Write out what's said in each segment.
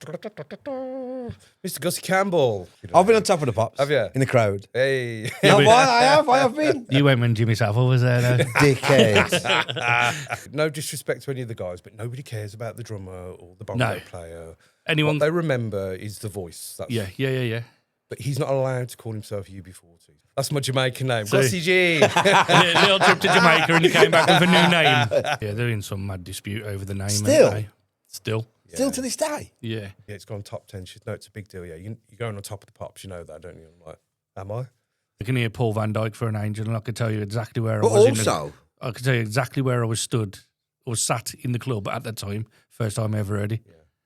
Mr. Gussy Campbell. I've been on top of the pops. Have you? In the crowd. Hey. Yeah, I have been. You went when Jimmy Savile was there, though. Dickhead. No disrespect to any of the guys, but nobody cares about the drummer or the bongo No. player. Anyone? What they remember is the voice. That's, Yeah. But he's not allowed to call himself UB40. That's my Jamaican name. So- Gussy G. Little trip to Jamaica and he came back with a new name. Yeah, they're in some mad dispute over the name. Still? Aren't they? Still? Still to this day. Yeah. Yeah, it's gone top 10. No, it's a big deal. Yeah, you're going on top of the pops. You know that, don't you? I'm like, am I? I can hear Paul Van Dyke for an angel, and I could tell you exactly where But I was. also, I could tell you exactly where I was stood or sat in the club at that time. First time I ever heard it.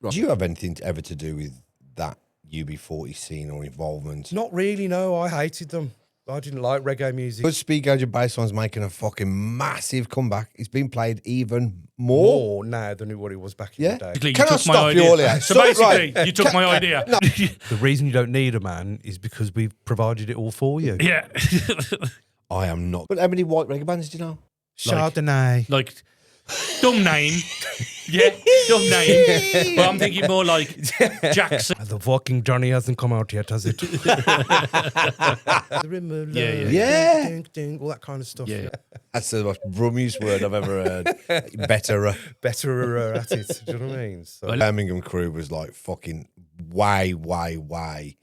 do you have anything ever to do with that UB40 scene or involvement? Not really, no. I hated them. I didn't like reggae music. But Speed Gauge Bass One's making a fucking massive comeback. It's been played even more. now than what it was back in Yeah? the day. Basically, Can I my stop you idea. all here? So Stop, basically, right. you took my idea. The reason you don't need a man is because we've provided it all for you. Yeah. I am not. But how many white reggae bands do you know? Chardonnay. Like, dumb name. Yeah, dumb name. But I'm thinking more like Jackson. The fucking Johnny hasn't come out yet, has it? Yeah. Ding, ding, all that kind of stuff. Yeah. That's the most brummiest word I've ever heard. Better. Better at it. Do you know what I mean? So, Birmingham crew was like fucking way Way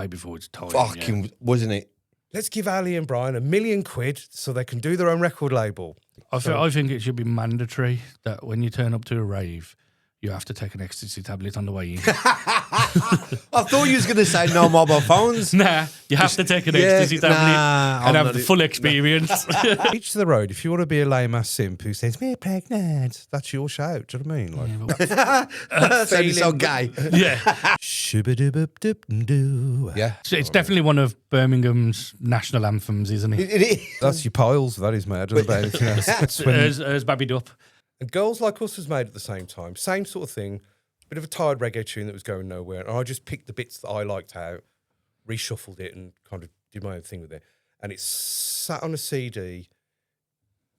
before its time. fucking, wasn't it? let's give Ali and Brian £1 million so they can do their own record label. I think it should be mandatory that when you turn up to a rave, you have to take an ecstasy tablet on the way in. I thought you was going to say no mobile phones. Nah, you have to take an ecstasy tablet and have the full experience. Each to the road. If you want to be a lame ass simp who says, "Me pregnant," that's your shout. Do you know what I mean? Like, Sounds so gay. Yeah. Shoo-ba-doo-boop-doop-doo. Yeah. So it's definitely one of Birmingham's national anthems, isn't it? It is. That's your piles, that is, mate. I don't know about anything else. As Babbied Up. And Girls Like Us was made at the same time. Same sort of thing. Bit of a tired reggae tune that was going nowhere. And I just picked the bits that I liked out, reshuffled it, and kind of did my own thing with it. And it's sat on a CD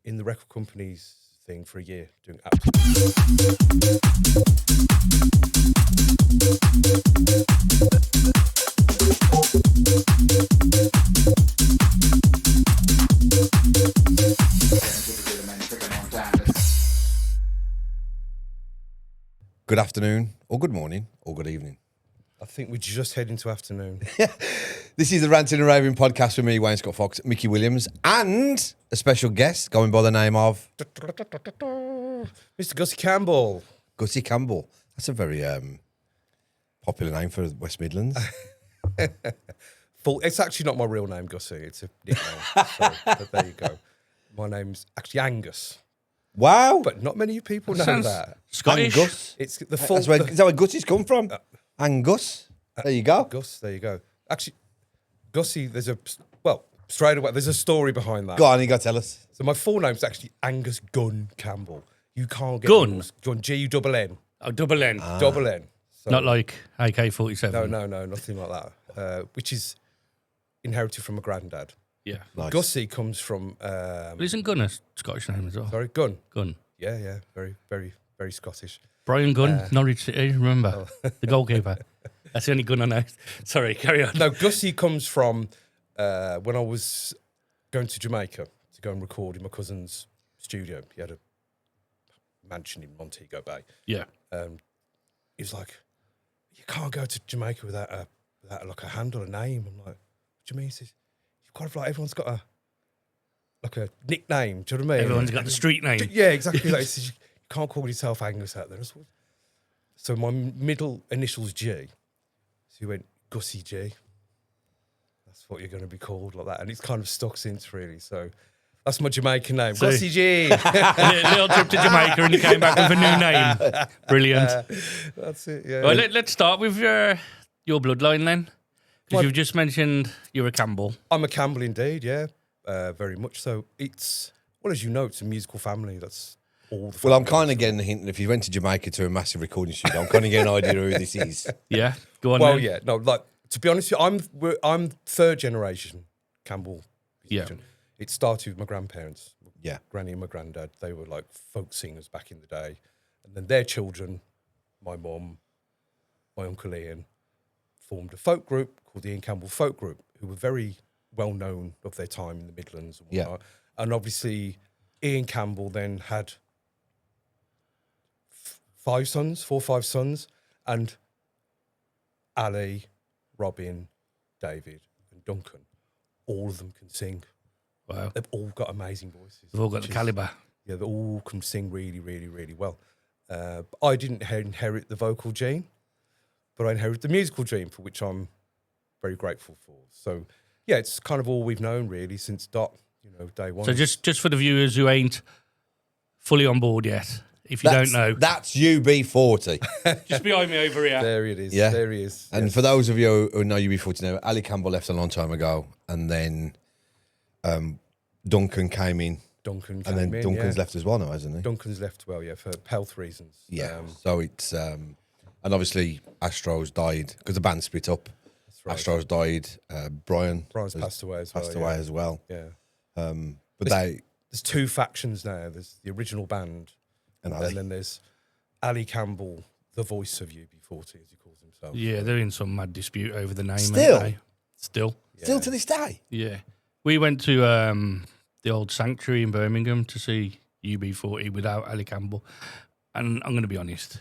in the record company's thing for a year, doing Good afternoon, or good morning, or good evening. I think we just head into afternoon. This is the Ranting Raving Podcast with me, Wayne Scott Fox, Mickey Williams, and a special guest going by the name of Mr. Gussy Campbell. Gussy Campbell. That's a very popular name for West Midlands. It's actually not my real name, Gussy. It's a nickname. But there you go. My name's actually Angus. Wow. But not many people know Sounds that. Scottish. Angus. It's the full... Is that where Gussy's come from? Angus. There you go. Gus, there you go. Actually, Gussy, straight away, there's a story behind that. Go on, you got to tell us. So my full name's actually Angus Gun Campbell. You can't get Gun? Gun, G-U-double-N. Oh, double N. Double N. So, Not like AK-47. No, nothing like that. Which is inherited from a granddad. Yeah. Nice. Gussy comes from... But isn't Gunn a Scottish name as well? sorry, Gun. Gunn. Yeah, very, very, very Scottish. Brian Gunn, Norwich City, remember? The goalkeeper. That's the only gun I know. Sorry, carry on. No, Gussy comes from when I was going to Jamaica to go and record in my cousin's studio. He had a mansion in Montego Bay. Yeah. He was like, "You can't go to Jamaica without like a handle, a name." I'm like, "What do you mean?" He says, "You've got to, like, everyone's got a nickname." Do you know what I mean? Everyone's got the street name. Yeah, exactly. Like, he says, "You can't call yourself Angus out there." So my middle initial's G. So he went, Gussy G. That's what you're going to be called, like that. And it's kind of stuck since, really. So that's my Jamaican name. So- Gussy G. Little trip to Jamaica and he came back with a new name. Brilliant. That's it, yeah. Well, let's start with your bloodline then. Because What? you've just mentioned you're a Campbell. I'm a Campbell indeed, yeah. Very much so. It's, well, as you know, it's a musical family. That's all the Well, I'm family kind is. of getting the hint that if you went to Jamaica to a massive recording studio, I'm kind of getting an idea who this is. Yeah, go on Well, then. yeah. No, like, to be honest, I'm third generation Campbell musician. It started with my grandparents. Yeah. Granny and my granddad, they were like folk singers back in the day. And then their children, my mum, my Uncle Ian formed a folk group called the Ian Campbell Folk Group, who were very well known of their time in the Midlands and whatnot. And obviously, Ian Campbell then had 4 or 5 sons, and Ali, Robin, David, and Duncan, all of them can sing. Wow. They've all got amazing voices. They've all got the calibre. Yeah, they all can sing really, really, really well. But I didn't inherit the vocal gene, but I inherited the musical gene, for which I'm very grateful for. So, yeah, it's kind of all we've known really since day one. So just for the viewers who ain't fully on board yet, if you don't know, That's UB40. just behind me over here. There it is. Yeah. There he is. And for those of you who know UB40 now, Ali Campbell left a long time ago, and then Duncan came in. Duncan's left as well now, hasn't he? Duncan's left, well, yeah, for health reasons. Yeah. So it's and obviously Astro's died because the band split up. That's right. Astro's died. Brian's passed away as well. Yeah. But There's 2 factions now. There's the original band, and Ali. then there's Ali Campbell, the voice of UB40, as he calls himself. Yeah, they're in some mad dispute over the name. Still? Aren't they? Still to this day. Yeah. We went to the old Sanctuary in Birmingham to see UB40 without Ali Campbell. And I'm going to be honest,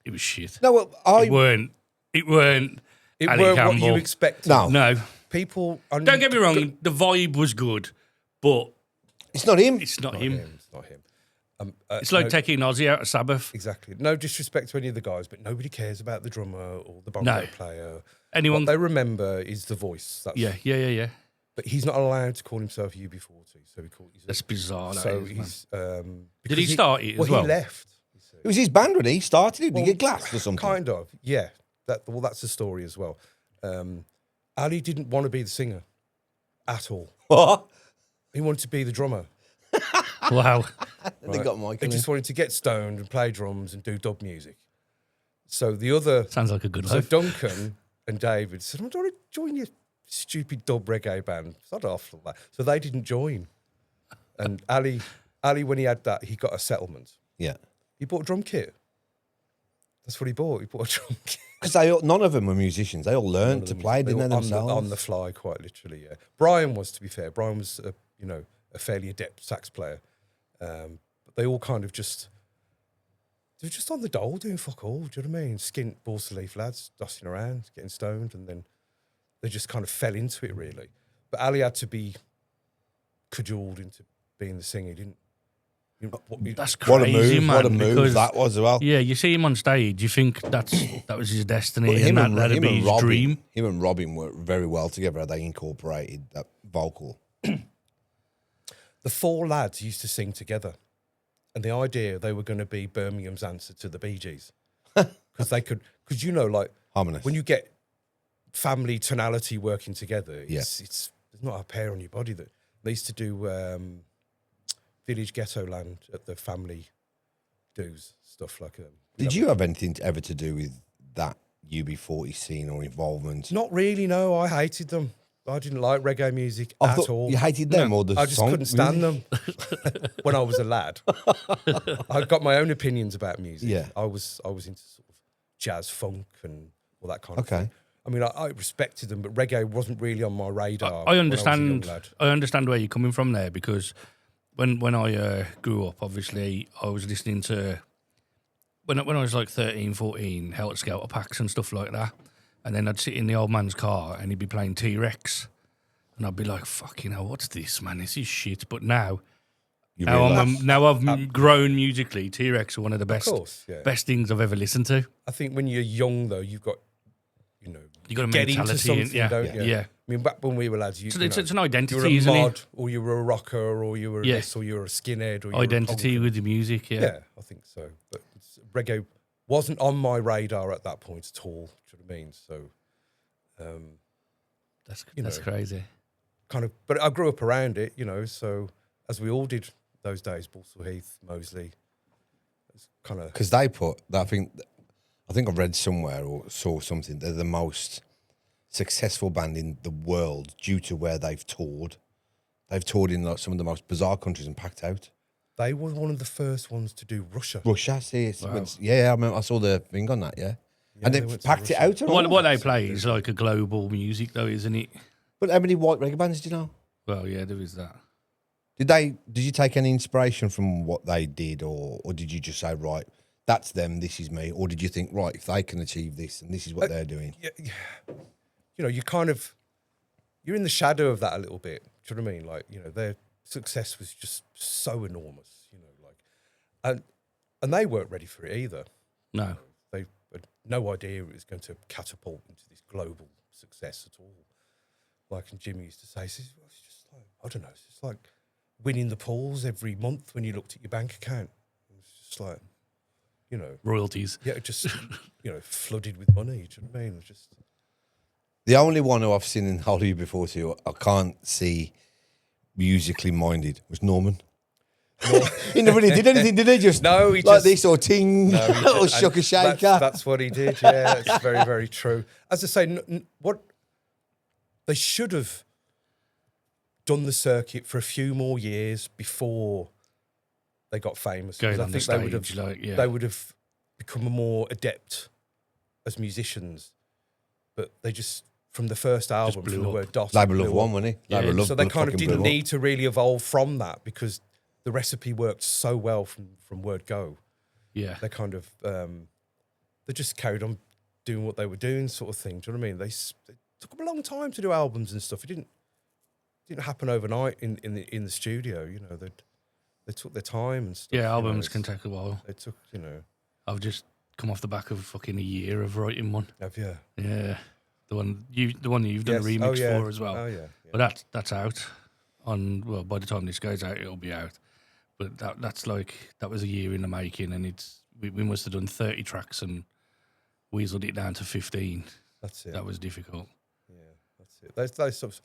it was shit. No, well, It weren't It Ali weren't Campbell. what you expected. No. People... Don't get me wrong, the vibe was good, but it's not him. it's not him. It's not him. It's like taking Ozzy out of Sabbath. Exactly. No disrespect to any of the guys, but nobody cares about the drummer or the bongo player. Anyone? What they remember is the voice. That's, Yeah. But he's not allowed to call himself UB40, so he calls. That's bizarre. So man. he's. Did he start it as well? He left. It was his band when he started it. Did he get glassed or something? Kind of. Yeah. That's the story as well. Ali didn't want to be the singer at all. What? He wanted to be the drummer. Wow. They got Michael. He just wanted to get stoned and play drums and do dub music. So the other... Sounds like a good So life. Duncan and David said, I don't want to join your stupid dub reggae band. It's not awful that. So they didn't join. And Ali, when he had that, he got a settlement. Yeah. He bought a drum kit. That's what he bought. He bought a drum kit. Because none of them were musicians. They all learned to play, didn't they, themselves? On the fly, quite literally, yeah. Brian was, to be fair. Brian was, a fairly adept sax player. But they all kind of they were just on the dole doing fuck all, do you know what I mean? Skint, balls to leaf lads, dusting around, getting stoned, and then they just kind of fell into it, really. But Ali had to be cajoled into being the singer. He didn't... That's crazy, man. What a move that was as well. Yeah, you see him on stage, you think that was his destiny, But and that'd be his dream. Him and Robin worked very well together. They incorporated that vocal. The 4 lads used to sing together, and the idea they were going to be Birmingham's answer to the Bee Gees, because Harmonious. when you get family tonality working together, it's there's not a hair on your body. That they used to do Village Ghetto Land at the family do's, stuff like that. Did you have anything ever to do with that UB40 scene or involvement? Not really, no. I hated them. I didn't like reggae music at all. You hated them or the I just song couldn't stand music? them when I was a lad. I got my own opinions about music. Yeah. I was into sort of jazz, funk, and all that kind of thing. I mean, I respected them, but reggae wasn't really on my radar. I understand. When I was a young lad. I understand where you're coming from there, because when I grew up, obviously I was listening to when I was like 13, 14, Helter Skelter packs and stuff like that. And then I'd sit in the old man's car and he'd be playing T-Rex. And I'd be like, fucking hell, what's this, man? This is shit. But now I've grown musically. T-Rex are one of the best, best things I've ever listened to. I think when you're young, though, you've got, you got a get into mentality. something, don't you? Yeah. I mean, back when we were lads, It's an identity, you were a isn't mod, it? or you were a rocker, or you were this, or you were a skinhead, or you Identity were a with the music, Yeah, I think so. But reggae wasn't on my radar at that point at all. Do you know what I mean? So... that's crazy. Kind of, but I grew up around it, so as we all did those days, Balsall Heath, Moseley. It's kind of because they put that. I think I've read somewhere or saw something. They're the most successful band in the world due to where they've toured. They've toured in some of the most bizarre countries and packed out. They were one of the first ones to do Russia. Russia, see, Wow. I saw the thing on that. Yeah. And they they went to packed it Russia. out. all What right. they play is like a global music, though, isn't it? But how many white reggae bands do you know? Well, yeah, there is that. Did you take any inspiration from what they did, or did you just say, right, that's them, this is me, or did you think, right, if they can achieve this and this is what they're doing? Yeah, you know, you're in the shadow of that a little bit. Do you know what I mean? Like, you know, their success was just so enormous. You know, like, and they weren't ready for it either. No. They had no idea it was going to catapult into this global success at all. Like, and Jimmy used to say, it's just like, I don't know, it's just like winning the pools every month when you looked at your bank account. It's just like, you know, Royalties. yeah, just, you know, flooded with money. Do you know what I mean? It was just, The only one who I've seen in Whole UB40 I can't see musically minded was Norman. He never really did anything, did he? Just No, he like just- this or ting or and shook a shaker. That's what he did. Yeah, that's very, very true. As I say, what they should have done the circuit for a few more years before they got famous. Going 'Cause I on the think they would have, stage, like, yeah. they would have become more adept as musicians. But they just, from the first album, blew from the up. word Dot, Labour it Love blew one, up. wasn't he? Yeah, Labour Love So they kind of fucking didn't blew up. need to really evolve from that because the recipe worked so well from word go. Yeah. They kind of they just carried on doing what they were doing, sort of thing. Do you know what I mean? They took them a long time to do albums and stuff. It didn't happen overnight in the studio. You know, they took their time and stuff. Yeah, you know, albums it's- can take a while. They took, you know, I've just come off the back of fucking a year of writing one. have you? Yeah. The one you've done Yes. a remix yeah. for as well. Oh yeah. But that's out on, well, by the time this goes out, it'll be out. But that's like, that was a year in the making, and we must have done 30 tracks and weaseled it down to 15. That's it. That was difficult. Yeah, that's it. Those sorts.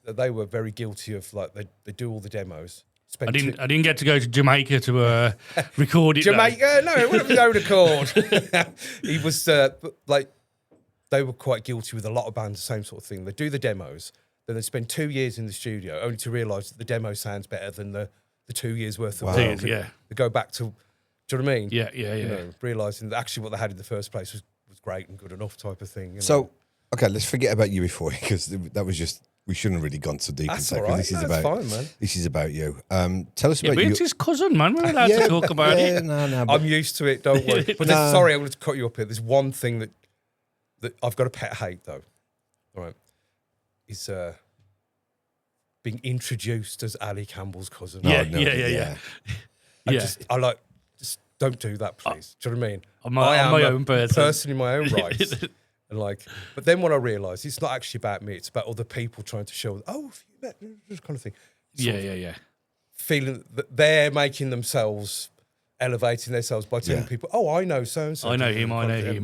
They were very guilty of, like, they do all the demos. I didn't get to go to Jamaica to record it. though. Jamaica, no, it wouldn't be own accord. He was like, they were quite guilty with a lot of bands, the same sort of thing. They do the demos, then they spend 2 years in the studio only to realise that the demo sounds better than the 2 years worth of Wow. work. Yeah. They go back to, do you know what I mean? Yeah. You know, realising that actually what they had in the first place was great and good enough type of thing. You know? So, okay, let's forget about UB40 because that was just, we shouldn't have really gone so deep That's into all that. right. This is No, it's about fine, man. This is about you. Tell us Yeah, about but you. it's his cousin, man. We're allowed to talk about it. No, I'm used to it, don't worry. But No. sorry, I'm going to cut you up here. There's one thing that I've got a pet hate, though. All right. Is being introduced as Ali Campbell's cousin. Yeah, no, yeah. I Yeah. just don't do that, please. Do you know what I mean? I'm my I am a own person. in my own rights. And like, but then when I realised it's not actually about me, it's about other people trying to show, oh, have you met this kind of thing. Sort of Yeah. feeling that they're making themselves, elevating themselves by telling Yeah. people, oh, I know so and so. I know him.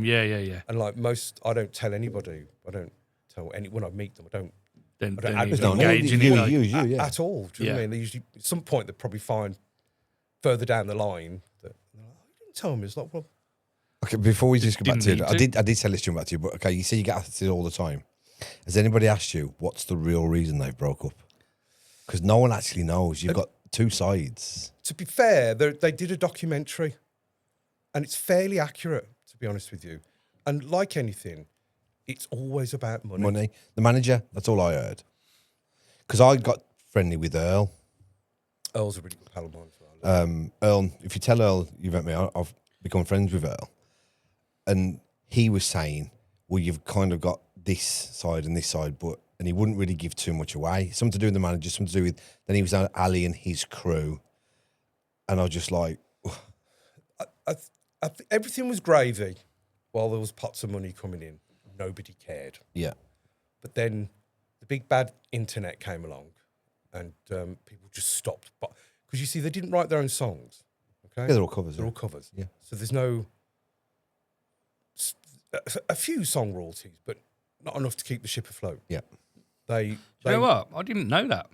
Yeah. And like I don't tell anybody. I don't tell any when I meet them. I don't Then don't even advertise. engage in it. Like, you, yeah. at all. Do you know what I Yeah. mean? They usually at some point they probably find further down the line that they're like, oh, you didn't tell me. It's like, well, Okay, before we just go back Didn't to it, need I did tell this to you back to you, but okay, you say you get asked it all the time. Has anybody asked you what's the real reason they've broke up? Because no one actually knows. You've got two sides. to be fair, they did a documentary, and it's fairly accurate, to be honest with you. And like anything, it's always about money. Money. The manager, that's all I heard. Because I got friendly with Earl. Earl's a really good pal of mine as well. Earl, if you tell Earl you've met me, I've become friends with Earl. And he was saying, well, you've kind of got this side and this side, and he wouldn't really give too much away. Something to do with the manager, something to do with, then he was on Ali and his crew. And I was just like, Everything was gravy while there was pots of money coming in. Nobody cared. yeah. But then the big bad internet came along, and people just stopped. Because you see, they didn't write their own songs. Okay, Yeah, they're all covers. They're Yeah. all covers. Yeah. So there's no a few song royalties, but not enough to keep the ship afloat. Yeah. They you know what? I didn't know that.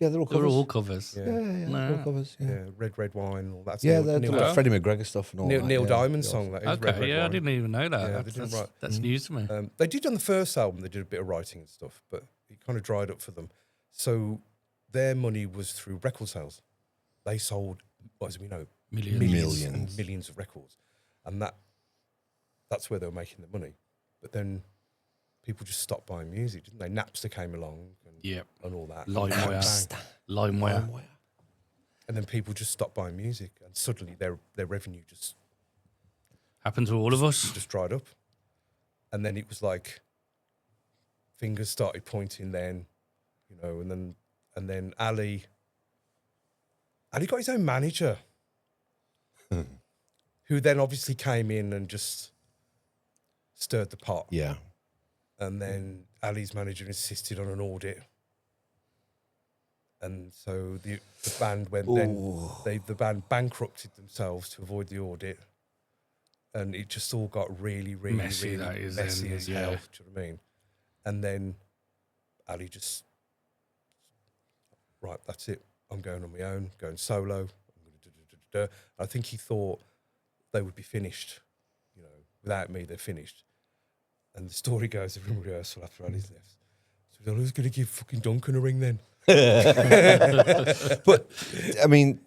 Yeah, they're all They're covers. all covers. Yeah. Yeah, they're all No. covers. Yeah, yeah, red wine, and all that. yeah Neil, they're Neil, like Freddie McGregor stuff and all that. Neil yeah. Diamond song. That is Okay, Red yeah, I Wine. didn't even know that. Yeah, they that's didn't write- that's news to me. They did on the first album. They did a bit of writing and stuff, but it kind of dried up for them. So their money was through record sales. They sold, as we know, Millions. millions Millions. and millions of records, and that that's where they were making the money. But then people just stopped buying music, didn't they? Napster came along and all that. LimeWire. And then people just stopped buying music, and suddenly their revenue just Happened to all of us. just dried up. And then it was like fingers started pointing then, and then Ali got his own manager, who then obviously came in and just stirred the pot. Yeah. And then Ali's manager insisted on an audit. And so the band the band bankrupted themselves to avoid the audit. And it just all got really, really, Messy, really that is, messy then, as yeah. hell. Do you know what I mean? And then Ali just, right, that's it. I'm going on my own, going solo. I'm going to do. I think he thought they would be finished. Without me, they're finished. And the story goes, every rehearsal after Ali's left. So who's going to give fucking Duncan a ring then? But, I mean,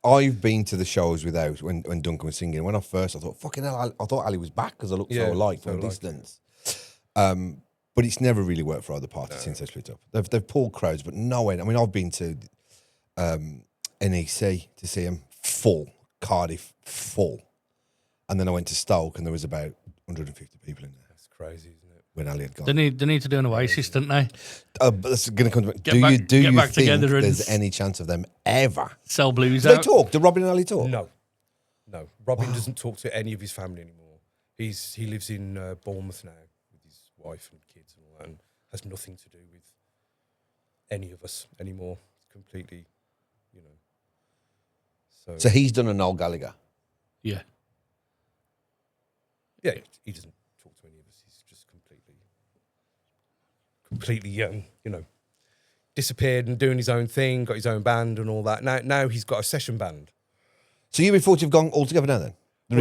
I've been to the shows without when Duncan was singing. When I thought, fucking hell, I thought Ali was back because I looked so alike from a distance. But it's never really worked for either party since they split up. They've pulled crowds, but no end. I mean, I've been to NEC to see them full, Cardiff full. And then I went to Stoke and there was about 150 people in there. That's crazy, isn't it? When Ali had gone. They need to do an Oasis, don't they? But that's going to come to Get back think together and there's any chance of them ever? Sell blues Do they out. talk? Do Robin and Ali talk? No. Robin doesn't talk to any of his family anymore. He lives in Bournemouth now with his wife and kids and all that, and has nothing to do with any of us anymore. It's completely, So he's done a Noel Gallagher. Yeah. Yeah, he doesn't talk to any of us. He's just completely, disappeared and doing his own thing, got his own band and all that. Now he's got a session band. So UB40 have gone all together now then? There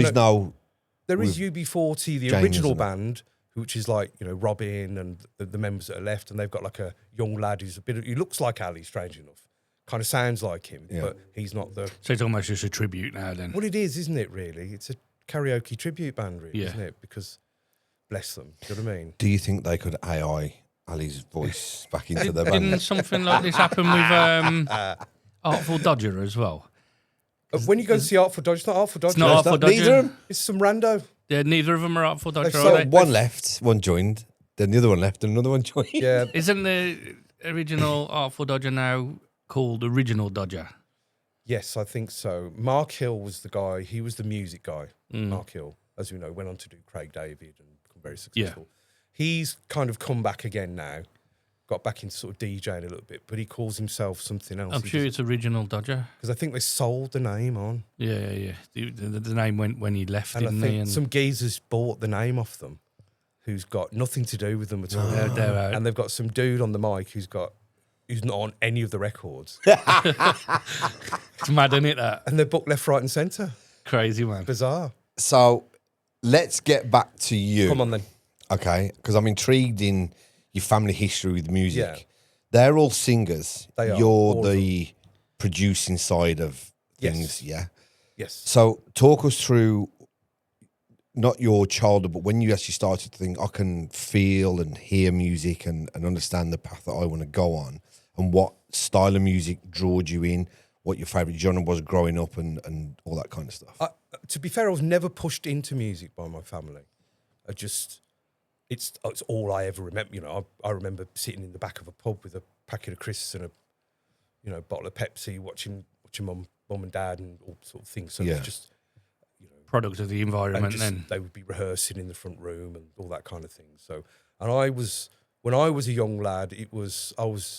is UB40, the James, original isn't it? band, which is like, Robin and the members that are left, and they've got like a young lad who's he looks like Ali, strange enough. Kind of sounds like him, but he's not the... So it's almost just a tribute now then. Well, it is, isn't it, really? It's a karaoke tribute band, really, Yeah. isn't it? Because, bless them, do you know what I mean? Do you think they could AI Ali's voice back into their Didn't band? something like this happen with Artful Dodger as well? When you go to see Artful Dodger, it's not Artful Dodger. It's not Artful Dodger. Neither of them? It's some rando. Yeah, neither of them are Artful Dodger, So are they? One left, one joined, then the other one left, and another one joined. Yeah. Isn't the original Artful Dodger now called Original Dodger? Yes, I think so. Mark Hill was the guy. He was the music guy. Mark Hill, as we know, went on to do Craig David and become very successful. He's kind of come back again now. Got back into sort of DJing a little bit, but he calls himself something else. I'm sure it's Original Dodger. Because I think they sold the name on. Yeah. The name went when he left, And I didn't think he? some geezers bought the name off them who's got nothing to do with them at all. They're out. And they've got some dude on the mic who's not on any of the records. It's mad, isn't it, that? And they're booked left, right and centre. Crazy, man. Bizarre. So let's get back to you. Come on then. Okay, because I'm intrigued in your family history with music. Yeah. They're all singers. They are, You're all of the producing side of things, Yes. yeah? Yes. So talk us through not your childhood, but when you actually started to think, I can feel and hear music and understand the path that I want to go on, and what style of music drew you in, what your favourite genre was growing up and all that kind of stuff. To be fair, I was never pushed into music by my family. It's all I ever remember. I remember sitting in the back of a pub with a packet of crisps and a bottle of Pepsi, watching mum and dad and all sort of things. So it's just Product of the environment then. they would be rehearsing in the front room and all that kind of thing. So, and when I was a young lad, I was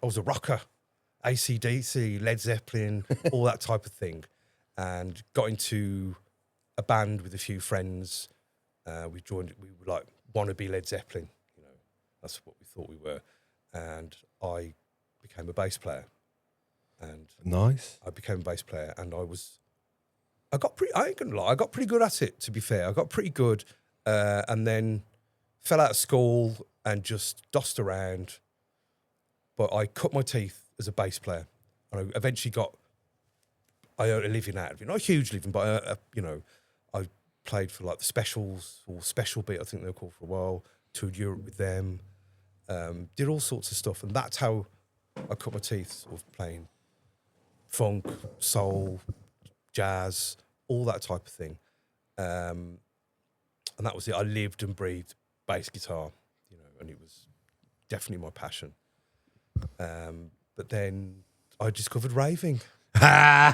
a rocker, AC/DC, Led Zeppelin, all that type of thing, and got into a band with a few friends. We were like wannabe Led Zeppelin, that's what we thought we were, and I became a bass player. And Nice. I became a bass player, and I ain't gonna lie, I got pretty good at it, to be fair. I got pretty good, and then fell out of school and just dossed around. But I cut my teeth as a bass player, and I eventually I earned a living out of it. Not a huge living, but I played for like the Specials or Special Beat, I think they were called for a while. Toured Europe with them. Did all sorts of stuff, and that's how I cut my teeth, sort of playing funk, soul, jazz, all that type of thing. And that was it. I lived and breathed bass guitar, and it was definitely my passion. But then I discovered raving. I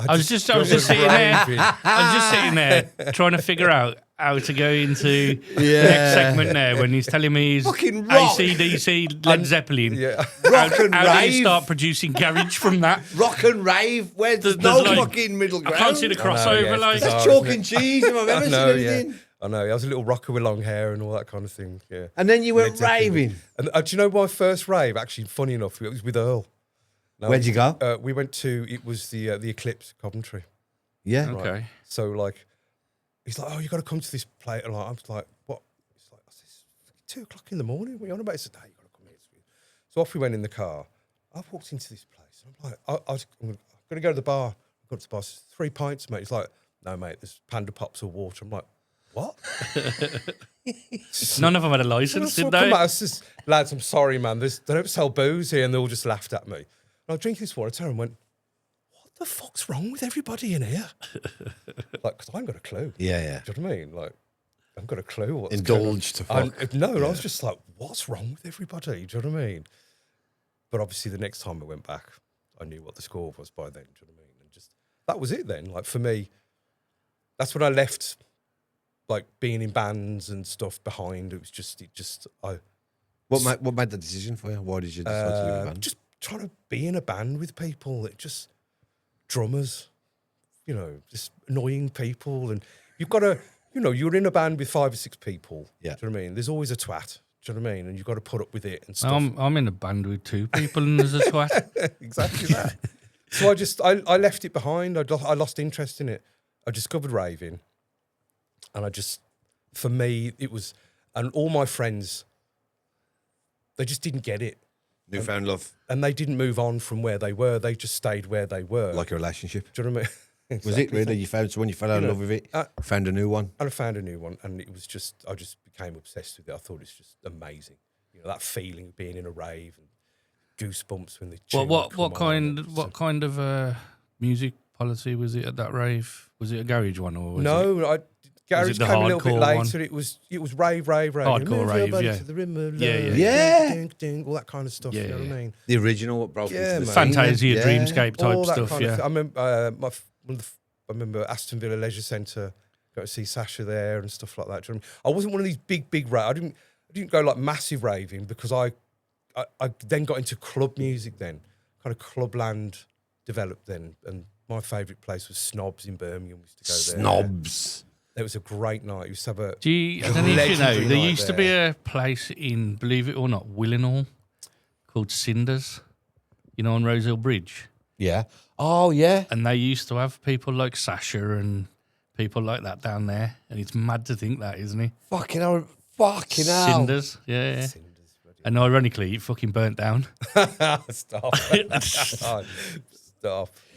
was just sitting there trying to figure out how to go into the next segment there when he's telling me he's fucking rock. AC/DC, Led Zeppelin. Yeah. Rock and how do you rave. start producing garage from that? Rock and rave. Where's There's no like- fucking middle ground? I can't see the crossover. it's like bizarre. That's chalk isn't and it? cheese. If I've ever seen anything. I know. I was a little rocker with long hair and all that kind of thing. Yeah. And then you went Led Zeppelin. raving. And do you know my first rave? Actually, funny enough, it was with Earl. No, Where'd you go? We went to. It was the Eclipse, Coventry. Yeah. okay. So like, he's like, "Oh, you got to come to this place." And I was like, "What?" It's like, "It's 2 o'clock in the morning. What are you on about?" He said, "No, you got to come here." So off we went in the car. I walked into this place. And I'm like, I'm going to go to the bar. I got to the bar. 3 pints, mate. He's like, "No, mate. There's Panda Pops or water." I'm like, "What?" None of them had a license, did they? I was just, lads, I'm sorry, man. They don't sell booze here, and they all just laughed at me. And I was drinking this water and went, "What the fuck's wrong with everybody in here?" Like, because I ain't got a clue. Yeah. Do you know what I mean? Like, I haven't got a clue. What's Indulge to going on. fuck. And I was just like, what's wrong with everybody? Do you know what I mean? But obviously, the next time I went back, I knew what the score was by then. Do you know what I mean? And just that was it then. Like, for me, that's when I left, like, being in bands and stuff behind. It was just, What made the decision for you? Why did you decide to leave a band? just trying to be in a band with people. Drummers, just annoying people. And you've got to, you're in a band with 5 or 6 people. Yeah. Do you know what I mean? There's always a twat. Do you know what I mean? And you've got to put up with it and stuff. I'm in a band with 2 people and there's a twat. Exactly that. So I left it behind. I lost interest in it. I discovered raving. And for me, it was, and all my friends, they just didn't get it. Newfound love. And they didn't move on from where they were. They just stayed where they were. Like a relationship. Do you know what I mean? Was it really? You found someone, you fell out of love with it, found a new one? And I found a new one, and it was just, I just became obsessed with it. I thought it's just amazing. That feeling of being in a rave and goosebumps when the tune What come on. kind of music policy was it at that rave? Was it a garage one or was it? Garage the came a little bit hardcore later. It was rave. Hardcore Move rave, your body yeah. to the rim of Yeah, love, yeah. Ding, ding, all that kind of stuff. Yeah, You know what I yeah. mean? The original, what broke Yeah, into the man. scene, Fantasia, yeah. Dreamscape type All that stuff, kind of yeah. thing. I remember Aston Villa Leisure Centre. Got to see Sasha there and stuff like that. Do you know what I mean? I wasn't one of these big rave. I didn't go like massive raving because I then got into club music. Then kind of clubland developed then, and my favourite place was Snobs in Birmingham. We used to go there. Snobs. It was a great night. We used to have I don't know if you know, legendary there night used to be a place in, believe it or not, Willenhall called Cinders, on Rosehill Bridge. Yeah. Oh, yeah. And they used to have people like Sasha and people like that down there. And it's mad to think that, isn't it? Fucking hell. Cinders, yeah. And ironically, it fucking burnt down. Stop. Stop.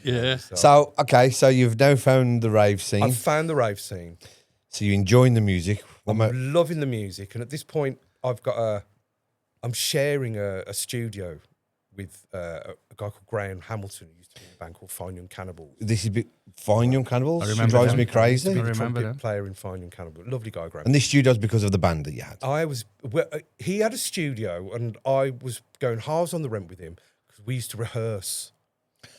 Yeah. So you've now found the rave scene. I've found the rave scene. So you're enjoying the music. I'm loving the music, and at this point, I'm sharing a studio with a guy called Graham Hamilton, who used to be in a band called Fine Young Cannibals. This is Fine Young Cannibals. I She remember drives them. me He used crazy. to be I the remember trumpet them. player in Fine Young Cannibals. Lovely guy, Graham. And this studio's because of the band that you had. He had a studio, and I was going halves on the rent with him because we used to rehearse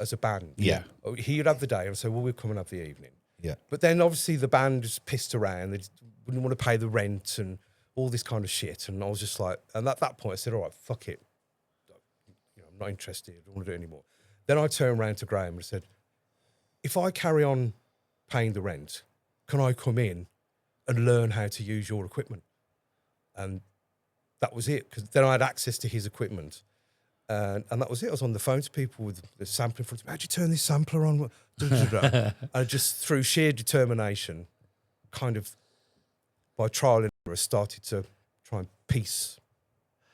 as a band. Yeah. He'd have the day, and I'd say, well, we'll come and have the evening. Yeah. But then obviously the band just pissed around. They just wouldn't want to pay the rent and all this kind of shit. And I was just like, and at that point I said, all right, fuck it. I'm not interested. I don't want to do it anymore. Then I turned around to Graham and said, if I carry on paying the rent, can I come in and learn how to use your equipment? And that was it, because then I had access to his equipment. And that was it. I was on the phone to people with the sampler in front of me. How'd you turn this sampler on? And just through sheer determination, kind of by trial and error, started to try and piece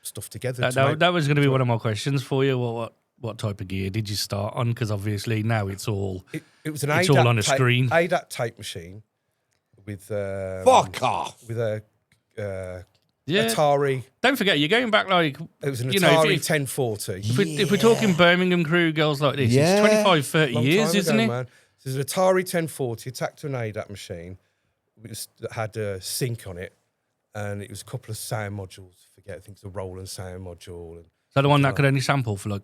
stuff together. That was going to be one of my questions for you. What what type of gear did you start on? Because obviously now it's all It was an it's ADAT all on a screen. ADAT tape machine with Fuck off. with a Yeah. Atari. Don't forget, you're going back like It was an you Atari know, 1040. if we're talking Birmingham crew girls like this, it's 25, 30 Long years, time isn't ago, it? Man. So there's an Atari 1040 attacked to an ADAT machine that had a sync on it, and it was a couple of sound modules. I think it's a Roland sound module. And Is that the one that could only sample for like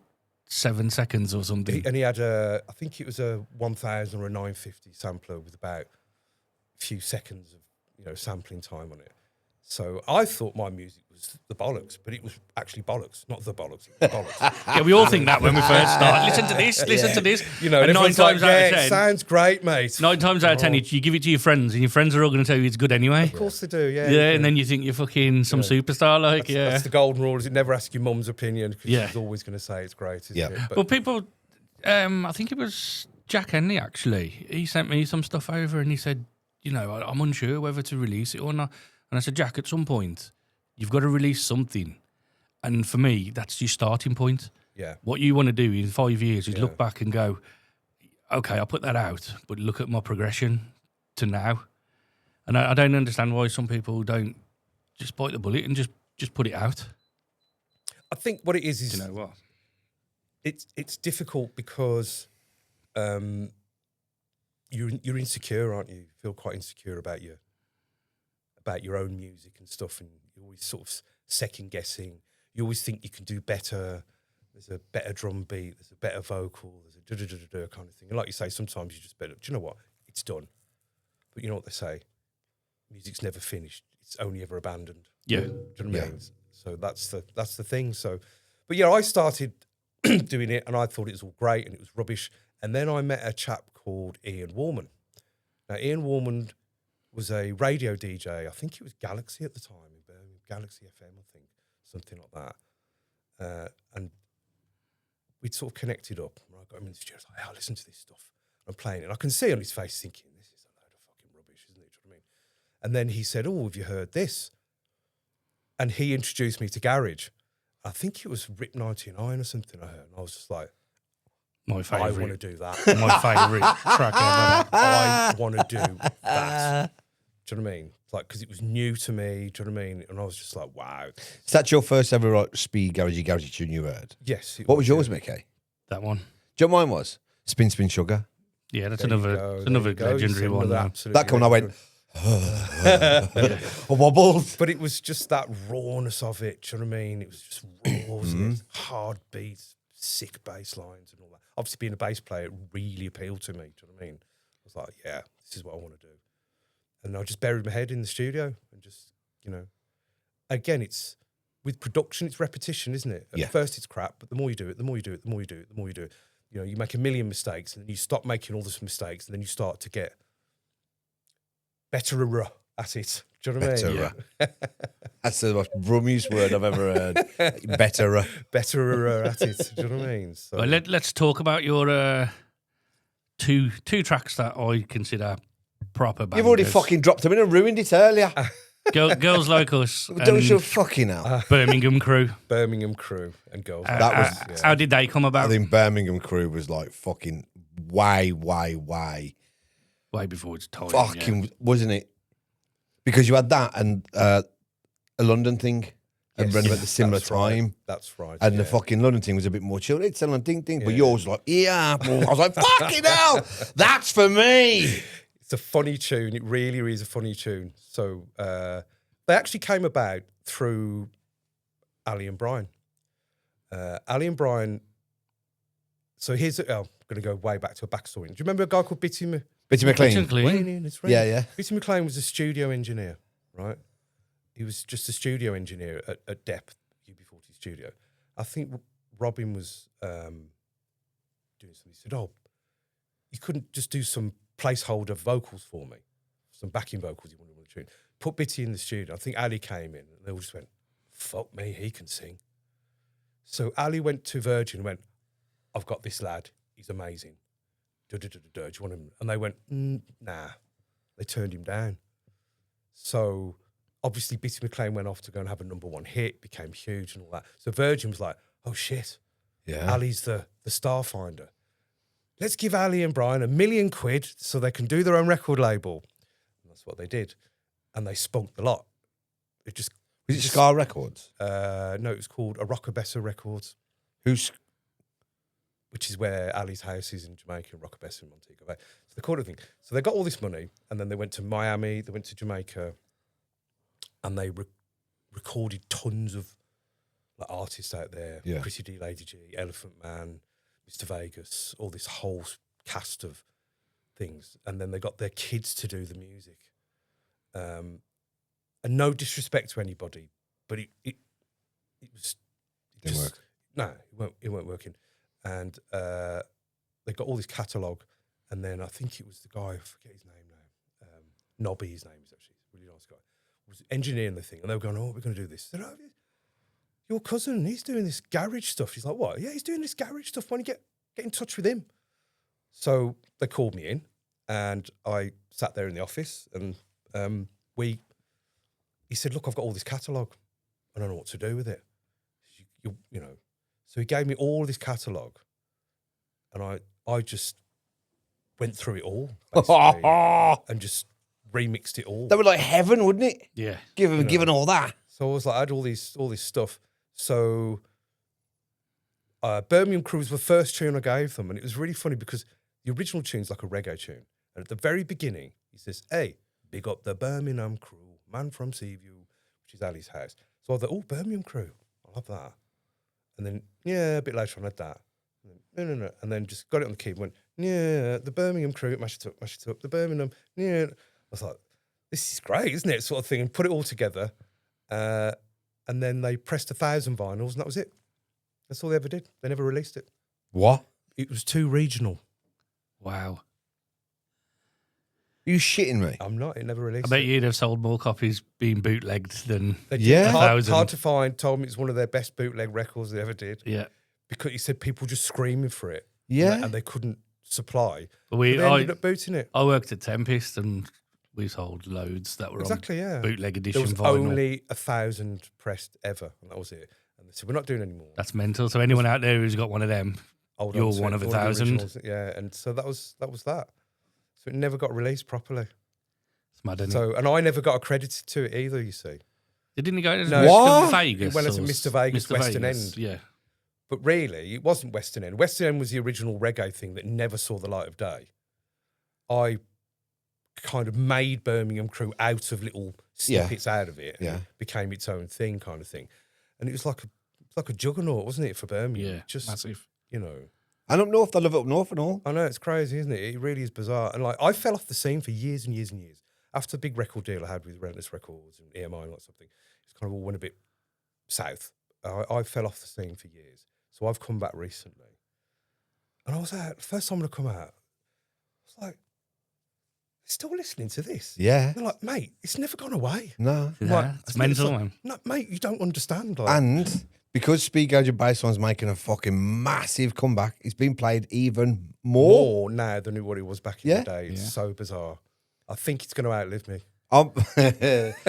7 seconds or something? he had I think it was a 1000 or a 950 sampler with about a few seconds of sampling time on it. So I thought my music was the bollocks, but it was actually bollocks, not the bollocks. It was bollocks. Yeah, we all think that when we first start. Listen to this, listen to this. And and 9 everyone's times like, out of it 10, sounds great, mate. 9 times out of 10, you give it to your friends, and your friends are all going to tell you it's good anyway. Of course they do, yeah. Yeah, and then you think you're fucking some superstar, like, That's the golden rule, is it never ask your mum's opinion, because she's always going to say it's great, isn't it? Well, people, I think it was Jack Henley, actually. He sent me some stuff over, and he said, I'm unsure whether to release it or not. And I said, Jack, at some point, you've got to release something. And for me, that's your starting point. Yeah. What you want to do in 5 years is look back and go, okay, I put that out, but look at my progression to now. And I don't understand why some people don't just bite the bullet and just put it out. I think what it is Do you know what? it's difficult because you're insecure, aren't you? You feel quite insecure about your own music and stuff, and you're always sort of second guessing. You always think you can do better. There's a better drum beat. There's a better vocal. There's a da-da-da-da-da kind of thing. And like you say, sometimes you just better. Do you know what? It's done. But you know what they say? Music's never finished. It's only ever abandoned. Yeah. Do you know what I mean? So that's the thing. So, but yeah, I started doing it, and I thought it was all great, and it was rubbish. And then I met a chap called Ian Warman. Now, Ian Warman was a radio DJ. I think it was Galaxy at the time in Birmingham, Galaxy FM, I think, something like that. And we'd sort of connected up. I got him in the studio. I was like, hey, I listen to this stuff. I'm playing it. And I can see on his face thinking, this is a load of fucking rubbish, isn't it? Do you know what I mean? And then he said, oh, have you heard this? And he introduced me to Garage. I think it was Rip 99 or something I heard. And I was just like, My favourite. I want to do that. My favourite track ever. I want to do that. Do you know what I mean? Like, because it was new to me. Do you know what I mean? And I was just like, wow. Is that your first ever like, speed garagey tune you heard? Yes. What was yours, Mickey? That one. Do you know what mine was? Spin Spin Sugar. Yeah, that's There you another go, it's another there you go. legendary It's one. another Man. absolutely That one I went, legendary. I wobbled. But it was just that rawness of it. Do you know what I mean? It was just raw, wasn't it? Hard beats, sick bass lines and all that. Obviously, being a bass player, it really appealed to me. Do you know what I mean? I was like, yeah, this is what I want to do. And I just buried my head in the studio and just, again, it's with production, it's repetition, isn't it? At first, it's crap, but the more you do it, the more you do it, the more you do it, the more you do it. You make a million mistakes, and then you stop making all those mistakes, and then you start to get better at it. Do you know what I mean? Yeah. That's the most rummiest word I've ever heard. Better. Better at it. Do you know what I mean? So, Well, let's talk about your two tracks that I consider proper bangers. You've already fucking dropped them in and ruined it earlier. Girls Like Us Don't you and fucking hell. Birmingham Crew. Birmingham Crew and Girls. That was- How did they come I about? think Birmingham Crew was like fucking way Way before its time. fucking, wasn't it? Because you had that and a London thing and Yes. ran about the similar That's right. time. That's right. And the yeah. fucking London thing was a bit more chill. It's a ding ding, but Yeah. yours was like, yeah. I was like, fucking hell, that's for me. It's a funny tune. It really is a funny tune. So they actually came about through Ali and Brian. Ali and Brian. So here's I'm going to go way back to a backstory. Do you remember a guy called Bitty Bitty McLean. McLean? Yeah. Bitty McLean was a studio engineer, right? He was just a studio engineer at Depth, UB40 studio. I think Robin was doing something. He said, oh, you couldn't just do some placeholder vocals for me, some backing vocals you wanted to tune. Put Bitty in the studio. I think Ali came in and they all just went, fuck me, he can sing. So Ali went to Virgin and went, I've got this lad, he's amazing. Do you want him? And they went, nah. They turned him down. So obviously Bitty McLean went off to go and have a #1 hit, became huge and all that. So Virgin was like, oh shit, Yeah. Ali's the Starfinder. Let's give Ali and Brian £1 million so they can do their own record label. And that's what they did. And they spunked the lot. Was it Scar Records? No, it was called Rockabessa Records, which is where Ali's house is in Jamaica, Rockabessa in Montego Bay. So they called it a thing. So they got all this money, and then they went to Miami, they went to Jamaica, and they recorded tons of like artists out there. Yeah. Chrissy D, Lady G, Elephant Man, Mr. Vegas, all this whole cast of things. And then they got their kids to do the music. And no disrespect to anybody, but it was Didn't work. No, it weren't working. And they got all this catalogue, and then I think it was the guy, I forget his name now, Nobby, his name is actually, a really nice guy, was engineering the thing, and they were going, oh, we're going to do this. I said, oh, your cousin, he's doing this garage stuff. He's like, what? Yeah, he's doing this garage stuff. Why don't you get in touch with him? So they called me in, and I sat there in the office, and he said, look, I've got all this catalogue. I don't know what to do with it. You know. So he gave me all this catalogue, and I just went through it all, basically, and just remixed it all. That would like heaven, wouldn't it? Yeah. Given all that. So I was like, I had all this stuff. So Birmingham Crew was the first tune I gave them, and it was really funny because the original tune's like a reggae tune. And at the very beginning, he says, hey, big up the Birmingham Crew, man from Seaview, which is Ali's house. So I thought, oh, Birmingham Crew, I love that. And then, yeah, a bit later on, I had that. And then, no. And then just got it on the keyboard and went, yeah, the Birmingham Crew, mash it up, the Birmingham, yeah. I was like, this is great, isn't it? Sort of thing. And put it all together. And then they pressed 1,000 vinyls, and that was it. That's all they ever did. They never released it. What? It was too regional. Wow. Are you shitting me? I'm not. It never released. I bet you'd have sold more copies being bootlegged than Yeah. Hard to find. Told me it's one of their best bootleg records they ever did. yeah. Because he said people just screaming for it. Yeah. And they couldn't supply. But They ended up booting it. I worked at Tempest and we sold loads that were Exactly, on yeah. bootleg edition There was vinyl. only 1,000 pressed ever, and that was it. And they said, we're not doing any more. That's mental. So anyone out there who's got one of them, Hold you're on to one it. of All the 1,000. originals, yeah, and so that was that. So it never got released properly. It's mad, isn't it? So, and I never got accredited to it either, you see. Didn't he go to No. What? Vegas? It went as or Mr. Vegas, Western End. Yeah. But really, it wasn't Western End. Western End was the original reggae thing that never saw the light of day. I kind of made Birmingham Crew out of little snippets out of it. And Yeah. it became its own thing kind of thing. And it was like a juggernaut, wasn't it, for Birmingham? Yeah. Just, Massive. you know. And up north, they live up north and all. I know, it's crazy, isn't it? It really is bizarre. And like, I fell off the scene for years and years and years. After the big record deal I had with Relentless Records and EMI and that sort of thing, it's kind of all went a bit south. I fell off the scene for years. So I've come back recently. And I was out, first time I come out, I was like, they're still listening to this. Yeah. They're like, mate, it's never gone away. No. Yeah, Like, it's mental, like, man. no, mate, you don't understand. Like, And because Speed Gauge and Bassline's making a fucking massive comeback, it's been played even more. more now than what it was back in Yeah. the day. It's Yeah. so bizarre. I think it's going to outlive me. I'm,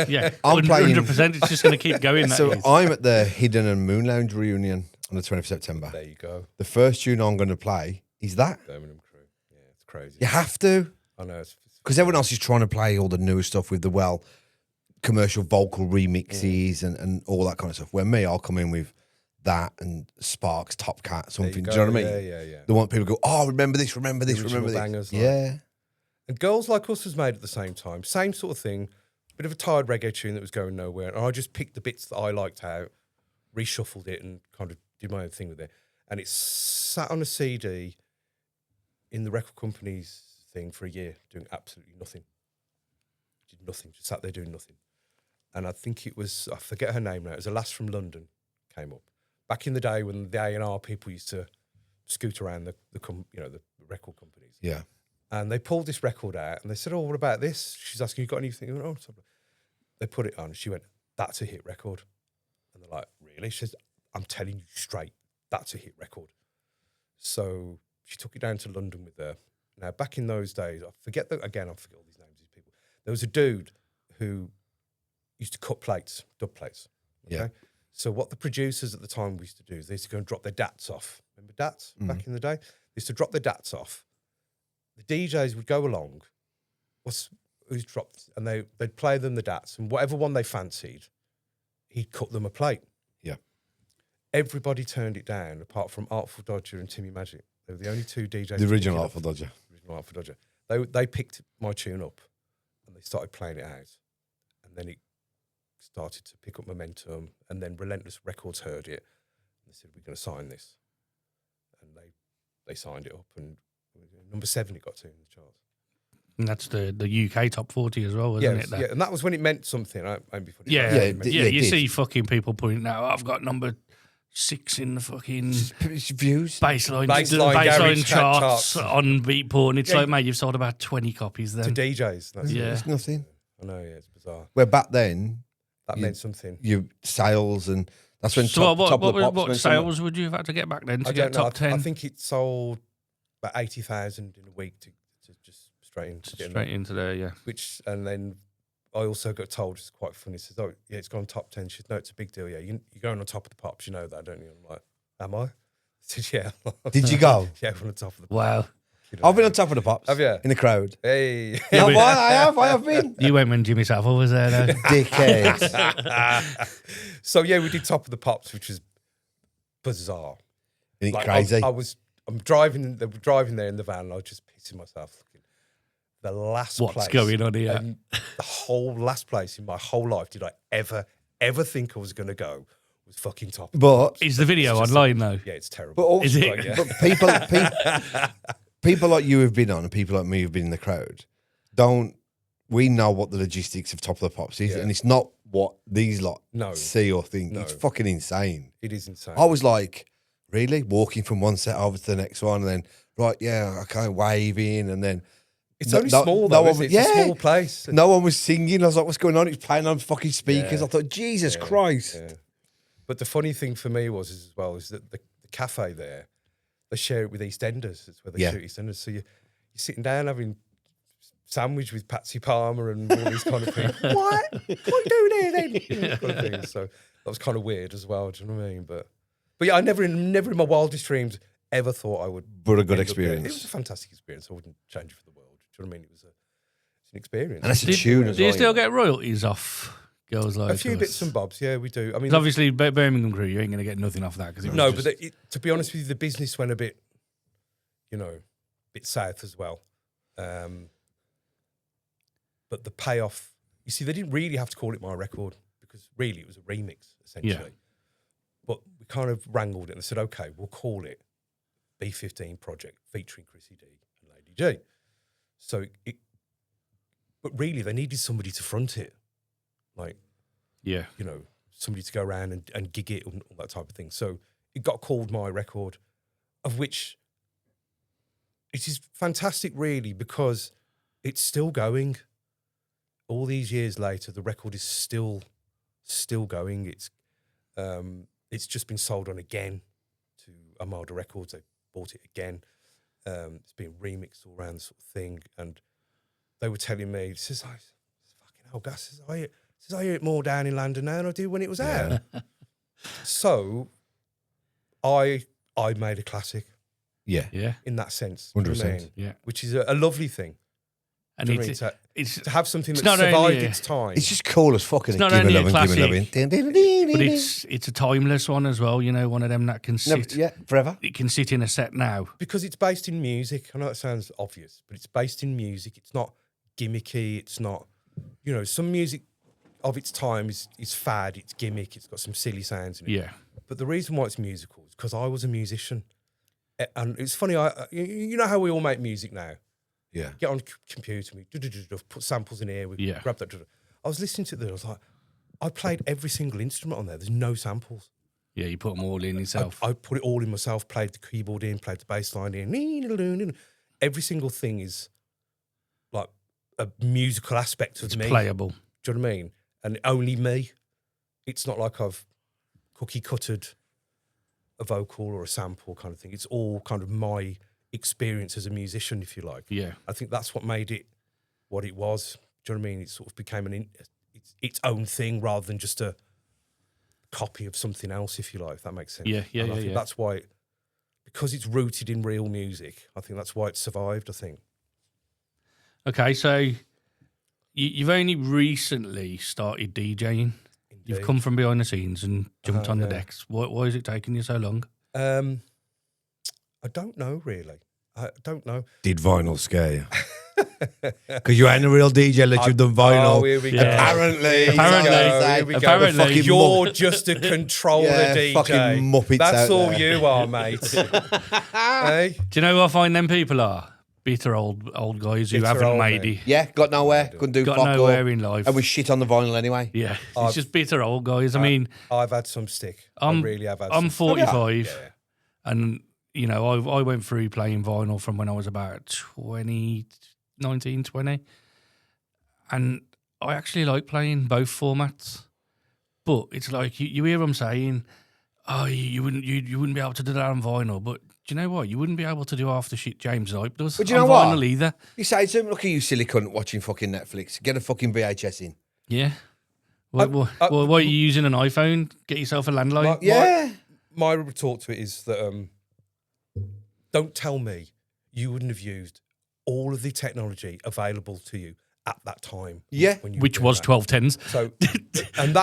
Yeah. I'm playing- 100%. It's just going to keep going. That so is. I'm at the Hidden and Moon Lounge reunion on the 20th of September. There you go. The first tune I'm going to play is that. Birmingham Crew. Yeah, it's crazy. You have to. I know. It's Because everyone else is trying to play all the newer stuff with the, commercial vocal remixes and all that kind of stuff. Where me, I'll come in with that and Sparks, Top Cat, there you something. go. Do you know what I mean? Yeah. They want people to go, oh, remember this, remember this, Original remember this. bangers, like- Yeah. And Girls Like Us was made at the same time. Same sort of thing. Bit of a tired reggae tune that was going nowhere. And I just picked the bits that I liked out, reshuffled it, and kind of did my own thing with it. And it sat on a CD in the record company's thing for a year, doing absolutely nothing. Did nothing. Just sat there doing nothing. And I think it was, I forget her name now, it was a lass from London came up. Back in the day when the A&R people used to scoot around the record companies. Yeah. And they pulled this record out and they said, oh, what about this? She's asking, you got anything? I went, oh, sorry. They put it on. She went, that's a hit record. And they're like, really? She says, I'm telling you straight, that's a hit record. So she took it down to London with her. Now, back in those days, I forget all these names of these people. There was a dude who used to cut plates, dub plates. Okay? Yeah. So what the producers at the time used to do is they used to go and drop their DATs off Remember DATs back in the day? They used to drop the DATs off. The DJs would go along, who's dropped, and they'd play them the DATs, and whatever one they fancied, he'd cut them a plate. Yeah. Everybody turned it down, apart from Artful Dodger and Timmy Magic. They were the only two DJs. The original Artful Dodger. Original Artful Dodger. They picked my tune up, and they started playing it out, and then it started to pick up momentum, and then Relentless Records heard it, and they said, "We're going to sign this," and they signed it up, and number 7 it got to in the charts. And that's the UK top 40 as well, wasn't it? Yeah, and that was when it meant something. You see fucking people putting out, I've got number 6 in the fucking views. baseline charts on Beatport, and it's like, mate, you've sold about 20 copies then. To DJs. It's nothing. I know, yeah, it's bizarre. Where back then, that meant something. You sales, and that's when so top of the pops. What sales would you have had to get back then to get top 10? I think it sold about 80,000 in a week to just straight into there, yeah. Which, and then I also got told, it's quite funny, it says, "Oh, yeah, it's gone top 10. She said, "No, it's a big deal, yeah. You're going on top of the pops, you know that, don't you?" I'm like, "Am I?" I said, "Yeah." Did you go? Yeah, on the top of the pops. Wow. I've been on top of the pops. Have you? In the crowd. Hey. No, I have been. You went when Jimmy Savile was there, though. Dickhead. So, yeah, we did top of the pops, which is bizarre. Isn't it crazy? I'm driving there in the van, and I was just pissing myself. The last place. What's going on here? The whole last place in my whole life did I ever think I was going to go was fucking top. But is the video online though? Yeah, it's terrible. But also, is it? Yeah. But people like you have been on, and people like me who've been in the crowd, we know what the logistics of Top of the Pops is, and it's not what these lot see or think. No. It's fucking insane. It is insane. I was like, really? Walking from one set over to the next one, and then, right, yeah, okay, waving, and then... It's only small, though, isn't it? It's a small place. No one was singing. I was like, what's going on? It's playing on fucking speakers. I thought, Jesus Christ. Yeah. But the funny thing for me is that the cafe there, they share it with EastEnders. That's where they shoot EastEnders. So you're sitting down having sandwich with Patsy Palmer and all these kind of things. What are you doing here then? Kind of things. So that was kind of weird as well. Do you know what I mean? But yeah, I never in my wildest dreams ever thought I would. But a good experience. It was a fantastic experience. I wouldn't change it for the world. Do you know what I mean? It's an experience. And that's a tune as well. Do you still get royalties off Girls Like A few bits and bobs, yeah, we do. I mean, obviously, Birmingham crew, you ain't going to get nothing off that. But to be honest with you, the business went a bit south as well. But the payoff, you see, they didn't really have to call it my record because really it was a remix, essentially. Yeah. But we kind of wrangled it and said, okay, we'll call it B15 Project featuring Chrissy D and Lady G. So but really they needed somebody to front it. Like, somebody to go around and gig it and all that type of thing. So it got called my record, of which it is fantastic, really, because it's still going. All these years later, the record is still going. It's just been sold on again to Armada Records. They bought it again. It's been remixed all around, sort of thing. And they were telling me, it says, fucking hell, Gus, I hear it more down in London now than I did when it was out. So I made a classic. Yeah. In that sense. 100%. Yeah. Which is a lovely thing. And it's to have something that survived its time. It's just cool as fuck. It's not only a classic, but it's a timeless one as well. You know, one of them that can sit forever. It can sit in a set now because it's based in music. I know it sounds obvious, but it's based in music. It's not gimmicky. It's not, some music of its time is fad. It's gimmick. It's got some silly sounds in it. Yeah. But the reason why it's musical is because I was a musician, and it's funny. You know how we all make music now. Yeah. Get on computer, put samples in here, grab that. I was listening to it, and I was like, I played every single instrument on there. There's no samples. Yeah, you put them all in yourself. I put it all in myself, played the keyboard in, played the bass line in. Every single thing is like a musical aspect of me. It's playable. Do you know what I mean? And only me. It's not like I've cookie-cutted a vocal or a sample kind of thing. It's all kind of my experience as a musician, if you like. Yeah. I think that's what made it what it was. Do you know what I mean? It sort of became its own thing rather than just a copy of something else, if you like, if that makes sense. Yeah. I think that's why because it's rooted in real music. I think that's why it survived, I think. Okay, so you've only recently started DJing. You've come from behind the scenes and jumped on the decks. Why is it taking you so long? I don't know, really. I don't know. Did vinyl scare you? Because you ain't a real DJ unless you've done vinyl. Oh, here we go. Apparently. Apparently. You're just a controller DJ. Fucking muppets That's out all there. you are, mate. Hey? Do you know who I find them people are? Bitter old guys who Bitter haven't old made men. it. Yeah, got nowhere. Couldn't do Got fuck all. nowhere in life. And we shit on the vinyl anyway. Yeah, it's just bitter old guys. I mean, I've had some stick. I really have had I'm some 45, stick. and you know, I went through playing vinyl from when I was about 19, 20, and I actually like playing both formats. But it's like you hear them saying, "Oh, you wouldn't be able to do that on vinyl." But do you know what? You wouldn't be able to do half the shit James Hype does But do on you know what? vinyl either. You say to him, look at you silly cunt watching fucking Netflix. Get a fucking VHS in. Yeah. Why are you using an iPhone? Get yourself a landline. My retort to it is that don't tell me you wouldn't have used all of the technology available to you at that time. Yeah. when you Which were was doing 1210s. that. So, and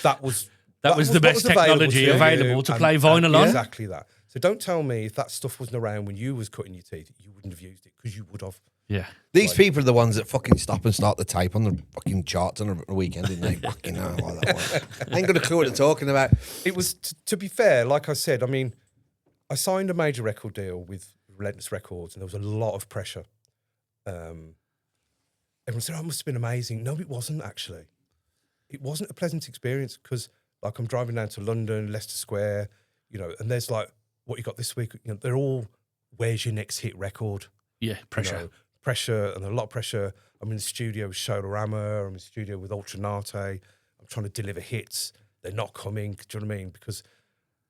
that was That was the what best technology available to play vinyl on. Exactly that. So don't tell me if that stuff wasn't around when you was cutting your teeth, you wouldn't have used it, because you would have. Yeah. These people are the ones that fucking stop and start the tape on the fucking charts on a weekend, didn't they? Fucking hell, why that one. Ain't got a clue what they're talking about. It was, to be fair, like I said, I mean, I signed a major record deal with Relentless Records, and there was a lot of pressure. Everyone said, "Oh, it must have been amazing." No, it wasn't, actually. It wasn't a pleasant experience, because, like, I'm driving down to London, Leicester Square, you know, and there's like, what you got this week? You know, they're all, where's your next hit record? Yeah, pressure. You know, pressure, and a lot of pressure. I'm in the studio with Solarama, I'm in the studio with Ultranate. I'm trying to deliver hits. They're not coming. Do you know what I mean? Because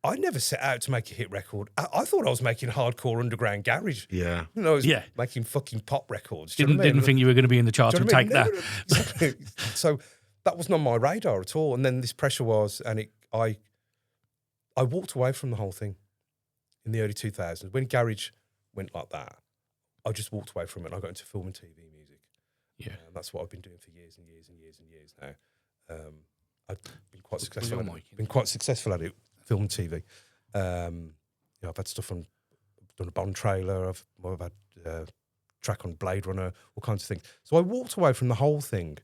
I never set out to make a hit record. I thought I was making hardcore underground garage. Yeah. You know, I was making fucking pop records. Do you know Didn't what I mean? think you were going to be in the charts and take that. Exactly. So that wasn't on my radar at all. And then this pressure was, and I walked away from the whole thing in the early 2000s. When garage went like that, I just walked away from it, and I got into film and TV music. Yeah. And that's what I've been doing for years and years and years and years now. I've been quite successful at it. Been quite successful at it, film and TV. You know, I've had stuff on, I've done a Bond trailer, I've had a track on Blade Runner, all kinds of things. So I walked away from the whole thing.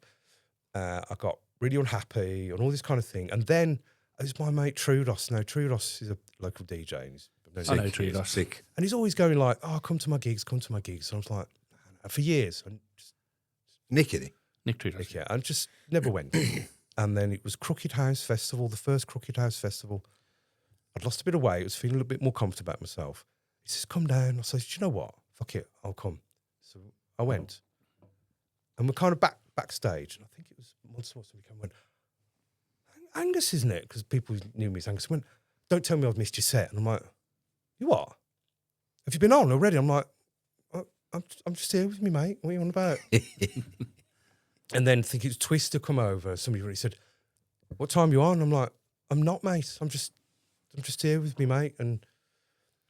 I got really unhappy and all this kind of thing. And then it was my mate Trudos. Now, Trudos is a local DJ. And I know Trudos. Sick. And he's always going like, "Oh, come to my gigs, come to my gigs." And I was like, for years, and just Nick, is he? Nick Trudos. yeah, and just never went. And then it was Crooked House Festival, the first Crooked House Festival. I'd lost a bit of weight. I was feeling a little bit more confident about myself. He says, "Come down." I said, "Do you know what? Fuck it, I'll come." So I went, and we're kind of backstage, and I think it was once or somebody came and went, "Angus, isn't it?" Because people knew me as Angus. Went, "Don't tell me I've missed your set." And I'm like, "You what? Have you been on already?" I'm like, I'm just here with me, mate. What are you on about?" And then I think it was Twister come over. Somebody really said, "What time are you on?" I'm like, "I'm not, mate. I'm just here with me, mate." And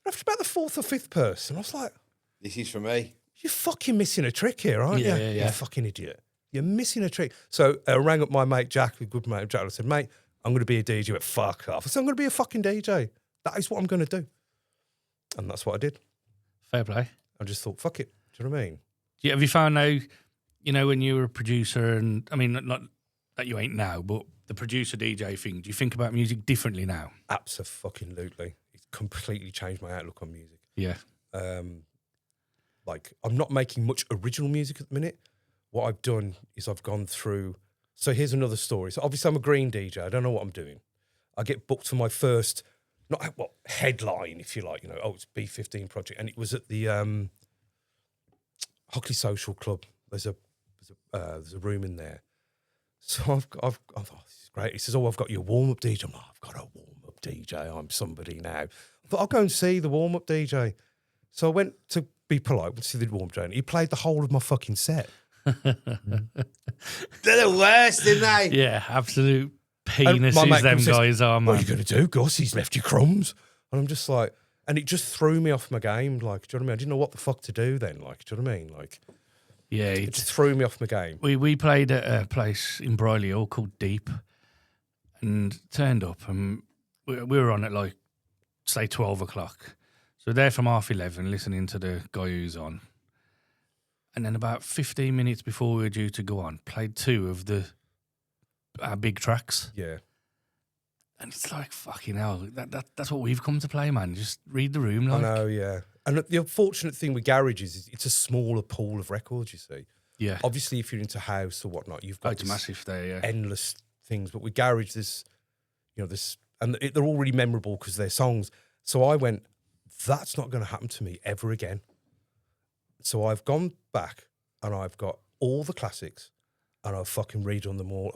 after about the fourth or fifth person, I was like, This is for me. "You're fucking missing a trick here, aren't you? Yeah. You fucking idiot. You're missing a trick." So I rang up my mate Jack, a good mate Jack. I said, "Mate, I'm going to be a DJ." He went, "Fuck off." I said, "I'm going to be a fucking DJ. That is what I'm going to do." And that's what I did. Fair play. I just thought, fuck it. Do you know what I mean? Have you found now, you know, when you were a producer, and I mean, not that you ain't now, but the producer DJ thing, do you think about music differently now? Absolutely. It's completely changed my outlook on music. Yeah. Like, I'm not making much original music at the minute. What I've done is I've gone through. So here's another story. So obviously I'm a green DJ. I don't know what I'm doing. I get booked for my first, headline, if you like, you know, it's B15 Project. And it was at the Hockley Social Club. There's a room in there. So I thought, this is great. He says, "I've got your warm-up DJ." I'm like, "I've got a warm-up DJ. I'm somebody now." I thought, I'll go and see the warm-up DJ. So I went to be polite, went to see the warm-up DJ, and he played the whole of my fucking set. They're the worst, aren't they? Yeah, absolute And my penises mate them says, guys are, man. "What are you going to do, Gus? He's left you crumbs." And I'm just like, And it just threw me off my game. Like, do you know what I mean? I didn't know what the fuck to do then. Like, do you know what I mean? Like, Yeah, it just threw me off my game. we played at a place in Brierley Hall called Deep, and turned up, and we were on at like, say, 12 o'clock. So we're there from 11:30 listening to the guy who's on. And then about 15 minutes before we were due to go on, played 2 of our big tracks. Yeah. And it's like, fucking hell, that's what we've come to play, man. Just read the room. Like. I know, yeah. And the unfortunate thing with Garage is it's a smaller pool of records, you see. Yeah. Obviously, if you're into house or whatnot, you've got It's massive there, yeah. endless things. But with Garage, they're all really memorable because they're songs. So I went, that's not going to happen to me ever again. So I've gone back and I've got all the classics and I've fucking redone them all.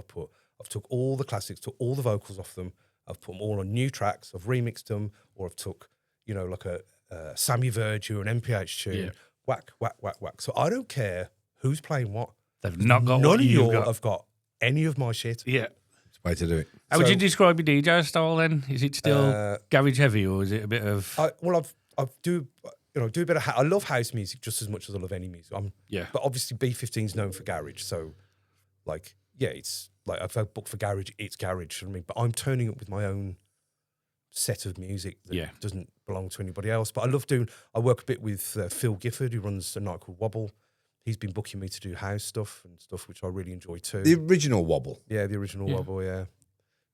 I've took all the classics, took all the vocals off them. I've put them all on new tracks. I've remixed them, or I've took, like a Sammy Verge or an MPH tune, whack, whack, whack, whack. So I don't care who's playing what. They've not got None what of you've y'all got. have got any of my shit. Yeah. It's a way to do it. How would you describe your DJ style then? Is it still garage heavy, or is it a bit of? I do a bit of. I love house music just as much as I love any music. But obviously B15 is known for garage, so it's like if I book for garage, it's garage. You know what I mean, but I'm turning up with my own set of music that doesn't belong to anybody else. But I work a bit with Phil Gifford, who runs a night called Wobble. He's been booking me to do house stuff and stuff, which I really enjoy too. The original Wobble. Yeah, the original Wobble, yeah.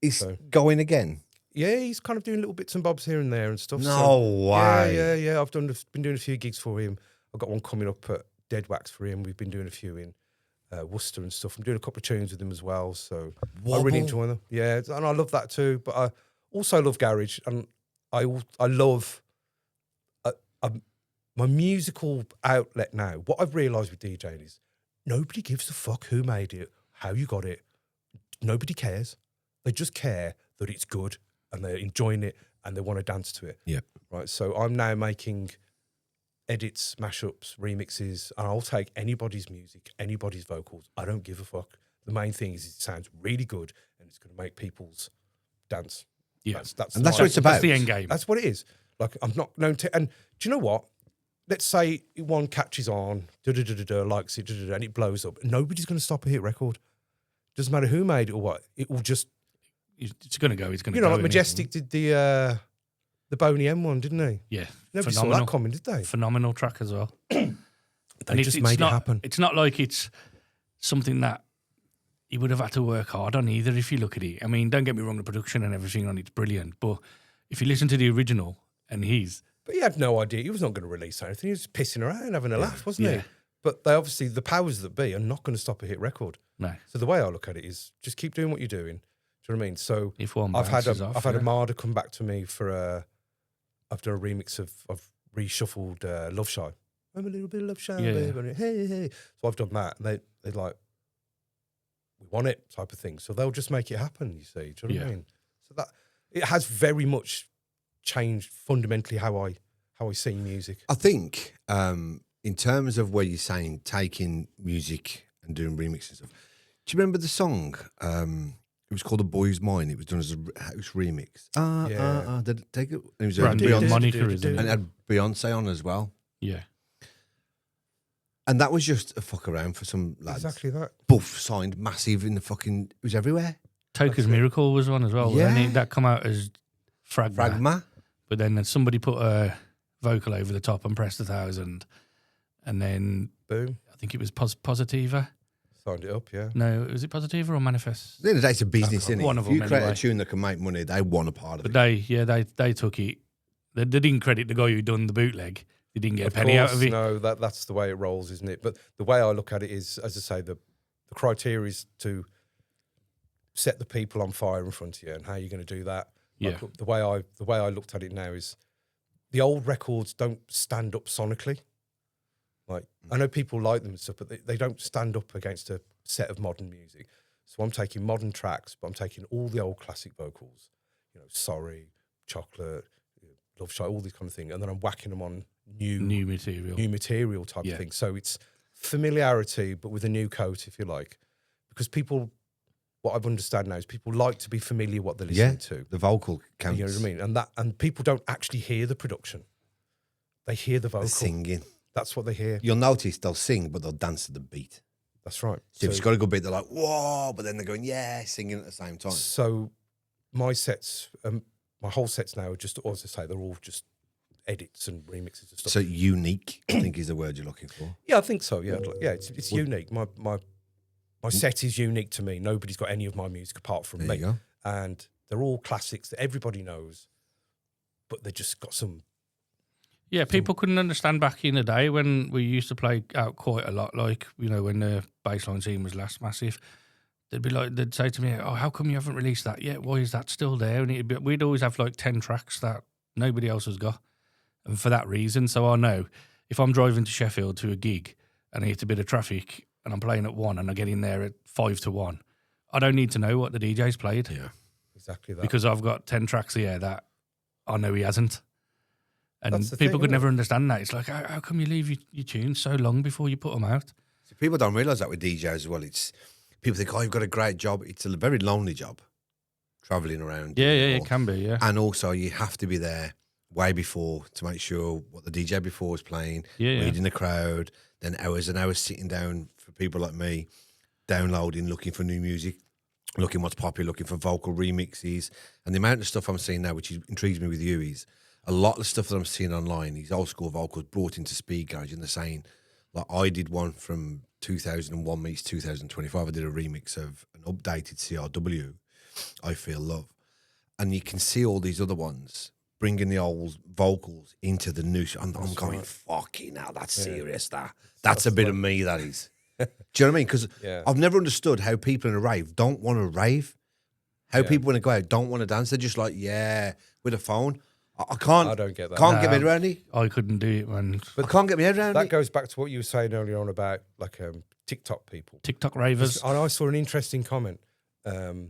He's going again. Yeah, he's kind of doing little bits and bobs here and there and stuff. No way. Yeah. I've been doing a few gigs for him. I've got one coming up at Dead Wax for him. We've been doing a few in Worcester and stuff. I'm doing a couple of tunes with him as well. So Wobble. I really enjoy them. Yeah, and I love that too. But I also love garage, and I love my musical outlet now. What I've realised with DJing is nobody gives a fuck who made it, how you got it. Nobody cares. They just care that it's good and they're enjoying it and they want to dance to it. Yeah. Right. So I'm now making edits, mashups, remixes, and I'll take anybody's music, anybody's vocals. I don't give a fuck. The main thing is it sounds really good and it's going to make people's dance. Yeah. That's what it's about. That's the end game. That's what it is. Like, I'm not known to. And do you know what? Let's say one catches on, likes it, and it blows up. Nobody's going to stop a hit record. Doesn't matter who made it or what. It will just. It's going to go. It's going to go. Like Majestic did the Boney M one, didn't he? Yeah. Nobody saw that coming, did they? Phenomenal track as well. They just made it happen. It's not like it's something that you would have had to work hard on either if you look at it. I mean, don't get me wrong, the production and everything on it's brilliant. But if you listen to the original and But he had no idea. He was not going to release anything. He was pissing around, having a laugh, wasn't he? But they obviously, the powers that be are not going to stop a hit record. No. So the way I look at it is just keep doing what you're doing. Do you know what I mean? So if one I've had off, a Marder come back to me for I've done a remix of reshuffled Love Shy. I'm a little bit Love Shy, baby. Hey. So I've done that. They're like, we want it type of thing. So they'll just make it happen, you see. Do you know what I mean? So that it has very much changed fundamentally how I see music. I think in terms of where you're saying taking music and doing remixes and stuff, do you remember the song? It was called "A Boy's Mine." It was done as a house remix. Did it take it? It was Beyonce, and it had Beyonce on as well. Yeah. And that was just a fuck around for some lads. Exactly that. Buff signed massive in the fucking. It was everywhere. Toka's Miracle was one as well. Yeah. And that come out as Fragma. But then somebody put a vocal over the top and pressed 1,000. And then boom. I think it was Positiva. Signed it up, yeah. No, was it Positiva or Manifest? At the end of the day, it's a business, isn't it? One of If you them create anyway. a tune that can make money, they want a part of But it. they took it. They didn't credit the guy who done the bootleg. They didn't get Of a penny out course, of it. No, that's the way it rolls, isn't it? But the way I look at it is, as I say, the criteria is to set the people on fire in front of you, and how you're going to do that. Like, the way I looked at it now is the old records don't stand up sonically. Like, I know people like them and stuff, but they don't stand up against a set of modern music. So I'm taking modern tracks, but I'm taking all the old classic vocals, Sorry, Chocolate, Love Shy, all these kind of things, and then I'm whacking them on new material type of thing. So it's familiarity, but with a new coat, if you like, because people what I've understood now is people like to be familiar what they're listening to. The vocal counts. You know what I mean? And people don't actually hear the production. They hear the vocal. The singing. That's what they hear. You'll notice they'll sing, but they'll dance to the beat. That's right. So if it's got a good beat, they're like, whoa, but then they're going, yeah, singing at the same time. So my sets, my whole sets now are just, as I say, they're all just edits and remixes and stuff. So unique, I think is the word you're looking for. Yeah, I think so. Yeah, it's unique. My set is unique to me. Nobody's got any of my music apart from There me. you go. And they're all classics that everybody knows, but they just got some. Yeah, people couldn't understand back in the day when we used to play out quite a lot, like, you know, when the baseline scene was last massive. They'd say to me, oh, how come you haven't released that yet? Why is that still there? And we'd always have like 10 tracks that nobody else has got. And for that reason, so I know if I'm driving to Sheffield to a gig and I hit a bit of traffic and I'm playing at 1 and I get in there at 5 to 1, I don't need to know what the DJ's played. Yeah. Exactly that. Because I've got 10 tracks here that I know he hasn't. And That's the people thing, could isn't it? never understand that. It's like, how come you leave your tunes so long before you put them out? So people don't realise that with DJs as well. It's people think, oh, you've got a great job. It's a very lonely job, travelling around. Yeah, it can be, yeah. And also you have to be there way before to make sure what the DJ before is playing, Yeah. reading the crowd, then hours and hours sitting down for people like me, downloading, looking for new music, looking what's popular, looking for vocal remixes. And the amount of stuff I'm seeing now, which intrigues me with you, is a lot of stuff that I'm seeing online, these old school vocals brought into Speed Garage, and they're saying, like I did one from 2001 meets 2025. I did a remix of an updated CRW, I Feel Love. And you can see all these other ones bringing the old vocals into the new. I'm going, fucking hell, that's serious, That's a bit of me, that is. Do you know what I mean? Because I've never understood how people in a rave don't want to rave. How people when they go out don't want to dance. They're just like, yeah, with a phone. I can't. I don't get that. Can't get my head around it. I couldn't do it, man. But I can't get my head around That it. goes back to what you were saying earlier on about like TikTok people. TikTok ravers. And I saw an interesting comment. Is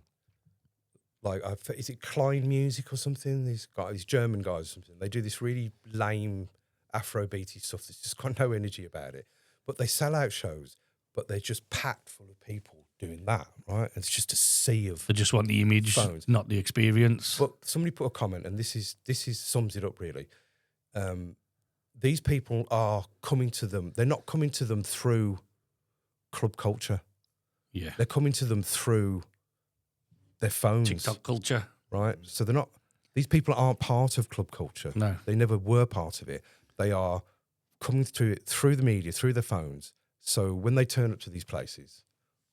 it Klein Music or something? These German guys or something. They do this really lame Afrobeaty stuff that's just got no energy about it. But they sell out shows, but they're just packed full of people doing that, right? And it's just a sea of They just want the image, phones. not the experience. But somebody put a comment, and this sums it up really. These people are coming to them. They're not coming to them through club culture. Yeah. They're coming to them through their phones. TikTok culture. Right? So they're not. These people aren't part of club culture. No. They never were part of it. They are coming to it through the media, through their phones. So when they turn up to these places,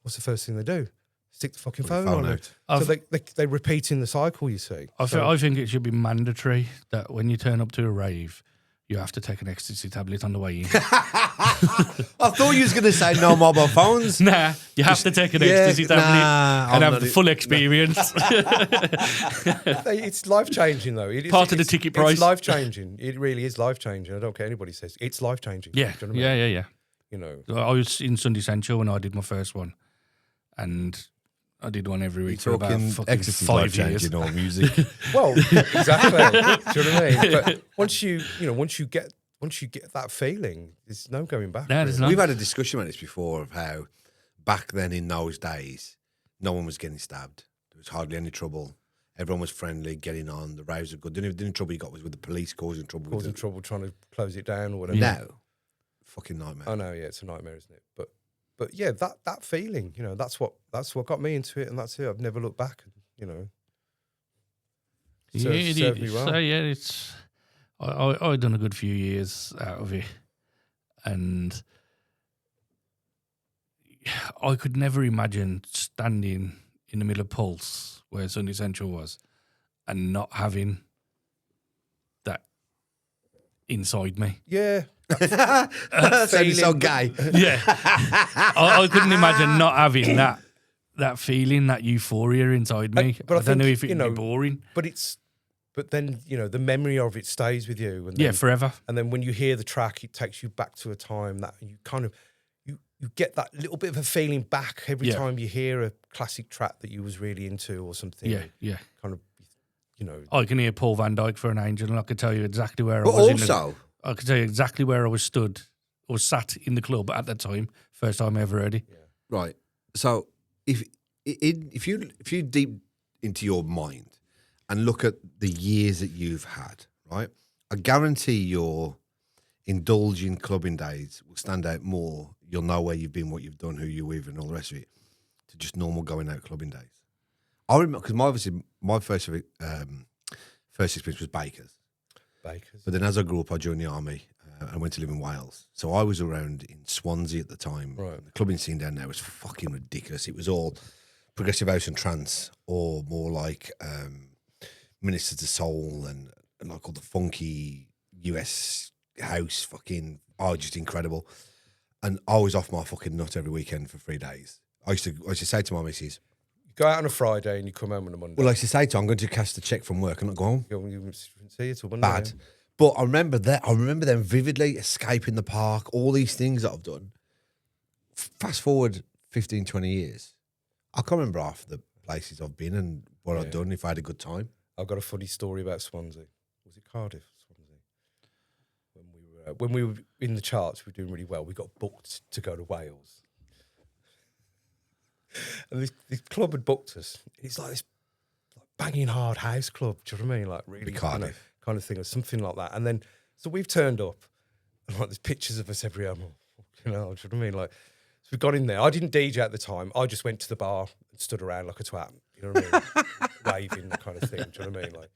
what's the first thing they do? Stick the fucking phone on it. So they're repeating the cycle, you see. I think it should be mandatory that when you turn up to a rave, you have to take an ecstasy tablet on the way in. I thought you was going to say no mobile phones. Nah, you have to take an ecstasy tablet and have the full experience. It's life changing, though. Part of the ticket price. It's life changing. It really is life changing. I don't care anybody says it's life changing. Yeah, Do you know what I mean? yeah. You know, I was in Sunday Central when I did my first one, and I did one every week for about fucking ecstasy 5 years. changing all music. well, exactly. Do you know what I mean? But once you get that feeling, there's no going back. No, there's not. We've had a discussion on this before of how back then in those days, no one was getting stabbed. There was hardly any trouble. Everyone was friendly, getting on. The raves were good. The only trouble you got was with the police causing trouble. Trying to close it down or whatever. No. Fucking nightmare. I know, yeah, it's a nightmare, isn't it? But yeah, that feeling, you know, that's what got me into it, and that's it. I've never looked back, you know. Served me well. So yeah, it's I done a good few years out of it, and I could never imagine standing in the middle of Pulse, where Sunday Central was, and not having that inside me. Yeah. Sounded so gay. Yeah, I couldn't imagine not having that feeling, that euphoria inside me. But I don't know think, if it'd be boring. But then, you know, the memory of it stays with you. And then, Forever. And then when you hear the track, it takes you back to a time that you kind of, you get that little bit of a feeling back every time you hear a classic track that you was really into or something. Yeah. Kind of, you know. I can hear Paul van Dyk for an Angel, and I could tell you exactly where But I was. also, I could tell you exactly where I was stood or sat in the club at that time. First time I ever heard it. right. So if if you deep into your mind and look at the years that you've had, right? I guarantee your indulging clubbing days will stand out more. You'll know where you've been, what you've done, who you're with, and all the rest of it, to just normal going out clubbing days. I remember because my first experience was Baker's. But then as I grew up, I joined the army and went to live in Wales. So I was around in Swansea at the time. Right. The clubbing scene down there was fucking ridiculous. It was all progressive house and trance, or more like Ministers of Soul and like all the funky US house fucking, just incredible. And I was off my fucking nut every weekend for 3 days. I used to say to my missus, go out on a Friday and you come home on a Monday. well, I used to say to her, I'm going to cast a check from work and not go home. You see it till Monday. Bad. But I remember them vividly, escaping the park, all these things that I've done. Fast forward 15, 20 years. I can't remember half the places I've been and what I've done, if I had a good time. I've got a funny story about Swansea. Was it Cardiff? Swansea. When we were in the charts, we were doing really well. We got booked to go to Wales. And this club had booked us. It's like this banging hard house club. Do you know what I mean? Like really kind of thing, or something like that. And then, so we've turned up, and like there's pictures of us everywhere. Do you know what I mean? Like, so we got in there. I didn't DJ at the time. I just went to the bar and stood around like a twat. You know what I mean? Waving kind of thing. Do you know what I mean? Like,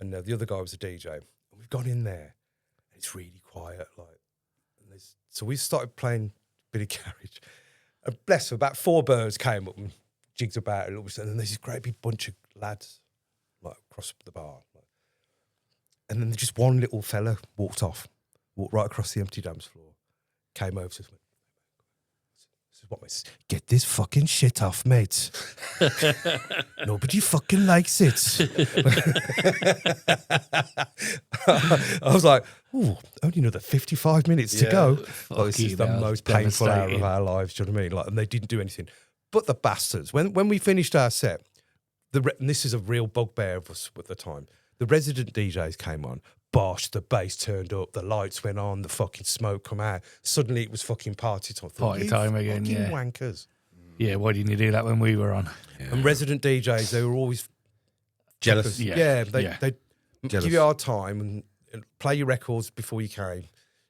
and the other guy was a DJ. And we've gone in there, and it's really quiet. Like, so we started playing a bit of garage. And bless her, about 4 birds came up and jigged about a little bit, and then there's this great big bunch of lads like across the bar, and then just one little fella walked right across the empty dance floor, came over to us, this is what, mate, get this fucking shit off, mate. Nobody fucking likes it. I was like, ooh, only another 55 minutes to go. Like, this is the most painful hour of our lives, do you know what I mean? Like, and they didn't do anything. But the bastards, when we finished our set, and this is a real bugbear of us at the time, the resident DJs came on, bosh, the bass turned up, the lights went on, the fucking smoke come out. Suddenly it was fucking party time. Party time again, yeah. Wankers. Yeah, why didn't you do that when we were on? Yeah. And resident DJs, they were always jealous. They give you our time and play your records before you came,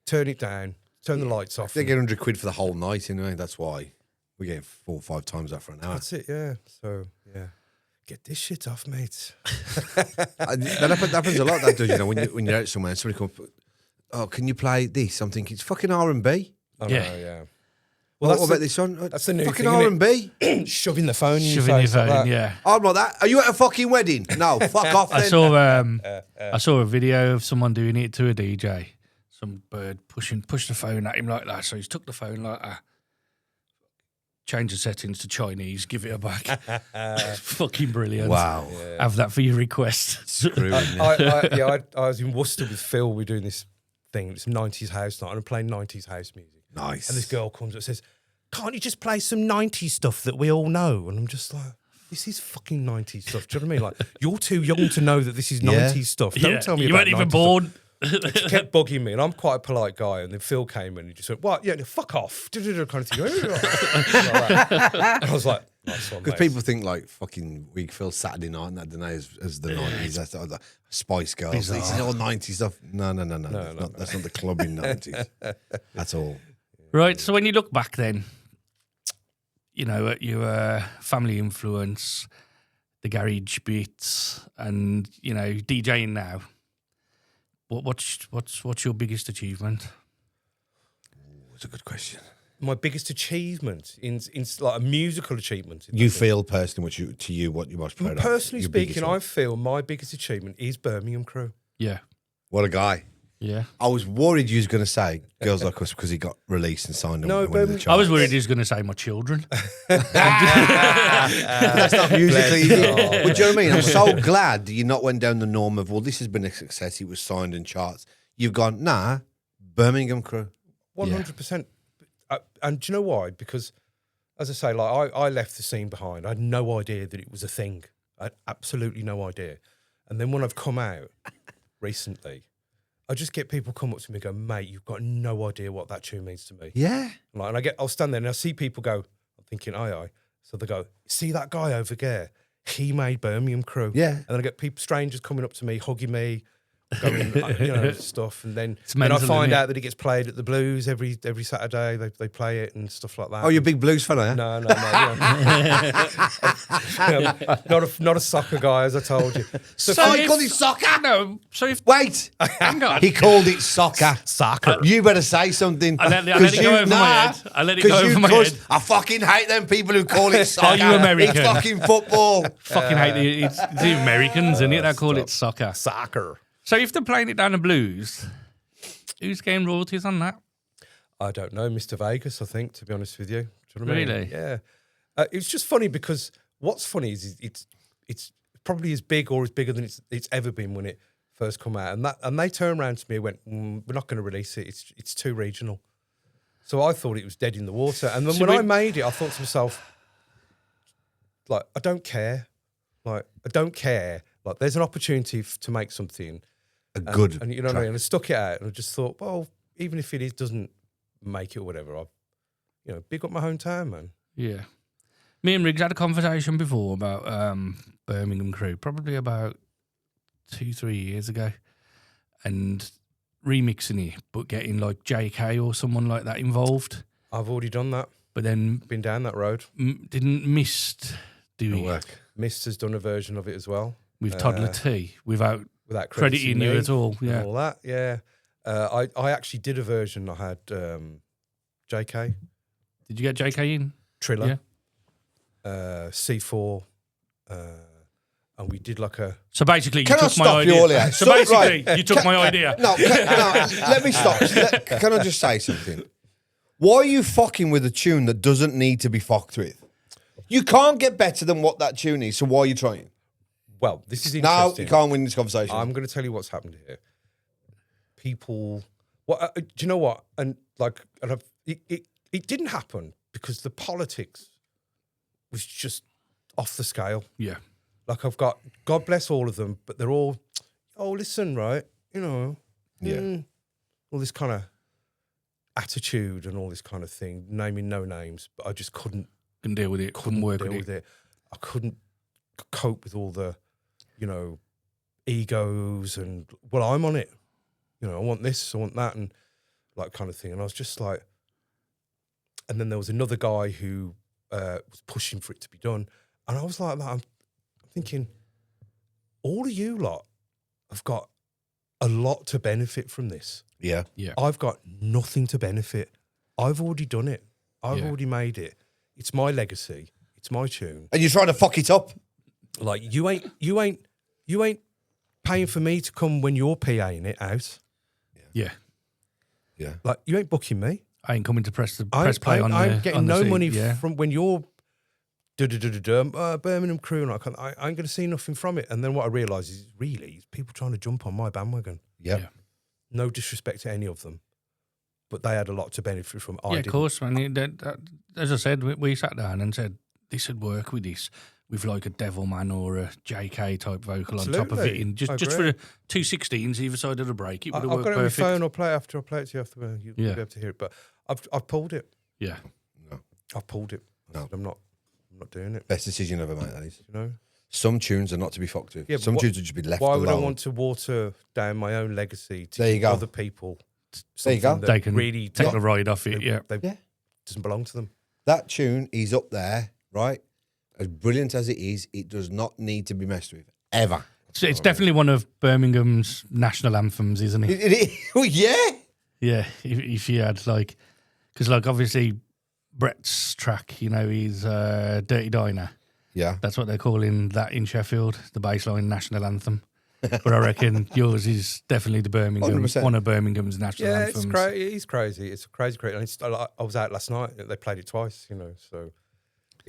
turn it down, turn the lights off. They get £100 for the whole night anyway. That's why we get 4 or 5 times that for an hour. That's it, yeah. So, yeah. Get this shit off, mate. That happens a lot, that does, you know, when you're out somewhere and somebody comes, oh, can you play this? I'm thinking, it's fucking R&B. Oh, yeah. No, yeah. Well, what about this one? That's the new fucking thing, R&B. Shoving the phone in your Shoving your face like phone, that. yeah. I'm like that. Are you at a fucking wedding? No, fuck off then. I saw a video of someone doing it to a DJ. Some bird pushed the phone at him like that. So he's took the phone like that. Change the settings to Chinese, give it back. Fucking brilliant. Wow. Yeah. Have that for your request. I was in Worcester with Phil. We're doing this thing. It's 90s house night. And I'm playing 90s house music. Nice. And this girl comes up and says, can't you just play some 90s stuff that we all know? And I'm just like, this is fucking 90s stuff. Do you know what I mean? Like, you're too young to know that this is 90s stuff. Don't tell me you about weren't even 90s born. stuff. It kept bugging me, and I'm quite a polite guy. And then Phil came in and he just went, "What? Yeah, fuck off!" Kind of thing. And I was like, "Nice one, because mate." people think like fucking Week Phil Saturday night and that day as the 90s. That's the Spice Girls. Bizarre. This is all 90s stuff. No. That's not the clubbing 90s at all. Right. So when you look back, then, you know, at your family influence, the garage bits, and you know, DJing now. What's your biggest achievement? That's a good question. My biggest achievement in like a musical achievement. You feel personally what you're most proud of? Personally speaking, I feel my biggest achievement is Birmingham Crew. Yeah. What a guy. Yeah. I was worried you was going to say Girls Like Us because he got released and signed. No, I was worried he was going to say my children. That's not musically. But do you know what I mean? I'm so glad you not went down the norm of, well, this has been a success. It was signed in charts. You've gone, nah, Birmingham Crew. 100%. And do you know why? Because, as I say, like I left the scene behind. I had no idea that it was a thing. I had absolutely no idea. And then when I've come out recently, I just get people come up to me and go, mate, you've got no idea what that tune means to me. Yeah. And I'll stand there and I see people go, I'm thinking, aye. So they go, see that guy over there? He made Birmingham Crew. Yeah. And then I get strangers coming up to me, hugging me, going, stuff. And then I mental, find isn't it? out that it gets played at the Blues every Saturday. They play it and stuff like that. Oh, you're a big Blues fan, eh? No. Not a soccer guy, as I told you. So he called it soccer? No. So if Wait. hang on. He called it soccer. Soccer. You better say something. I let it go over my head. I let it go over my head. I fucking hate them people who call it soccer. you American? It's fucking football. Fucking hate it's the Americans, isn't it? They call it soccer. Soccer. So if they're playing it down the Blues, who's getting royalties on that? I don't know, Mr. Vegas, I think, to be honest with you. Do you know what I mean? Really? Yeah. It's just funny because what's funny is it's probably as big or as bigger than it's ever been when it first come out. And they turned around to me and went, we're not going to release it. It's too regional. So I thought it was dead in the water. And then I made it, I thought to myself, like, I don't care. Like, I don't care. Like, there's an opportunity to make something. Good. And you know what I mean? And I stuck it out and I just thought, well, even if it doesn't make it or whatever, I'll, big up my hometown, man. Yeah. Me and Riggs had a conversation before about Birmingham Crew, probably about 2-3 years ago, and remixing it, but getting like JK or someone like that involved. I've already done that. But then Been down that road. Didn't Mist do it work. Mist has done a version of it as well. with Toddler T without crediting you me at all. Yeah. and all that, yeah. I actually did a version. I had JK, Did you get JK in? Triller, C4, and we did like a... So basically, you Can I took my stop you idea. all here? So So, basically, right. you took my idea. No, let me stop. Can I just say something? Why are you fucking with a tune that doesn't need to be fucked with? You can't get better than what that tune is, so why are you trying? Well, this is No, interesting. you can't win this conversation. I'm going to tell you what's happened here. People... do you know what? And it didn't happen because the politics was just off the scale. Yeah. Like, I've got, God bless all of them, but they're all, listen, right, all this kind of attitude and all this kind of thing, naming no names, but I just couldn't Deal with it. Couldn't work deal with it. I couldn't cope with all the, egos and, well, I'm on it. I want this, I want that, and like kind of thing. And I was just like, and then there was another guy who was pushing for it to be done. And I was like that. I'm thinking, all of you lot have got a lot to benefit from this. Yeah. Yeah. I've got nothing to benefit. I've already done it. I've already made it. It's my legacy. It's my tune. And you're trying to fuck it up? Like, you ain't paying for me to come when you're PAing it out. Yeah. Yeah. Like, you ain't booking me. I ain't coming to press play on the I'm getting on the no scene. money Yeah. from when you're Birmingham Crew, and I ain't going to see nothing from it. And then what I realise is really people trying to jump on my bandwagon. Yep. Yeah. No disrespect to any of them, but they had a lot to benefit from. I Yeah, of didn't. course, man. As I said, we sat down and said this would work with this, with like a Devilman or a JK type vocal on top of it, Absolutely. in just I for agree. 2/16s either side of the break. It would I've have got worked it on my perfect. phone. I'll play it after. I'll play it to you after. You'll be able to hear it. But I've pulled it. Yeah, I've pulled it. I No. said, I'm not doing it. Best decision ever made, that is. You know. Some tunes are not to be fucked with. Yeah, but Some what- tunes would just be left Why alone. would I want to water down my own legacy to There you give go. other people? There you go. something that they can really take the ride off it. Yeah, Yeah. doesn't belong to them. That tune is up there, right? As brilliant as it is, it does not need to be messed with, ever. so it's definitely one of Birmingham's national anthems, isn't it? Well, yeah. Yeah, if you had like, because like obviously Brett's track, he's Dirty Diner. Yeah. That's what they're calling that in Sheffield, the baseline national anthem. But I reckon yours is definitely the 100%. one of Birmingham's national Yeah, anthems. it's crazy. It's crazy. It's crazy. And I was out last night. They played it twice. So.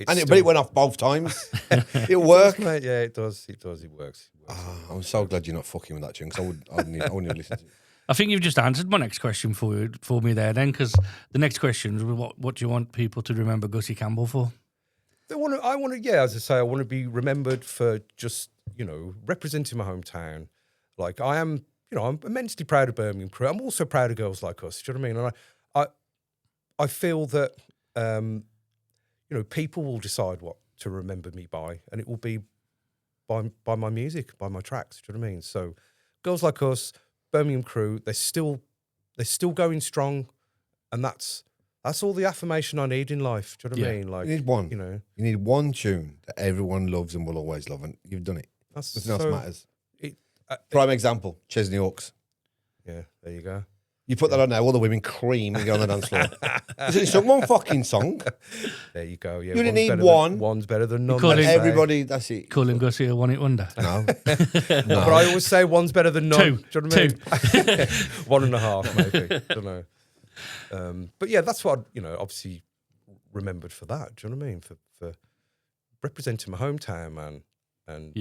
But it went off both times. It worked. Mate, yeah, it does. It does. It works. I'm so glad you're not fucking with that tune, because I wouldn't even listen to it. I think you've just answered my next question for me there then, because the next question is what do you want people to remember Gussy Campbell for? I want to. Yeah, as I say, I want to be remembered for just representing my hometown. Like, I am. I'm immensely proud of Birmingham Crew. I'm also proud of girls like us. Do you know what I mean? And I feel that people will decide what to remember me by, and it will be by my music, by my tracks. Do you know what I mean? So, Girls Like Us, Birmingham crew, they're still going strong, and that's all the affirmation I need in life. Do you know what I mean? Like, you need one. You need one tune that everyone loves and will always love, and you've done it. Nothing else matters. Prime example: Chesney Hawks. Yeah, there you go. You put that on now, all the women cream and go on the dance floor. It's one fucking song. There you go. Yeah, you only need one. One's better than none. Everybody, that's it. Calling Gussy a one-hit wonder. No. But I always say one's better than none. Two. Do you know what I mean? 1.5 maybe. Don't know. But yeah, that's what I, obviously remembered for that. Do you know what I mean? For representing my hometown, man. And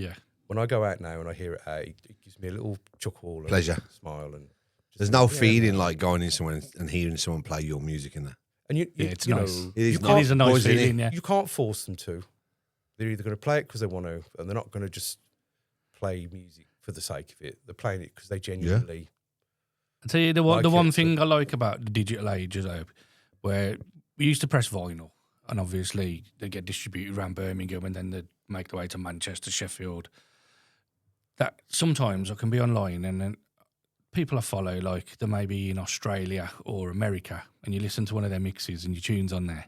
when I go out now and I hear it gives me a little chuckle and pleasure, smile, and there's no feeling like going in somewhere and hearing someone play your music in there. And it's nice. It is a nice feeling. Yeah, you can't force them to. They're either going to play it because they want to, and they're not going to just play music for the sake of it. They're playing it because they genuinely. I tell you the one thing I like about the digital age is where we used to press vinyl, and obviously they get distributed around Birmingham, and then they make their way to Manchester, Sheffield. That sometimes I can be online and then people I follow, like they may be in Australia or America, and you listen to one of their mixes and your tune's on there.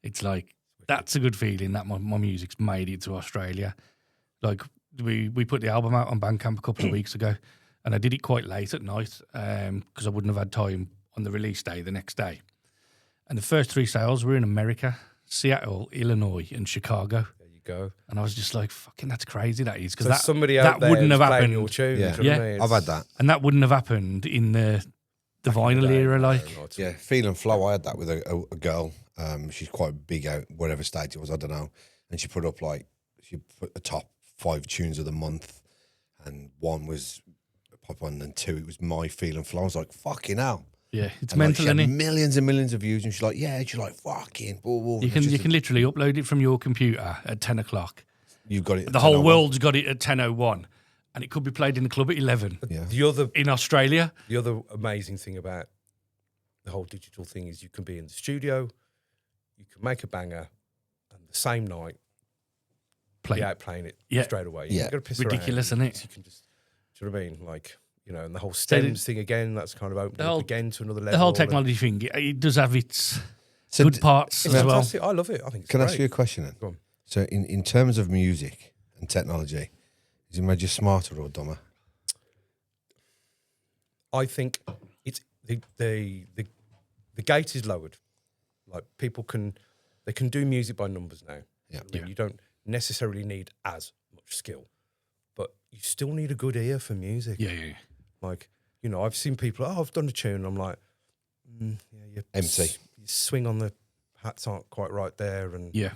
It's like, that's a good feeling that my music's made it to Australia. Like we put the album out on Bandcamp a couple of weeks ago, and I did it quite late at night because I wouldn't have had time on the release day the next day. And the first 3 sales were in America, Seattle, Illinois, and Chicago. Go. And I was just like, fucking, that's crazy that is. Because somebody out there wouldn't have happened. Your tune, yeah, do you know what I mean? I've had that. And that wouldn't have happened in the vinyl era, like. Yeah, Feel and Flow, I had that with a girl. She's quite big out, whatever state it was, I don't know. And she put up she put the top 5 tunes of the month, and 1 was Pop 1 and 2, it was my Feel and Flow. I was like, fucking hell. Yeah, it's and mental, she had isn't it? millions and millions of views, and she's like, fucking. You can literally upload it from your computer at 10 o'clock. You've got it. The whole world's got it at 10:01, and it could be played in the club at 11. Yeah. In Australia. The other amazing thing about the whole digital thing is you can be in the studio, you can make a banger, and the same night be out playing it straight away. You ain't got to piss ridiculous, around. isn't it? You can just, do you know what I mean? Like, and the whole stems thing again, that's kind of opened up again to another level. The whole technology thing, it does have its good parts as well. Fantastic. I love it. I think it's Can great. I ask you a question then? Go on. So in terms of music and technology, has it made you smarter or dumber? I think it's the gate is lowered. Like people can do music by numbers now. Yeah. I mean, you don't necessarily need as much skill, but you still need a good ear for music. Yeah. Like, I've seen people, I've done a tune. I'm like, your swing on the hats aren't quite right there, and you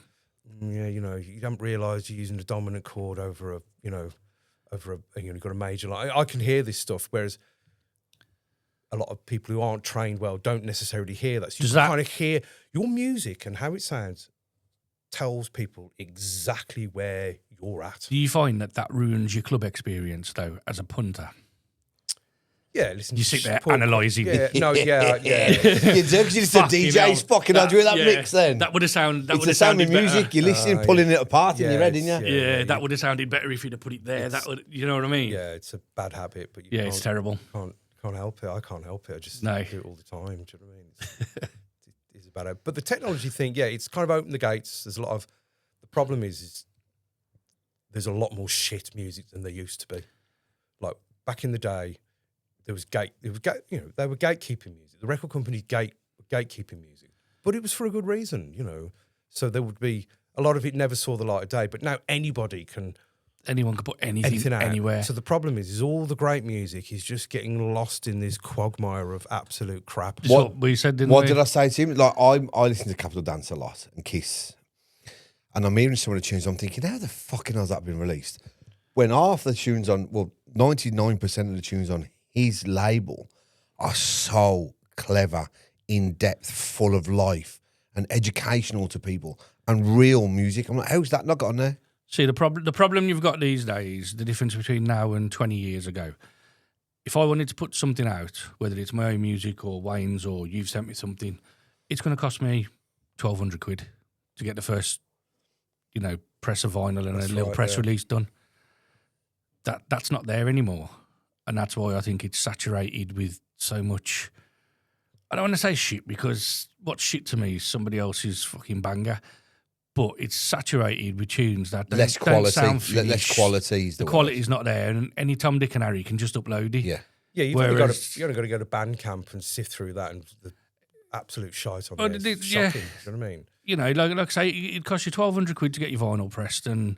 don't realise you're using a dominant chord over a you've got a major. Like, I can hear this stuff, whereas a lot of people who aren't trained well don't necessarily hear that. So you can kind of hear your music and how it sounds tells people exactly where you're at. Do you find that ruins your club experience though, as a punter? Yeah, listen. You sit there analysing. Yeah, no, yeah. You do, because it's the DJ's fucking on doing that mix then. That would have sounded. It's the sound of music. You're listening, pulling it apart in your head, didn't you? Yeah, that would have sounded better if you'd have put it there. That would, you know what I mean? Yeah, it's a bad habit, but it's terrible. Can't help it. I can't help it. I just do it all the time. Do you know what I mean? It's a bad habit. But the technology thing, it's kind of opened the gates. There's a lot of. The problem is there's a lot more shit music than there used to be. Like back in the day. They were gatekeeping music. The record company gatekeeping music, but it was for a good reason, So there would be a lot of it never saw the light of day. But now anyone can put anything out, anywhere. So the problem is all the great music is just getting lost in this quagmire of absolute crap. What we said? Did I say to him? Like I listen to Capital Dance a lot and Kiss, and I'm hearing some of the tunes. I'm thinking, how the fucking has that been released? When half the tunes 99% of the tunes on his label are so clever, in depth, full of life, and educational to people, and real music. I'm like, how's that not got on there? See, the problem you've got these days, the difference between now and 20 years ago. If I wanted to put something out, whether it's my own music or Wayne's or you've sent me something, it's going to cost me 1,200 quid to get the first, press of vinyl and That's a little right, press yeah. release done. That's not there anymore. And that's why I think it's saturated with so much. I don't want to say shit, because what's shit to me is somebody else's fucking banger. But it's saturated with tunes that less don't quality. sound finished. Less quality is The word. quality's not there, and any Tom, Dick, and Harry can just upload it. Yeah. Yeah, you've only Whereas- got to go to Bandcamp and sift through that, and the absolute shite on Oh, there. It's yeah. shocking. Do you know what I mean? Like I say, it costs you £1,200 to get your vinyl pressed, and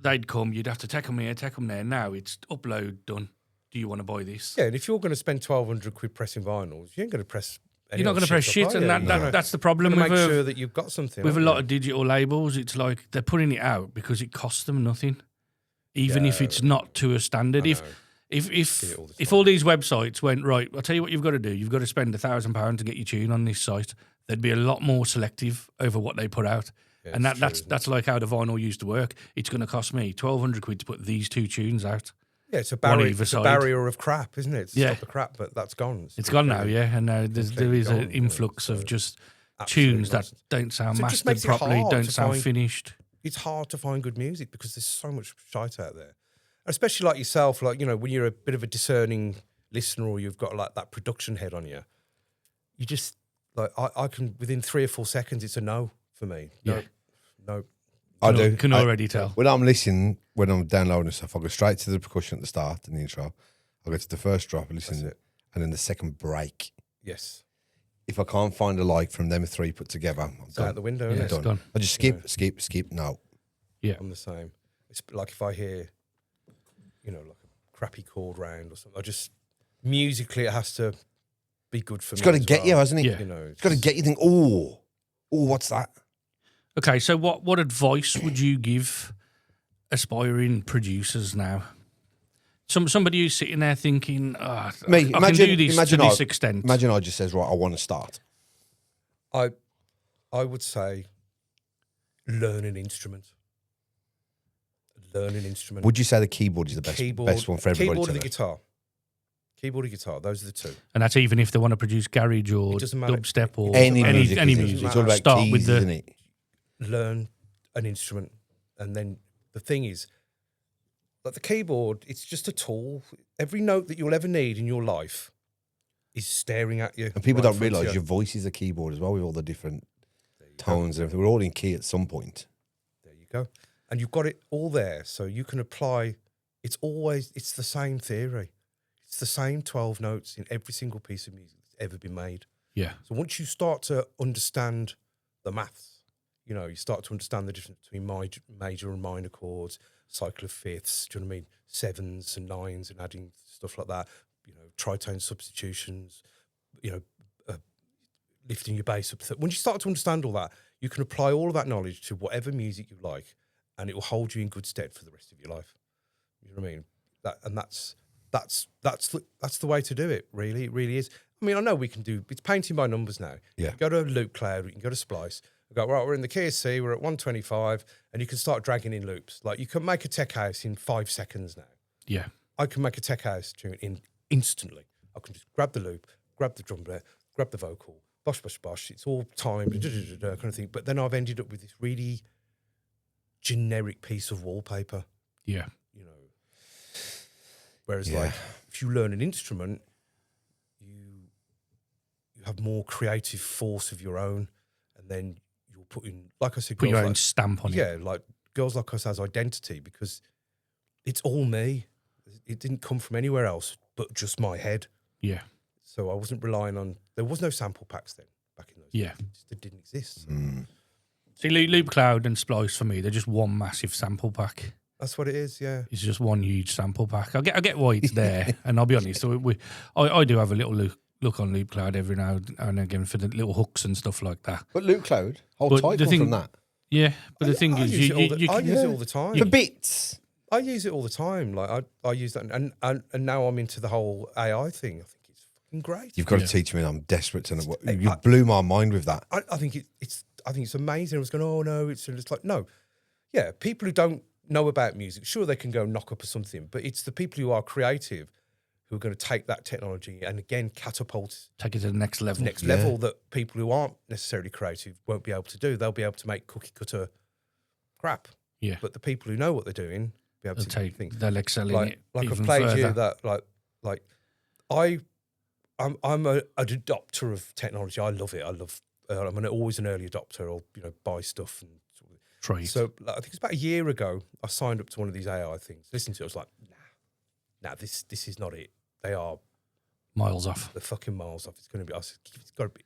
they'd come. You'd have to take them here, take them there. Now it's upload done. Do you want to buy this? Yeah, and if you're going to spend £1,200 pressing vinyls, you ain't going to press. You're not going to press shit, and that's the problem Make with sure that you've got something with a aren't lot you? of digital labels. It's like they're putting it out because it costs them nothing, even if it's not to a standard. I If know. if See it all the if time. all these websites went right, I'll tell you what you've got to do. You've got to spend £1,000 to get your tune on this site. They'd be a lot more selective over what they put out. Yeah, And it's true, isn't it? that's like how the vinyl used to work. It's going to cost me £1,200 to put these 2 tunes out. Yeah, it's a one barrier. either It's a side. barrier of crap, isn't it? It's Yeah. stop the crap, but that's gone. It's gone now, yeah. And now there completely is gone, an yeah, influx so of just absolute tunes that nonsense. don't sound So it just mastered makes it properly, hard don't to sound find- finished. It's hard to find good music because there's so much shite out there. Especially like yourself, like, when you're a bit of a discerning listener or you've got like that production head on you, you just, like, I can, within 3 or 4 seconds, it's a no for me. Yeah. No. I do. Can already tell. When I'm listening, when I'm downloading stuff, I go straight to the percussion at the start and the intro. I go to the first drop, I listen, That's it. and then the second break. Yes. If I can't find a like from them 3 put together, I'm It's done. out the window, Yeah, isn't it's it? gone. I just skip. No. I'm the same. It's like if I hear, like a crappy chord round or something, I just, musically it has to be good for It's me. got to as get well. you, hasn't it? Yeah. It's got to get you think, oh, what's that? Okay, so what advice would you give aspiring producers now? Somebody who's sitting there thinking, I can do this to this extent. Imagine I just says, right, I want to start. I would say learn an instrument. Learn an instrument. Would you say the keyboard is the best one for everybody Keyboard to or the learn? guitar. Keyboard or guitar. Those are the two. And that's even if they want to produce garage or It doesn't matter. dubstep or Any music. any isn't it? music. It's all about Start keys, with the isn't it? Learn an instrument. And then the thing is, like the keyboard, it's just a tool. Every note that you'll ever need in your life is staring at you. And people right in don't front of realise you. your voice is a keyboard as well with all the different tones and everything. We're all in key at some point. There you go. And you've got it all there, so you can apply. It's the same theory. It's the same 12 notes in every single piece of music that's ever been made. Yeah. So once you start to understand the maths, you start to understand the difference between major and minor chords, cycle of fifths, do you know what I mean? Sevens and nines and adding stuff like that, tritone substitutions, lifting your bass up. Once you start to understand all that, you can apply all of that knowledge to whatever music you like, and it will hold you in good stead for the rest of your life. You know what I mean? That's the way to do it. Really, it really is. I mean, I know we can do. It's painting by numbers now. Yeah. You can go to Loop Cloud. We can go to Splice. We go right. We're in the key of C. We're at 125, and you can start dragging in loops. Like you can make a tech house in 5 seconds now. Yeah. I can make a tech house tune in instantly. I can just grab the loop, grab the drum bit, grab the vocal, bosh, bosh, bosh. It's all timed, kind of thing. But then I've ended up with this really generic piece of wallpaper, Yeah. Whereas, Yeah. like, if you learn an instrument, you have more creative force of your own, and then you'll put in, like I said, Put your girls own like, stamp on it. yeah, like Girls Like Us has identity because it's all me. It didn't come from anywhere else but just my head. Yeah. So I wasn't relying on. There was no sample packs then back in those Yeah. days. They didn't exist. See, Loop Cloud and Splice for me, they're just one massive sample pack. That's what it is. Yeah. It's just one huge sample pack. I get why it's there, and I'll be honest. I do have a little look on Loop Cloud every now and again for the little hooks and stuff like that. But Luke Cloud, hold But tight the come thing- from that. Yeah, but the thing I is, use it all you the- I can, use it all the time. For bits. I use it all the time. Like I use that, and now I'm into the whole AI thing. I think it's fucking great. You've got Yeah. to teach me. I'm desperate to know. You blew my mind with that. I think it's amazing. I was going, oh no, it's like no, yeah. People who don't know about music, sure they can go knock up or something, but it's the people who are creative who are going to take that technology and again catapult Take it to the next level. level that people who aren't necessarily creative won't be able to do. They'll be able to make cookie cutter crap. Yeah. But the people who know what they're doing be able They'll to do take, things. they'll excel in Like it I've even played further. you that I'm an adopter of technology. I love it. I'm always an early adopter. I'll buy stuff and sort of, Try it. so I think it's about a year ago I signed up to one of these AI things. Listened to it, I was like, nah, this is not it. They are Miles off. the fucking miles off. It's going to be. It's got to be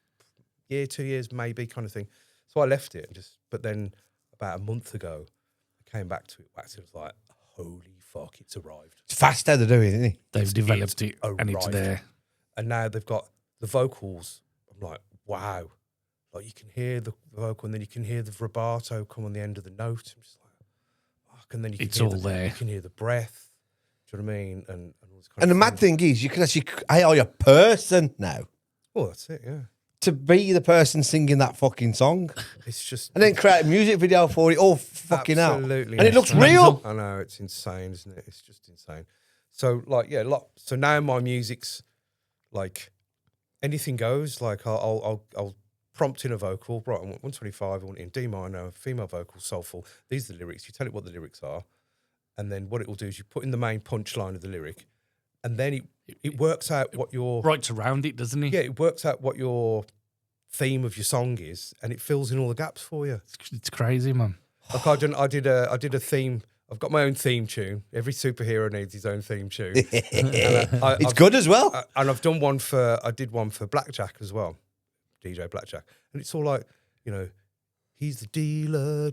year, 2 years, maybe kind of thing. So I left it and but then about a month ago, I came back to it. Waxed it was like, holy fuck, it's arrived. It's fast how they do it, isn't it? They've developed it and it's arrived. there. And now they've got the vocals. I'm like, wow. Like you can hear the vocal and then you can hear the vibrato come on the end of the note. I'm just like, fuck. And then you can It's hear all there. You can hear the breath. Do you know what I mean? And all this kind And the of mad thing is, you can actually AI a person now Oh, that's it, yeah. to be the person singing that fucking song, It's just and then create a music video for it. All fucking out, absolutely and it looks mental. real. I know, it's insane, isn't it? It's just insane. So so now my music's like anything goes. Like I'll prompt in a vocal. Right, I want 125. I want it in D minor, female vocal, soulful. These are the lyrics. You tell it what the lyrics are, and then what it will do is you put in the main punchline of the lyric, and then it works out what your Writes around it, doesn't he? yeah, it works out what your theme of your song is, and it fills in all the gaps for you. It's crazy, man. Like I did a theme. I've got my own theme tune. Every superhero needs his own theme tune. It's good as well. And I did one for Blackjack as well, DJ Blackjack. And it's all like, he's the dealer,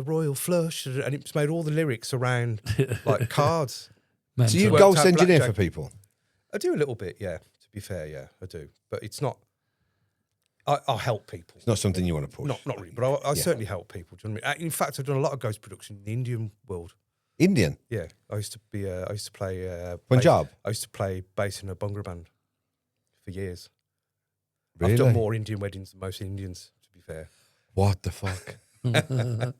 royal flush. And it's made all the lyrics around like cards. Man, So you worked ghost out engineer blackjack. for people. I do a little bit, yeah. To be fair, yeah, I do. But it's not, I'll help people. It's not something you want to push. Not really, but I certainly help people. Do you know what I mean? In fact, I've done a lot of ghost production in the Indian world. Indian, Yeah, I used to play Punjab. I used to play bass in a Bhangra band for years. Really? I've done more Indian weddings than most Indians, to be fair. What the fuck? So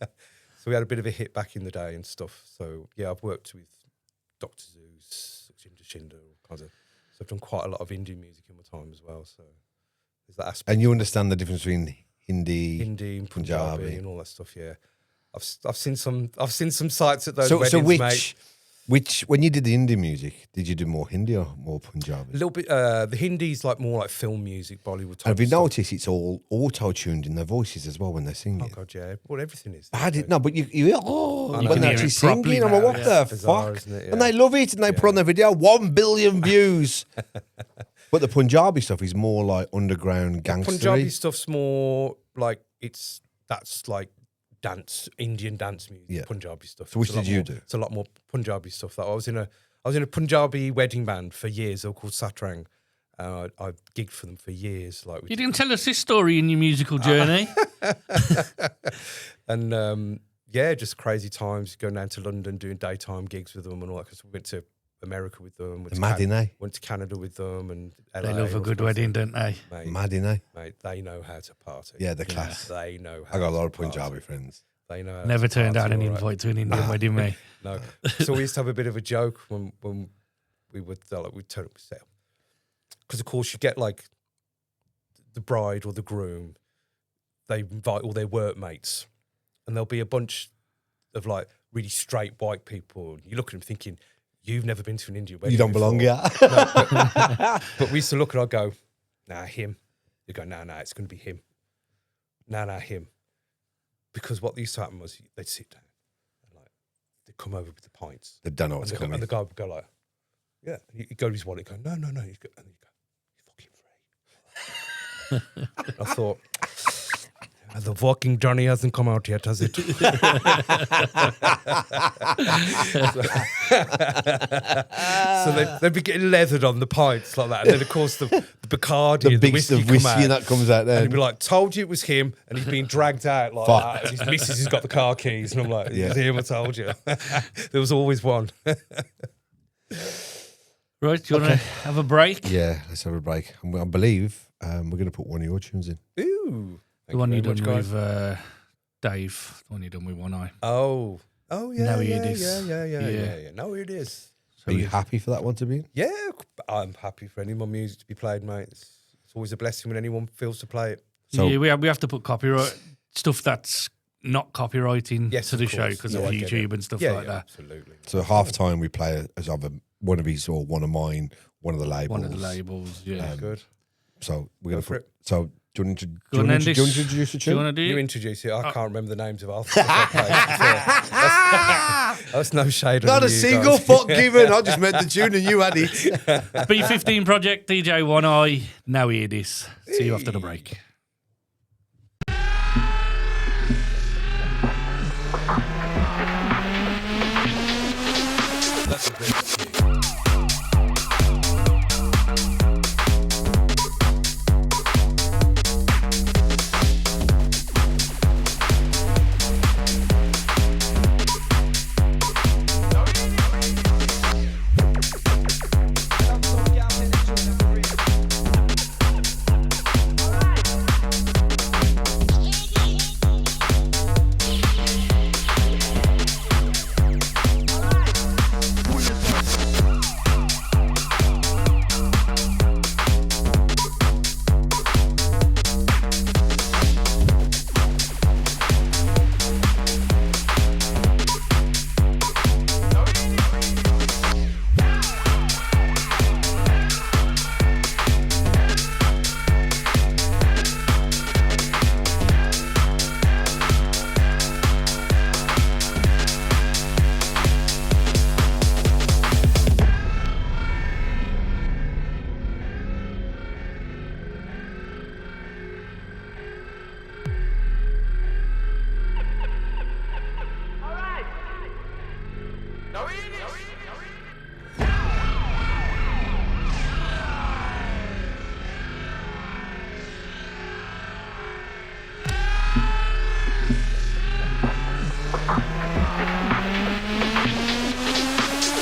we had a bit of a hit back in the day and stuff. So yeah, I've worked with Dr. Zeus, Shinda Shinda, all kinds of. So I've done quite a lot of Indian music in my time as well. So there's that aspect. And you understand the difference between Hindi, Hindi and Punjabi Punjabi. and all that stuff. Yeah, I've seen some sites at those So weddings, mate. which when you did the Indian music, did you do more Hindi or more Punjabi? A little bit. The Hindi's like more like film music, Bollywood. Type Have you of stuff. noticed it's all auto-tuned in their voices as well when they're singing? Oh god, yeah. Well, everything is. I did no, but you when can they're hear actually it properly singing, I'm now, like, what yeah. the Bizarre, fuck? isn't it? And Yeah. they love it, and they put on their video 1 billion views. But the Punjabi stuff is more like underground gangster. Punjabi stuff's more like that's like dance, Indian dance music. Yeah. Punjabi stuff. So which It's a lot did you more- do? It's a lot more Punjabi stuff. That I was in a Punjabi wedding band for years. They were called Satrang. I gigged for them for years. Like we You didn't tell us this story in your musical journey. and yeah, just crazy times. Going down to London, doing daytime gigs with them and all that. Because we went to America with them. Went to Mad, innit? Went to Canada with them and LA, They love a all good sorts of wedding, stuff. don't they? Mate, Mad, innit? mate, they know how to party. Yeah, the class. They know how I got a to lot of party. Punjabi friends. They know how Never to turned down party, an all right. invite to an Indian wedding, mate. No. So we used to have a bit of a joke when we would we'd turn up with set. Because of course you get like the bride or the groom, they invite all their workmates, and there'll be a bunch of like really straight white people. You look at them thinking, you've never been to an Indian wedding. You don't belong before. here. But we used to look and I'd go, nah, him. You go, nah, it's going to be him. Nah, him. Because what used to happen was they'd sit down and like they'd come over with the pints. They don't know And what's the, coming. and the guy would go like, yeah. He'd go to his wallet and go, no. And he'd go, you're fucking free. I thought, the walking journey hasn't come out yet, has it? So they'd be getting leathered on the pints like that. And then, of course, the Bacardi The and the big whiskey stuff come whiskey out. and that comes out And there. he'd be like, told you it was him. And he's being dragged out like Fuck. that. And his missus has got the car keys. And I'm like, Yeah. it's him, I told you. There was always one. Right, do you want to have a break? Yeah, let's have a break. And I believe we're going to put one of your tunes in. Ooh. The one you done Thank very much, with guys. Dave, the one you done with One Eye. Oh, yeah. Now yeah, it is. yeah. Yeah. No, it is. Are you happy for that one to be in? Yeah, I'm happy for any of my music to be played, mate. It's always a blessing when anyone feels to play it. So, yeah, we have to put copyright stuff that's not copywriting to the show because of YouTube and stuff like that. Absolutely. So at half time we play as either one of his or one of mine, one of the labels. One of the labels, yeah. Good. So we're going to for put. So do you want to Go on then, Dish. introduce the Do you tune? want to do You it? introduce it. I can't remember the names of half. That's no shade. Not on a you single guys. fuck given. I just meant the tune and you had it. B15 Project, DJ One Eye. Now hear this. See you after the break.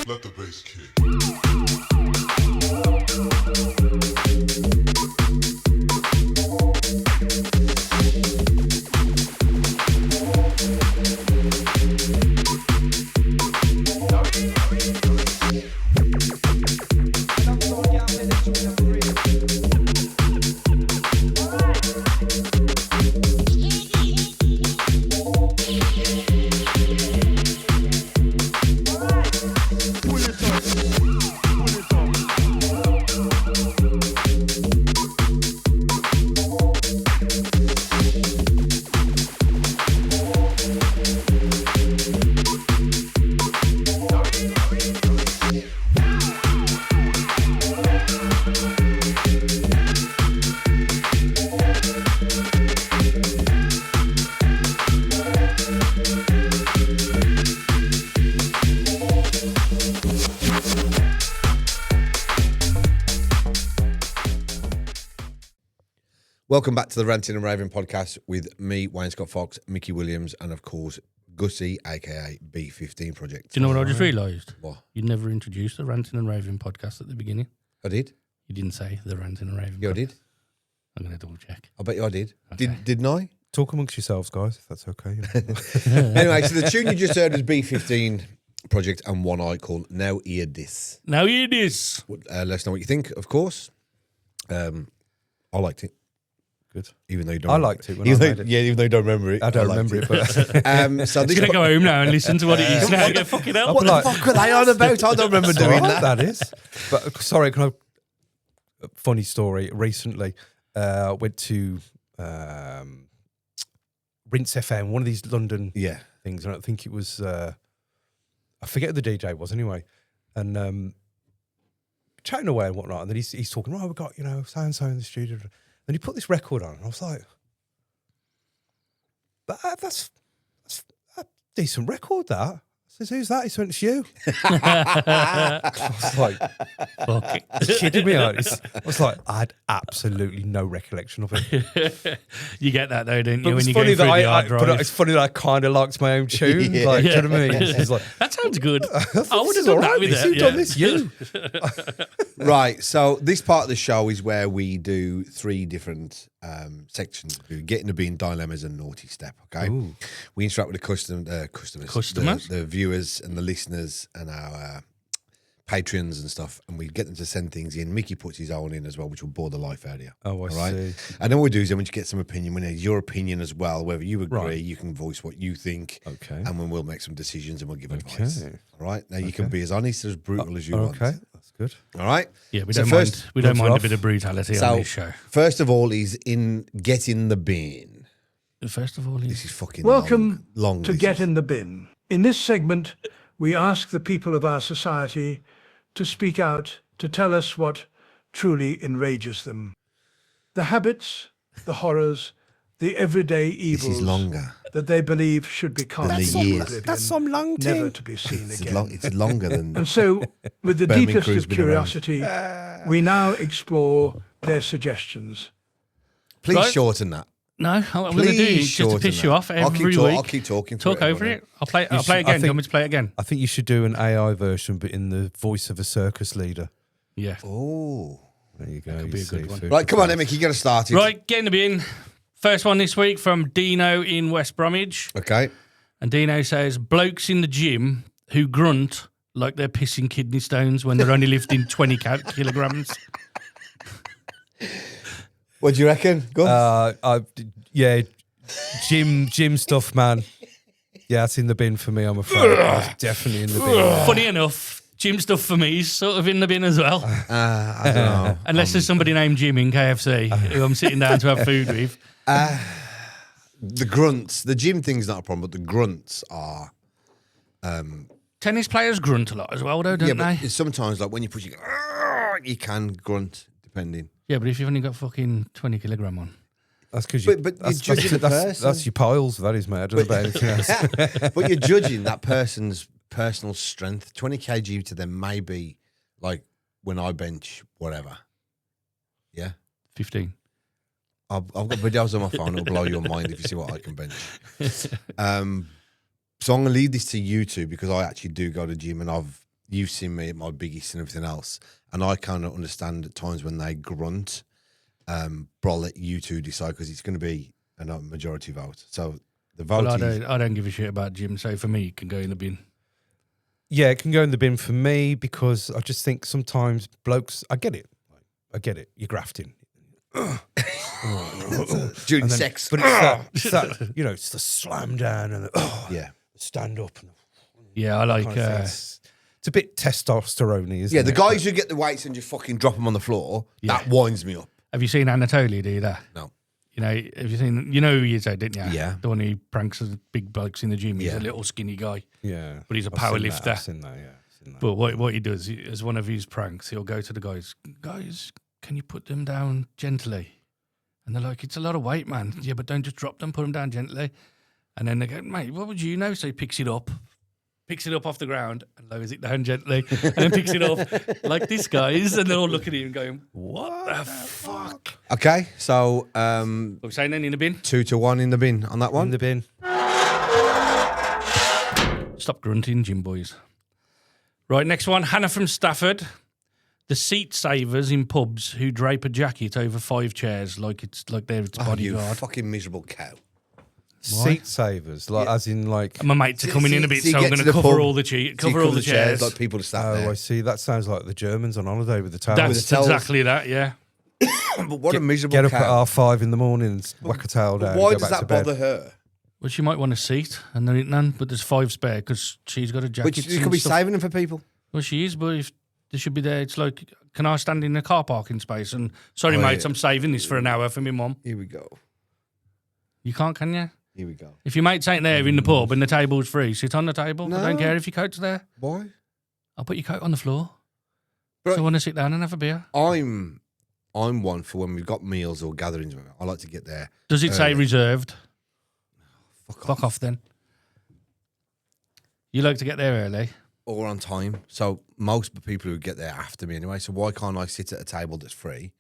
Let the bass kick. Welcome back to the Ranting and Raving Podcast with me, Wayne Scott Fox, Mickey Williams, and of course, Gussy, aka B15 Project. Do you know what I just realised? What? You never introduced the Ranting and Raving Podcast at the beginning. I did? You didn't say the Ranting and Raving Yeah, I Podcast. did. I'm going to double check. I bet you I did. Okay. Didn't I? Talk amongst yourselves, guys, if that's okay. Anyway, so the tune you just heard was B15 Project and One Eye called Now Hear This. Now hear this. Let us know what you think, of course. I liked it. Good. Even though you don't. I liked it when I even made though, it. Yeah, even though you don't remember it. I don't liked remember it, but So I'm this going to go home now and listen to what it is now. Go, fucking hell. what the fuck were they on about? I don't remember doing that. That is. But sorry, can I? A funny story. Recently, went to Rinse FM, one of these London Yeah. things, and I think it was. I forget who the DJ was anyway, and chatting away and whatnot, and then he's talking. Oh, we've got so and so in the studio. Then he put this record on, and I was like, "That's a decent record." That I says, "Who's that?" He said, "It's you." I was like, Fuck "Are you kidding me?" I was like, I had absolutely no recollection of it. You get that though, don't But you? it's When you funny go through that the hard drive. it's funny that I kind of liked my own tune. Yeah. Like, do you know what I mean? It's like, That sounds good. I this would have is done all that right, with this. it. You've done this, you. Right. So this part of the show is where we do three different sections. We get into being dilemmas and naughty step. Okay. Ooh. We interact with the customers, Customers? the viewers and the listeners and our Patreons and stuff, and we get them to send things in. Mickey puts his own in as well, which will bore the life out of you. Oh, I see. And then what we do is then we just get some opinion. We need your opinion as well. Whether you agree, Right. you can voice what you think. Okay. And then we'll make some decisions and we'll give advice. Okay. All right. Now you can be as honest as brutal as you want. Okay, that's good. All right. Yeah, we So don't first- mind. We don't mind a off. bit of brutality So on this show. first of all, he's get in the bin. First of all, This is fucking Welcome long to this Get is. in the Bin. In this segment, we ask the people of our society to speak out, to tell us what truly enrages them. The habits, the horrors, the everyday This evils is longer. that they believe should be cast the into years. oblivion, That's some long never thing. to be seen It's, again. it's longer than. And so, with the Birmingham deepest crew's of been around. curiosity, we now explore their suggestions. Please Right. shorten that. no, I'm going to do Please is just to shorten piss that. you off I'll every keep week. I'll keep talking. Talk through over won't it. I'll play. You I'll play should- I again. Do you want me think- to play it again? I think you should do an AI version, but in the voice of a circus leader. Yeah. Oh. There you go. could you be a good see, one. food Right, for come on, thought. Emmett, you got to start it. Right, get in the bin. First one this week from Dino in West Bromwich. Okay. And Dino says, blokes in the gym who grunt like they're pissing kidney stones when they're only lifting 20 kilograms. What do you reckon? Go. Yeah, gym stuff, man. Yeah, it's in the bin for me, I'm afraid. It's definitely in the bin. Funny enough, gym stuff for me is sort of in the bin as well. I don't know. Unless there's somebody named Jim in KFC who I'm sitting down to have food with. The grunts, the gym thing's not a problem, but the grunts are. Tennis players grunt a lot as well, though, don't Yeah, but they? it's sometimes like when you push, you can grunt depending. Yeah, but if you've only got fucking 20 kilogram on. That's because you. But you're that's, judging the person. that's your piles. That is, mate. I don't know about anything else. But you're judging that person's personal strength. 20 kg to them may be like when I bench whatever. Yeah. 15. I've got videos on my phone that'll blow your mind if you see what I can bench. So I'm going to leave this to you two because I actually do go to the gym and you've seen me at my biggest and everything else. And I kind of understand at times when they grunt, but I'll let you two decide because it's going to be a majority vote. So the vote Well, is... I don't give a shit about gym, so for me, it can go in the bin. Yeah, it can go in the bin for me because I just think sometimes blokes. I get it. You're grafting. During And then- sex. But it's that, it's the slam down and the Yeah. stand up. And Yeah, I like... kind of thing. It's a bit testosterone-y, isn't Yeah, it? the guys who get the weights and just fucking drop them on the floor, that winds me up. Have you seen Anatoly do that? No. Have you seen... You know who he is, didn't you? Yeah. The one who pranks the big blokes in the gym. He's Yeah. a little skinny guy. Yeah. But he's a I've seen power that, I've seen that, yeah. I've seen that. But what he does, as one of his pranks, he'll go to the guys, can you put them down gently? And they're like, it's a lot of weight, man. Yeah, but don't just drop them, put them down gently. And then they go, mate, what would you know? So he picks it up off the ground and lowers it down gently and then picks it up like this, guys. And they're all looking at him going, what the fuck? Okay, so What we saying then, in the bin? 2-1 in the bin on that one. In the bin. Stop grunting, gym boys. Right, next one. Hannah from Stafford. The seat savers in pubs who drape a jacket over 5 chairs like they're its You bodyguard. fucking miserable cow. Seat savers, as in like. My mates are coming in a bit, So you so I'm get going to to the cover pub, all the So you cover all the chairs. like people to stand Oh, there. I see. That sounds like the Germans on holiday with the towels. That's towels. exactly that, yeah. But what a miserable Get up at cow. R5 in the morning and whack a towel down. Why and does go back to that bed. bother her? Well, she might want a seat, and there ain't none, but there's 5 spare because she's got a jacket. But you could be saving them for people. Well, she is, but if they should be there, it's like, can I stand in a car parking space? And sorry, Oh, mates, yeah. I'm saving this for an hour for my mum. Here we go. You can't, can you? Here we go. If your mate's ain't there in the pub and the table's free, sit on the table. I don't No. care if your coat's there. Why? I'll put your coat on the floor. Right. So I want to sit down and have a beer. I'm one for when we've got meals or gatherings. I like to get there. Does it say Early. reserved? Fuck Fuck off then. You like to get there early. Or on time. So most people who get there after me anyway. So why can't I sit at a table that's free?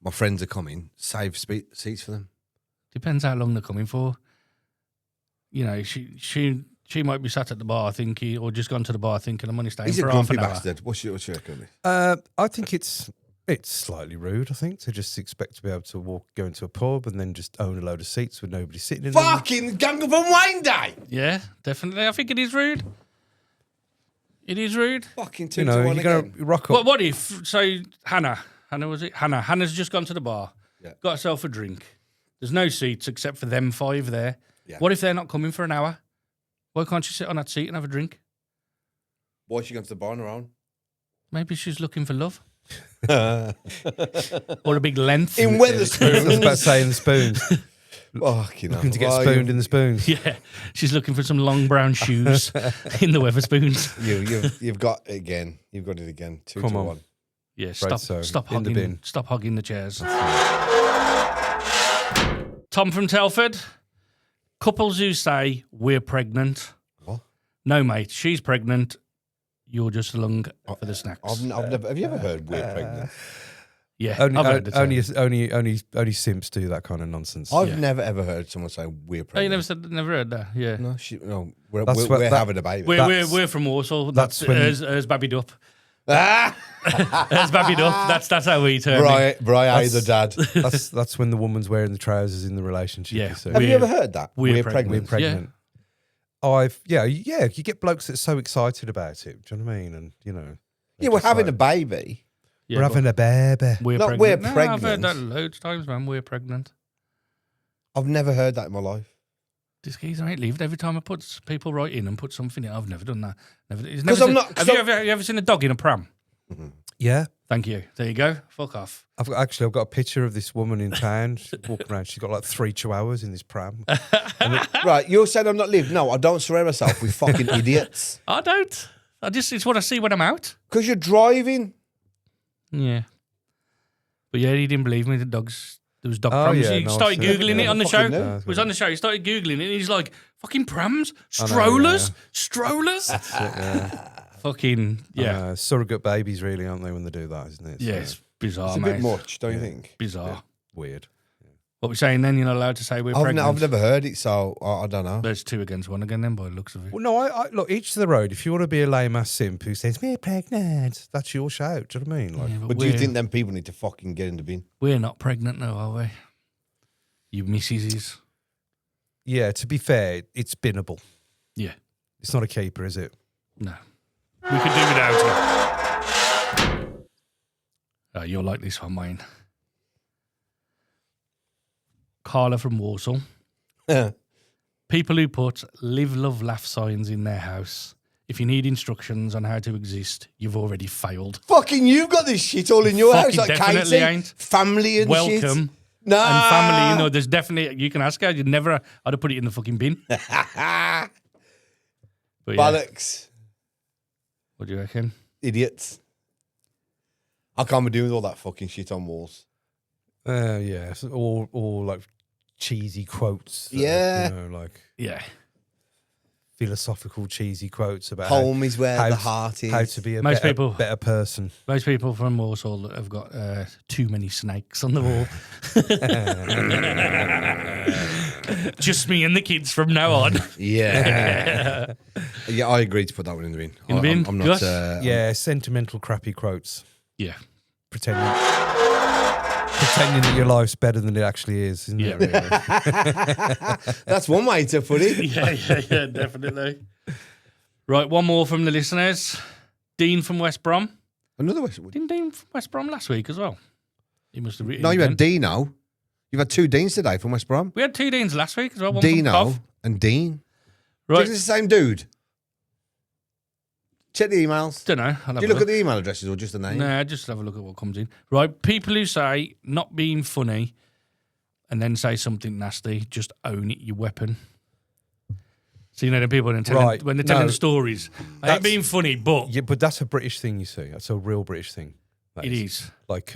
My friends are coming. Save seats for them. Depends how long they're coming for. You know, she might be sat at the bar thinking, or just gone to the bar thinking, I'm only staying He's a for half grumpy an hour. bastard. What's your reckon? I think it's slightly rude, I think, to just expect to be able to go into a pub and then just own a load of seats with nobody sitting in them. Fucking gang up on wine day. Yeah, definitely. I think it is rude. It is rude. Fucking 2 You to know, 1 you're going again. to rock up. What if, so Hannah was it? Hannah's just gone to the bar, Yeah. got herself a drink. There's no seats except for them 5 there. Yeah. What if they're not coming for an hour? Why can't she sit on that seat and have a drink? Why is she going to the bar on her own? Maybe she's looking for love. Or a big length. In I was about Weatherspoons. saying the spoons. Fucking hell. Looking to get Well, spooned in the spoons. Yeah, she's looking for some long brown shoes in the Weatherspoons. You've got it again. You've got it again. 2 Come to on. 1. Yeah, Right, so, stop in the bin. hogging the chairs. Tom from Telford. Couples who say we're pregnant. What? No, mate, she's pregnant. You're just along for the snacks. I've never. Have you ever heard we're pregnant? Yeah, Only, I've heard the term. only simps do that kind of nonsense. I've never ever heard someone say we're Oh, you pregnant. never heard that? Yeah. No, we're That's what- we're that- having a baby. We're from Warsaw. That's that's when- hers babbied up. Ah! Hers babbied up. That's how we term it. Brian, the dad. That's when the woman's wearing the trousers in the relationship. Yeah. You see. Have you We're- ever heard that? we're We're pregnant. pregnant. You get blokes that are so excited about it. Do you know what I mean? And you know, Yeah, we're having a baby. Yeah, we're but having a baby. we're Not pregnant. we're No, I've heard pregnant. that loads of times, man. We're pregnant. I've never heard that in my life. This geezer ain't lived. Every time I put people right in and put something in, I've never done that. Never. He's 'Cause never I'm seen- not- 'cause Have you ever seen a dog in a pram? Yeah, Thank you. There you go. Fuck off. I've got a picture of this woman in town. She's walking around. She's got like 3 chihuahuas in this pram. Right, you're saying I'm not lived. No, I don't surround myself with fucking idiots. I don't. It's what I see when I'm out. Because you're driving. Yeah. But yeah, he didn't believe me. There was dog Oh, prams. yeah, he no, started I've seen it. Googling it Yeah, on the I show. fucking know. He was on the show. He started Googling it and he's like, fucking prams? I know, Strollers? yeah. Strollers? Fucking, yeah. Surrogate babies, really, aren't they, when they do that, isn't it? Yeah, So, it's bizarre, It's a mate. bit much, don't you think? Bizarre. weird. What we're saying then, you're not allowed to say we're pregnant. I've never heard it, so I don't know. There's 2 against 1 again then by the looks of it. Well, no, I look, each to the road. If you want to be a lame ass simp who says we're pregnant, that's your shout. Do you know what I mean? Like, Yeah, But do you think them people need to fucking get in the bin? we're not pregnant now, are we? You misses. yeah. To be fair, it's binnable. Yeah. It's not a keeper, is it? No. We could do without it. Oh, you'll like this one, mine. Carla from Warsaw. People who put live, love, laugh signs in their house. If you need instructions on how to exist, you've already failed. Fucking, you've got this shit all in your Fucking house, like definitely Katie, ain't. family and shit. Welcome. No. And family, you know, there's definitely, you can ask her, I'd have put it in the fucking bin. But yeah, Bollocks. what do you reckon? Idiots. I can't be doing all that fucking shit on walls. Yeah. So all like cheesy quotes. that are, Yeah. You know, like Yeah. philosophical cheesy quotes about Home is where how the to- heart is. how to be a Most better, people- better person. Most people from Warsaw have got too many snakes on the wall. Just me and the kids from now on. Yeah. Yeah, I agree to put that one in the bin. In the bin? I'm Gus? not. Yeah, sentimental, crappy quotes. Yeah. Pretending that your life's better than it actually is, isn't Yeah, it? really. That's one way to put it. yeah, definitely. Right, one more from the listeners. Dean from West Brom. Another way. Didn't Dean from West Brom last week as well? He must have written No, you again. had Dino. You've had 2 Deans today from West Brom. We had 2 Deans last week as well. One from Dino Cov. and Dean. Right. Is it the same dude? Check the emails. Don't know. Do you look at the email addresses or just the name? Nah, just have a look at what comes in. Right, people who say not being funny and then say something nasty, just own it, your weapon. So you know the people when they're telling no. stories. I ain't That's- being funny, but Yeah, but that's a British thing, you see. That's a real British thing. That it is. Like,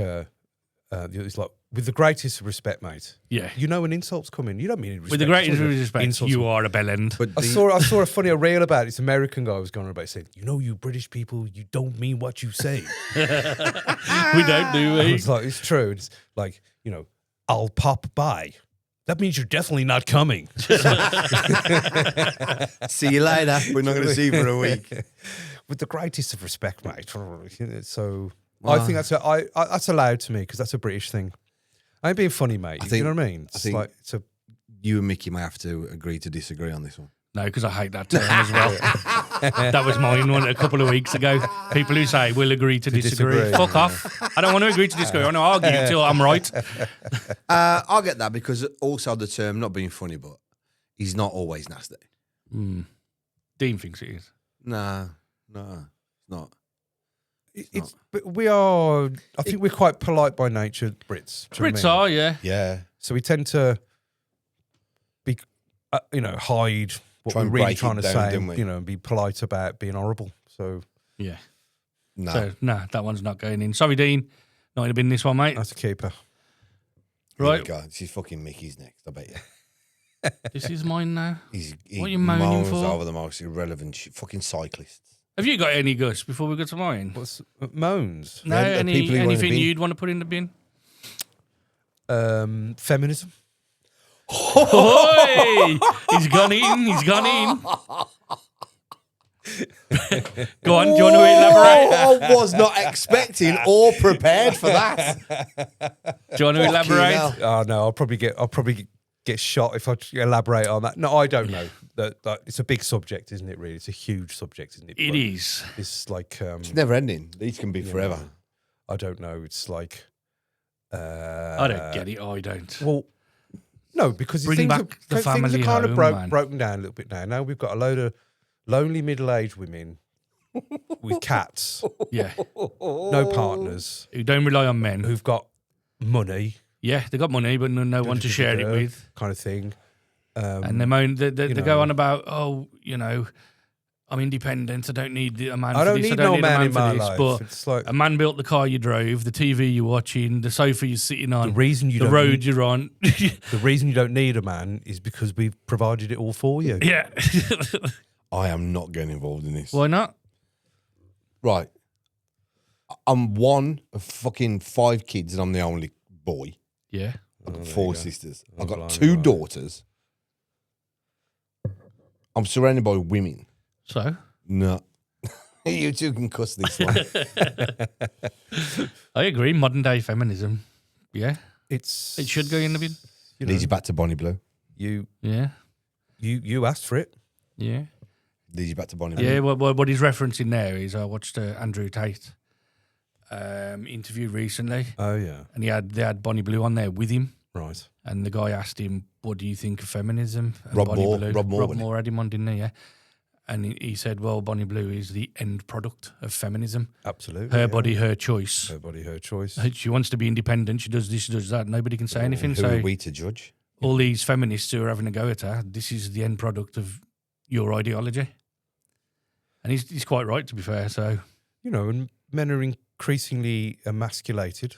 it's like, with the greatest of respect, mate. Yeah. You know when insults come in, you don't mean it With the greatest respect, insults you come- are a bellend. But I saw a funny reel about it. This American guy was going on about it, saying, you know, you British people, you don't mean what you say. We don't do I we? was like, it's true. It's like, you know, I'll pop by. That means you're definitely not coming. see you later. We're not going to see you for a week. With the greatest of respect, mate. So I think that's allowed to me because that's a British thing. I ain't being funny, mate. think- you know what I mean? It's think- like it's a You and Mickey may have to agree to disagree on this one. No, because I hate that term as well. That was mine one a couple of weeks ago. People who say we'll agree to disagree. disagree. Fuck off. I don't want to agree to disagree. I want to argue until I'm right. I'll get that because also the term, not being funny, but he's not always nasty. Dean thinks it is. No, it's not. But we are. I think we're quite polite by nature, Brits. Do you know what I Brits mean? are, yeah. Yeah. So we tend to be, hide what Try we're and really break trying it to down, say, don't we? and be polite about being horrible. So Yeah. No. So, that one's not going in. Sorry, Dean. Not in the bin this one, mate. that's a keeper. Here we Right. go. This is fucking Mickey's next, I bet you. This is mine now. He What are you moaning moans for? over the most irrelevant fucking cyclists. Have you got any, Gus, before we go to mine? What's moans? No, Yeah, the people who want in the anything bin. you'd want to put in the bin? Feminism. Oi! He's gone in. Go on, do you want to elaborate? I was not expecting or prepared for that. Do you want to elaborate? hell. Oh no, I'll probably get shot if I elaborate on that. No, I don't know. That it's a big subject, isn't it? Really, it's a huge subject, isn't it? It But is. It's like It's never ending. These can be forever. I don't know. It's like I don't get it. I don't. Well, no, because Bring things back are, the things family are kind home, of man. broken down a little bit now. Now we've got a load of lonely middle-aged women with cats, Yeah. no partners, Who don't rely on men. who've got money, Yeah, they got money, but no one to share it with. kind of thing. And they moan. They know. go on about, I'm independent. I don't need a man I for don't this. need I don't no need man a in man my for this. life. But It's like a man built the car you drove, the TV you're watching, the sofa you're sitting on, the reason you the don't road need, you're on. the reason you don't need a man is because we've provided it all for you. Yeah. I am not getting involved in this. Why not? Right. I'm one of fucking 5 kids and I'm the only boy. Yeah. I've got there 4 you go. sisters. Oh, I've got blimey, 2 right. daughters. I'm surrounded by women. So No. You two can cuss this one. I agree. Modern day feminism. Yeah. It It should go in the bin. Leads you back to Bonnie Blue. You Yeah. asked for it. Yeah. Leads you back to Bonnie Blue. Yeah. What he's referencing there is I watched Andrew Tate interview recently, Oh yeah, and they had Bonnie Blue on there with him. right. And the guy asked him, "What do you think of feminism?" And Rob Bonnie Moore- Blue, Rob Moore, wasn't Moore had him on, didn't he? Yeah. And he said, "Well, Bonnie Blue is the end product of feminism. Absolutely. Her yeah. body, her choice. Her body, her choice. She wants to be independent. She does this, she does that. Nobody can say anything. Who So are we to judge? all these feminists who are having a go at her, this is the end product of your ideology." And he's quite right, to be fair. So And men are increasingly emasculated.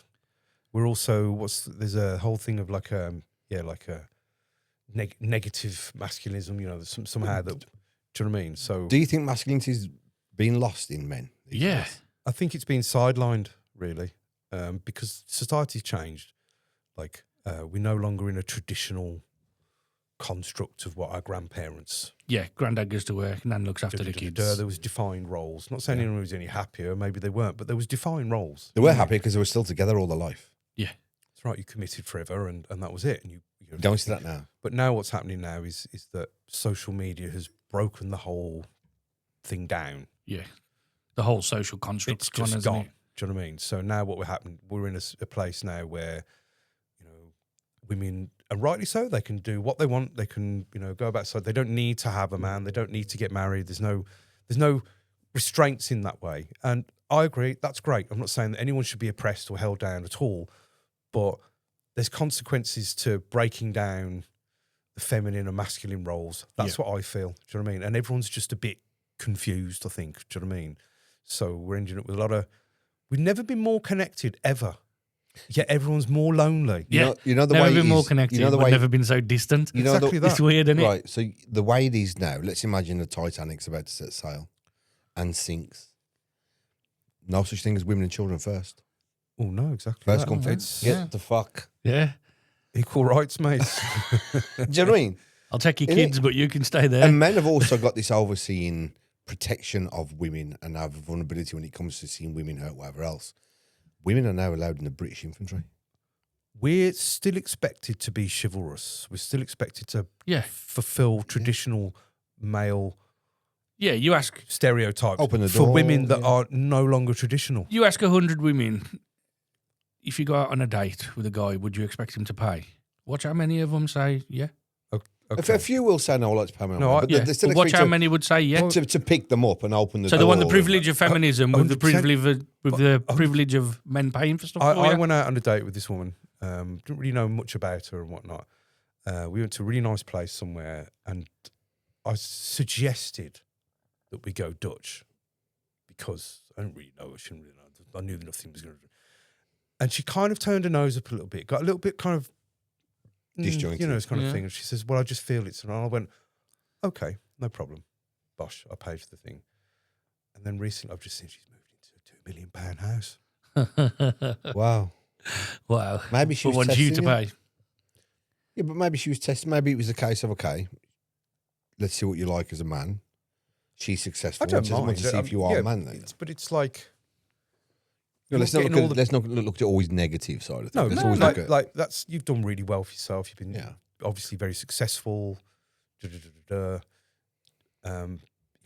We're also there's a whole thing of like a negative masculinism. Somehow that. Do you know what I mean? So Do you think masculinity's been lost in men? these yeah, days? I think it's been sidelined really, because society's changed. Like we're no longer in a traditional construct of what our grandparents. yeah. Granddad goes to work, Nan looks after the kids. There was defined roles. Not saying anyone was any happier. Maybe they weren't, but there was defined roles. They were happy because they were still together all their life. That's right. You committed forever, and that was it. And you Don't see that now. But now what's happening now is that social media has broken the whole thing down. Yeah, the whole social construct's It's gone, just hasn't gone. it? Do you know what I mean? So now what we're happening, we're in a place now where, women, and rightly so, they can do what they want. They can, go about. So they don't need to have a man. They don't need to get married. There's no restraints in that way. And I agree. That's great. I'm not saying that anyone should be oppressed or held down at all, but there's consequences to breaking down the feminine and masculine roles. That's what I feel. Do you know what I mean? And everyone's just a bit confused, I think. Do you know what I mean? So we're ending up with a lot of. We've never been more connected ever. Yet everyone's more lonely. Yeah, You know the never way been it more is- connected, you know the but way- never been so distant. You know Exactly the, that. It's weird, isn't it? Right. So the way it is now, let's imagine the Titanic's about to set sail and sinks. No such thing as women and children first. Oh no, exactly. First that. come first. It's Get the fuck. Yeah, equal rights, mate. Do you know what I mean? I'll take your Innit? kids, but you can stay there. And men have also got this overseeing protection of women and have vulnerability when it comes to seeing women hurt, whatever else. Women are now allowed in the British infantry. We're still expected to be chivalrous. We're still expected to Yeah, fulfill traditional male Yeah, you ask stereotypes Open the for door, women that yeah. are no longer traditional. 100 women, if you go out on a date with a guy, would you expect him to pay? Watch how many of them say yeah. Okay. A few will say no, I like to pay my own No, money, I- but Yeah, they still but watch expect how many would say yeah. to pick them up and open the So door. they want the privilege of feminism with the 100%. privilege of men paying for stuff. I went out on a date with this woman. Didn't really know much about her and whatnot. We went to a really nice place somewhere, and I suggested that we go Dutch because I don't really know. I shouldn't really know. I knew nothing was going to. And she kind of turned her nose up a little bit, got a little bit kind of Disjointed. you know, this kind of Yeah. thing. And she says, "Well, I just feel it's." And I went, "Okay, no problem, bosh. I paid for the thing." And then recently, I've just seen she's moved into a £2 million house. Wow. Wow. Maybe she But was wants you testing to you. pay. Yeah, but maybe she was testing. Maybe it was a case of, okay, let's see what you like as a man. She's successful. I don't I want mind. to see if you are a man then. But it's like, No, let's you're not getting look all at, let's not look at always negative side of things. no, Let's no, always like, look at, like that's you've done really well for yourself. You've been yeah. obviously very successful. You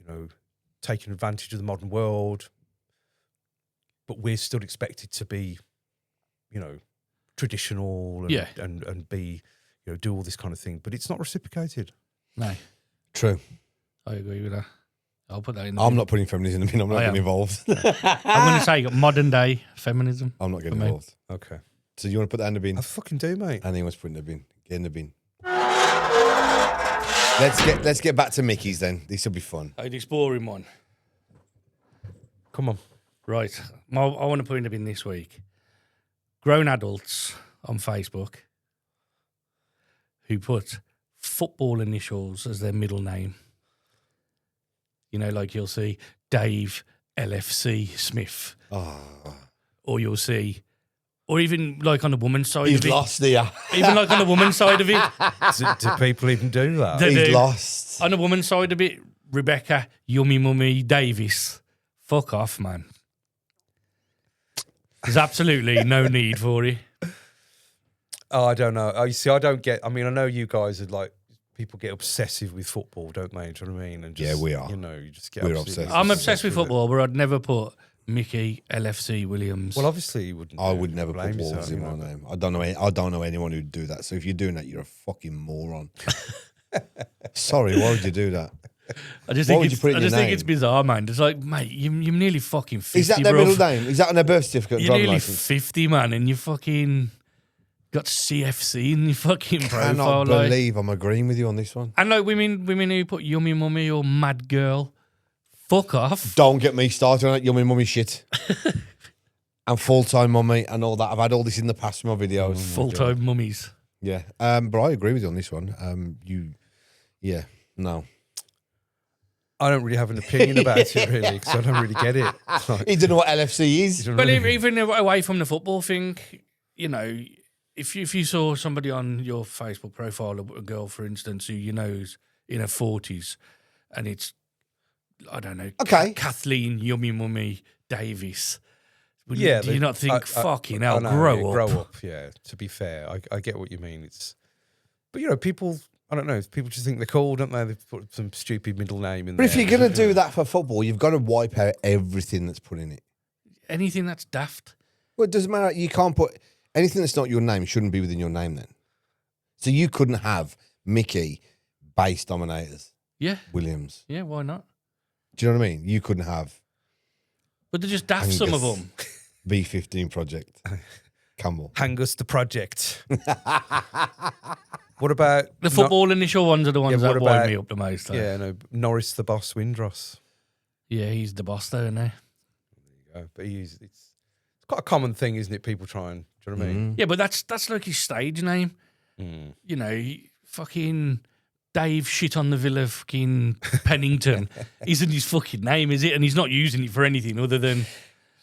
know, taking advantage of the modern world, but we're still expected to be, you know, traditional and Yeah. and be, you know, do all this kind of thing. But it's not reciprocated. No, True. I agree with that. I'll put that in. The I'm bin. not putting feminism in the bin. I'm not I getting am. involved. I'm going to say modern day feminism. I'm not getting For me. involved. Okay, So you want to put that in the bin? I fucking do, mate. And he wants to put it in the bin. Get in the bin. Let's get back to Mickey's then. This will be fun. I'd exploring one. Come on. Right. I want to put in the bin this week. Grown adults on Facebook who put football initials as their middle name. You know, like you'll see Dave LFC Smith, Oh, or you'll see, or even like on the woman's side he's of it. lost here. Even like on the woman's side of it. Do people even do that? They He's do. lost. On the woman's side of it, Rebecca Yummy Mummy Davis. Fuck off, man. There's absolutely no need for it. Oh, I don't know. Oh, you see, I don't get. I mean, I know you guys are like people get obsessive with football, don't they? Do you know what I mean? And just, Yeah, we are. You know, you just get. We're absolutely obsessed. I'm obsessed with it. football, but I'd never put Mickey LFC Williams. Well, obviously, you wouldn't. I would never put blame Wolves yourself, in you my know. name. I don't know anyone who'd do that. So if you're doing that, you're a fucking moron. Sorry, why would you do that? I just why think would you it's, put it in I just your think it's name? bizarre, man. It's like, mate, you're nearly fucking 50, Is that their bruv. middle name? Is that on their birth certificate? and You're driving nearly license? 50, man, and you fucking got CFC in your fucking profile. Cannot Like. believe I'm agreeing with you on this one. And like women who put Yummy Mummy or Mad Girl, fuck off. Don't get me started on that yummy mummy shit. And full-time mummy and all that. I've had all this in the past with my videos. Full-time mummies. Yeah. But I agree with you on this one. No. I don't really have an opinion about it, really, because I don't really get it. Like, He doesn't know what LFC is. you know But what I mean? even away from the football thing, you know, if you saw somebody on your Facebook profile, a girl, for instance, who you know is in her 40s, and it's, I don't know, Okay. Kathleen Yummy Mummy Davis. Do Yeah, you not think, fucking hell, I know, grow yeah, up? Grow up, yeah. To be fair, I get what you mean. But you know, people. I don't know. People just think they're cool, don't they? They put some stupid middle name in But there. if you're going to do that for football, you've got to wipe out everything that's put in it. Anything that's daft. Well, it doesn't matter. You can't put anything that's not your name shouldn't be within your name then. So you couldn't have Mickey Base Dominators Yeah, Williams. yeah, why not? Do you know what I mean? You couldn't have But they're just daft, some of Angus. them. B15 Project Campbell. Angus the Project. What about The football initial ones are the ones Yeah, that what wind about- me up the most. Though. Yeah, no, Norris the Boss Windross. Yeah, he's the boss, though, isn't he? But it's quite a common thing, isn't it? People try and, do you know what I mean? Yeah, but that's like his stage name. Mm. You know, fucking Dave shit on the Villa fucking Pennington isn't his fucking name, is it? And he's not using it for anything other than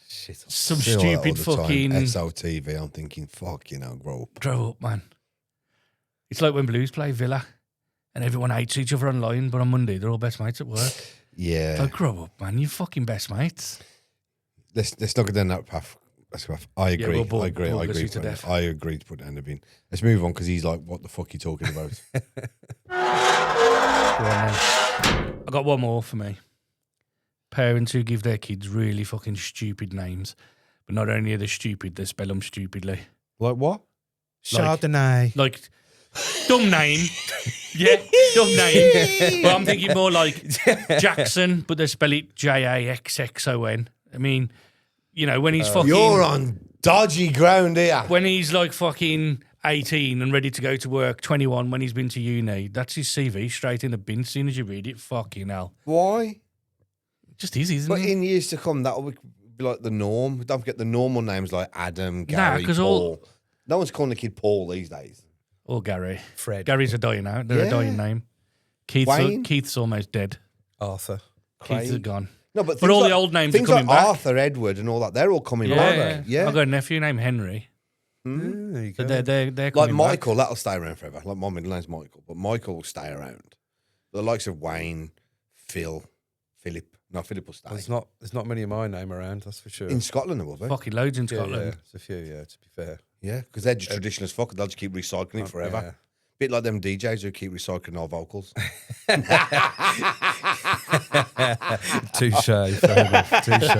Shit. some Feel like stupid all the time, fucking SOTV. I'm thinking, fuck, grow up. grow up, man. It's like when Blues play Villa and everyone hates each other online, but on Monday they're all best mates at work. Yeah. Like, grow up, man. You fucking best mates. Let's not go down that path. I agree. we'll bore- I agree. bore I agree. Gussy to death. I agree to put it in the bin. Let's move on because he's like, what the fuck are you talking about? Go on then. I got one more for me. parents who give their kids really fucking stupid names. But not only are they stupid, they spell them stupidly. Like what? Chardonnay. Like, dumb name. Yeah, dumb name. But I'm thinking more like Jackson, but they spell it Jaxxon. I mean, you know, when he's fucking... You're on dodgy ground here. When he's like fucking 18 and ready to go to work, 21 when he's been to uni, that's his CV straight in the bin as soon as you read it. Fucking hell. Why? It just is, isn't But it? in years to come, that will be like the norm. Don't forget the normal names like Adam, Gary, 'cause Paul. No one's calling the kid Paul these days. Or Gary. Fred. Gary's a dying out. They're a Yeah. dying name. Keith's almost dead. Arthur. Keith's Craig. gone. No, but But all the old names are things coming like back. Arthur, Edward, and all that, they're all coming back. Yeah. Yeah. I've got a nephew named Henry. There you go. But they're Like coming back. Michael, that'll stay around forever. Like my middle name's Michael, but Michael will stay around. The likes of Wayne, Philip. No, Philip will stay. There's not many of my name around, that's for sure. In Scotland, there will be. Fucking loads in yeah, Scotland. yeah, there's a few, yeah, to be fair. Yeah, because they're just traditional as fuck. They'll just keep recycling it forever. Yeah. Bit like them DJs who keep recycling our vocals. Touche, fair enough. Touche.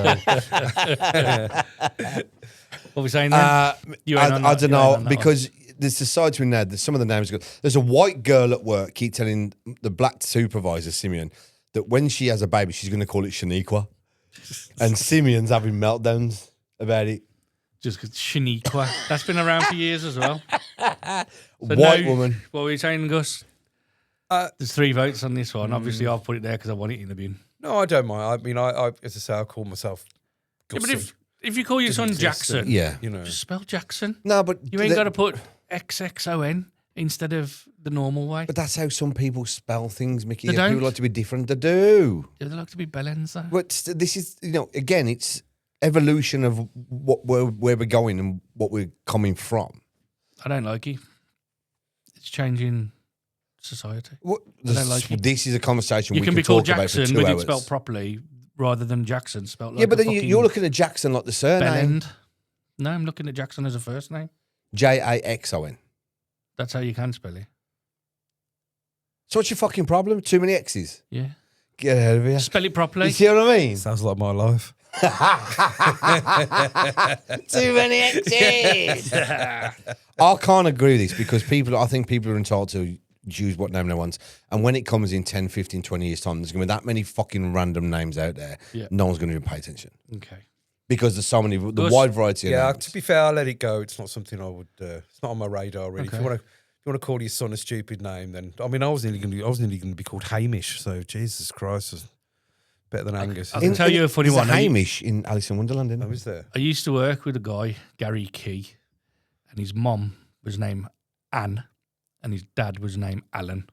What are we saying then? You ain't on I that- don't you ain't know, on that because there's a side to it now. There's some of the names. There's a white girl at work keep telling the black supervisor, Simeon, that when she has a baby, she's going to call it Shaniqua. And Simeon's having meltdowns about it. Just because Shaniqua. That's been around for years as well. So White no- woman. What were you saying, Gus? There's 3 votes on this one. Obviously, I've put it there because I want it in the bin. No, I don't mind. I mean, I as I say, I call myself Yeah, Gussy. but if you call your son exist, Jackson, Yeah. you know. just spell Jackson. No, but You ain't got to put XXON instead of the normal way. But that's how some people spell things, Mickey. They Yeah, people don't. like to be different. They do. Do they like to be bellends though? But this is, again, it's evolution of where we're going and what we're coming from. I don't like it. It's changing society. What, don't like it. This is a conversation You we can can be called talk about for Jackson 2 with hours. it spelled properly rather than Jackson spelled like Yeah, but a then fucking you're looking at Jackson like the surname. bellend. No, I'm looking at Jackson as a first name. Jaxon. That's how you can spell it. So what's your fucking problem? Too many X's. Yeah. Get out of here. Spell it You properly. see what I mean? Sounds like my life. Too many X's. I can't agree with this because I think people are entitled to choose what name they want. And when it comes in 10, 15, 20 years' time, there's going to be that many fucking random names out there. Yeah. No one's going to even pay attention Okay. because there's so many, the Gus? wide variety of Yeah, names. to be fair, I'll let it go. It's not something I would. It's not on my radar really. Okay. If you want to call your son a stupid name, then I mean, I was nearly going to be called Hamish. So Jesus Christ, it's better than Angus. I can tell you a funny there's one. Hamish in Alice in Wonderland, isn't Oh, there? is there? I used to work with a guy, Gary Key, and his mom was named Anne, and his dad was named Alan.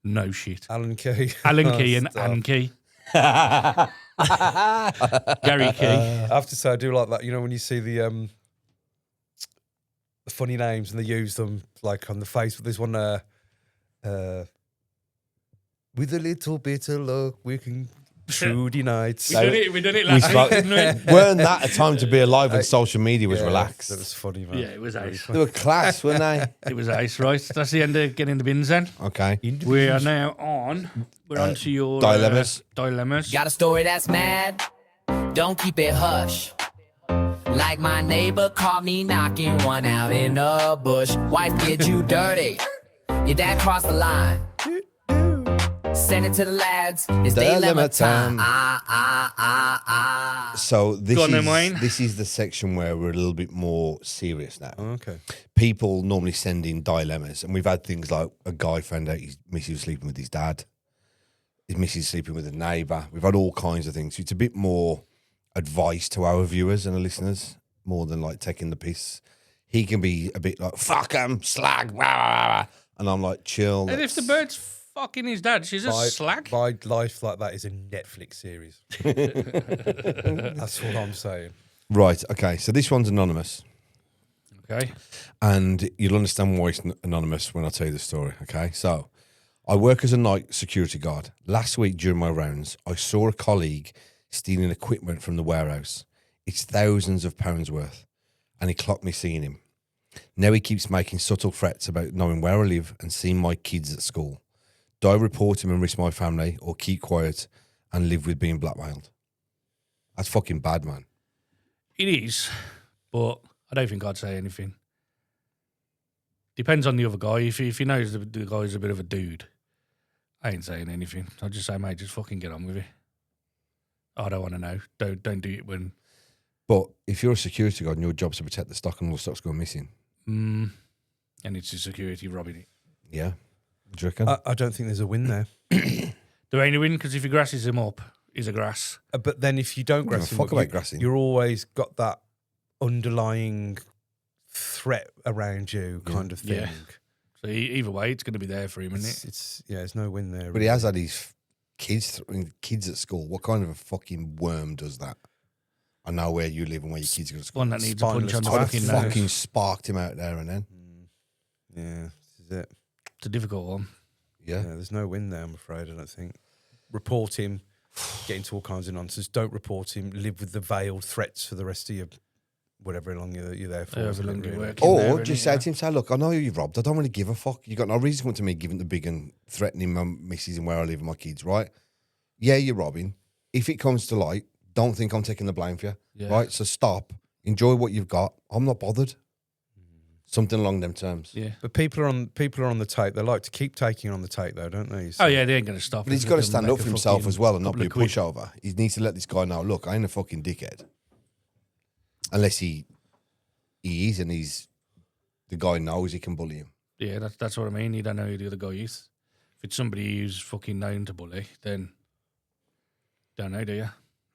No shit. Alan Key. Alan Key and Stop. Anne Key. Gary Key. I have to say, I do like that. You know, when you see the funny names and they use them like on the Facebook. There's one. With a little bit of luck, we can through the nights. We done it last spoke- week, didn't we? Weren't that a time to be alive when social media was relaxed? That was funny, man. Yeah, it was ace. They were class, weren't they? It was ace, right? That's the end of getting the bins then. Okay. We are now on. We're on to your dilemmas. Dilemmas. Got a story that's mad? Don't keep it hush. Like my neighbor caught me knocking one out in a bush. Wife get you dirty. Your dad crossed the line. Send it to the lads. It's dilemma time. So this Go on then, Wayne. is the section where we're a little bit more serious now. Okay. People normally send in dilemmas, and we've had things like a guy found out his missus was sleeping with his dad, his missus sleeping with a neighbour. We've had all kinds of things. So it's a bit more advice to our viewers and our listeners, more than like taking the piss. He can be a bit like, fuck 'em, slag, rah, rah, rah. And I'm like, chill. And if the bird's fucking his dad, she's a slag. My life like that is a Netflix series. That's what I'm saying. Right, okay, so this one's anonymous. Okay. And you'll understand why it's anonymous when I tell you the story, okay? So, I work as a night security guard. Last week during my rounds, I saw a colleague stealing equipment from the warehouse. It's thousands of pounds worth. And he clocked me seeing him. Now he keeps making subtle threats about knowing where I live and seeing my kids at school. Do I report him and risk my family, or keep quiet and live with being blackmailed? That's fucking bad, man. It is, but I don't think I'd say anything. Depends on the other guy. If he knows the guy's a bit of a dude, I ain't saying anything. I'd just say, mate, just fucking get on with it. I don't want to know. Don't do it when... But if you're a security guard and your job's to protect the stock and all the stock's going missing... and it's the security robbing it. Yeah. Do you reckon? I don't think there's a win there. There ain't a win, because if he grasses him up, he's a grass. But then if you don't grass him fuck up, about grassing. you're always got that underlying threat around you kind of thing. Yeah. So either way, it's going to be there for him, isn't it? It's there's no win there. But he has had his kids at school. What kind of a fucking worm does that? I know where you live and where your kids go to school. One that needs a punch on the I'd fucking have fucking nose. sparked him out there and then. Yeah, this is it. It's a difficult one. Yeah. Yeah, there's no win there, I'm afraid. I don't think. Report him, get into all kinds of nonsense. Don't report him. Live with the veiled threats for the rest of your whatever long you're there for. However long isn't it, you really? work. In there, Or innit? just say to him, say, look, I know you've robbed. I don't really give a fuck. You got no reason to come to me giving the big and threatening my missus and where I live and my kids, right? Yeah, you're robbing. If it comes to light, don't think I'm taking the blame for you, Yeah. right? So stop. Enjoy what you've got. I'm not bothered. Something along them terms. Yeah. But people are on the take. They like to keep taking on the take, though, don't they? Oh, yeah, they ain't going to stop. But he's if got they to stand make up a for himself fucking as well and not couple be a of quid. pushover. He needs to let this guy know, look, I ain't a fucking dickhead. Unless he is and the guy knows he can bully him. Yeah, that's what I mean. You don't know who the other guy is. If it's somebody who's fucking known to bully, then don't know, do you?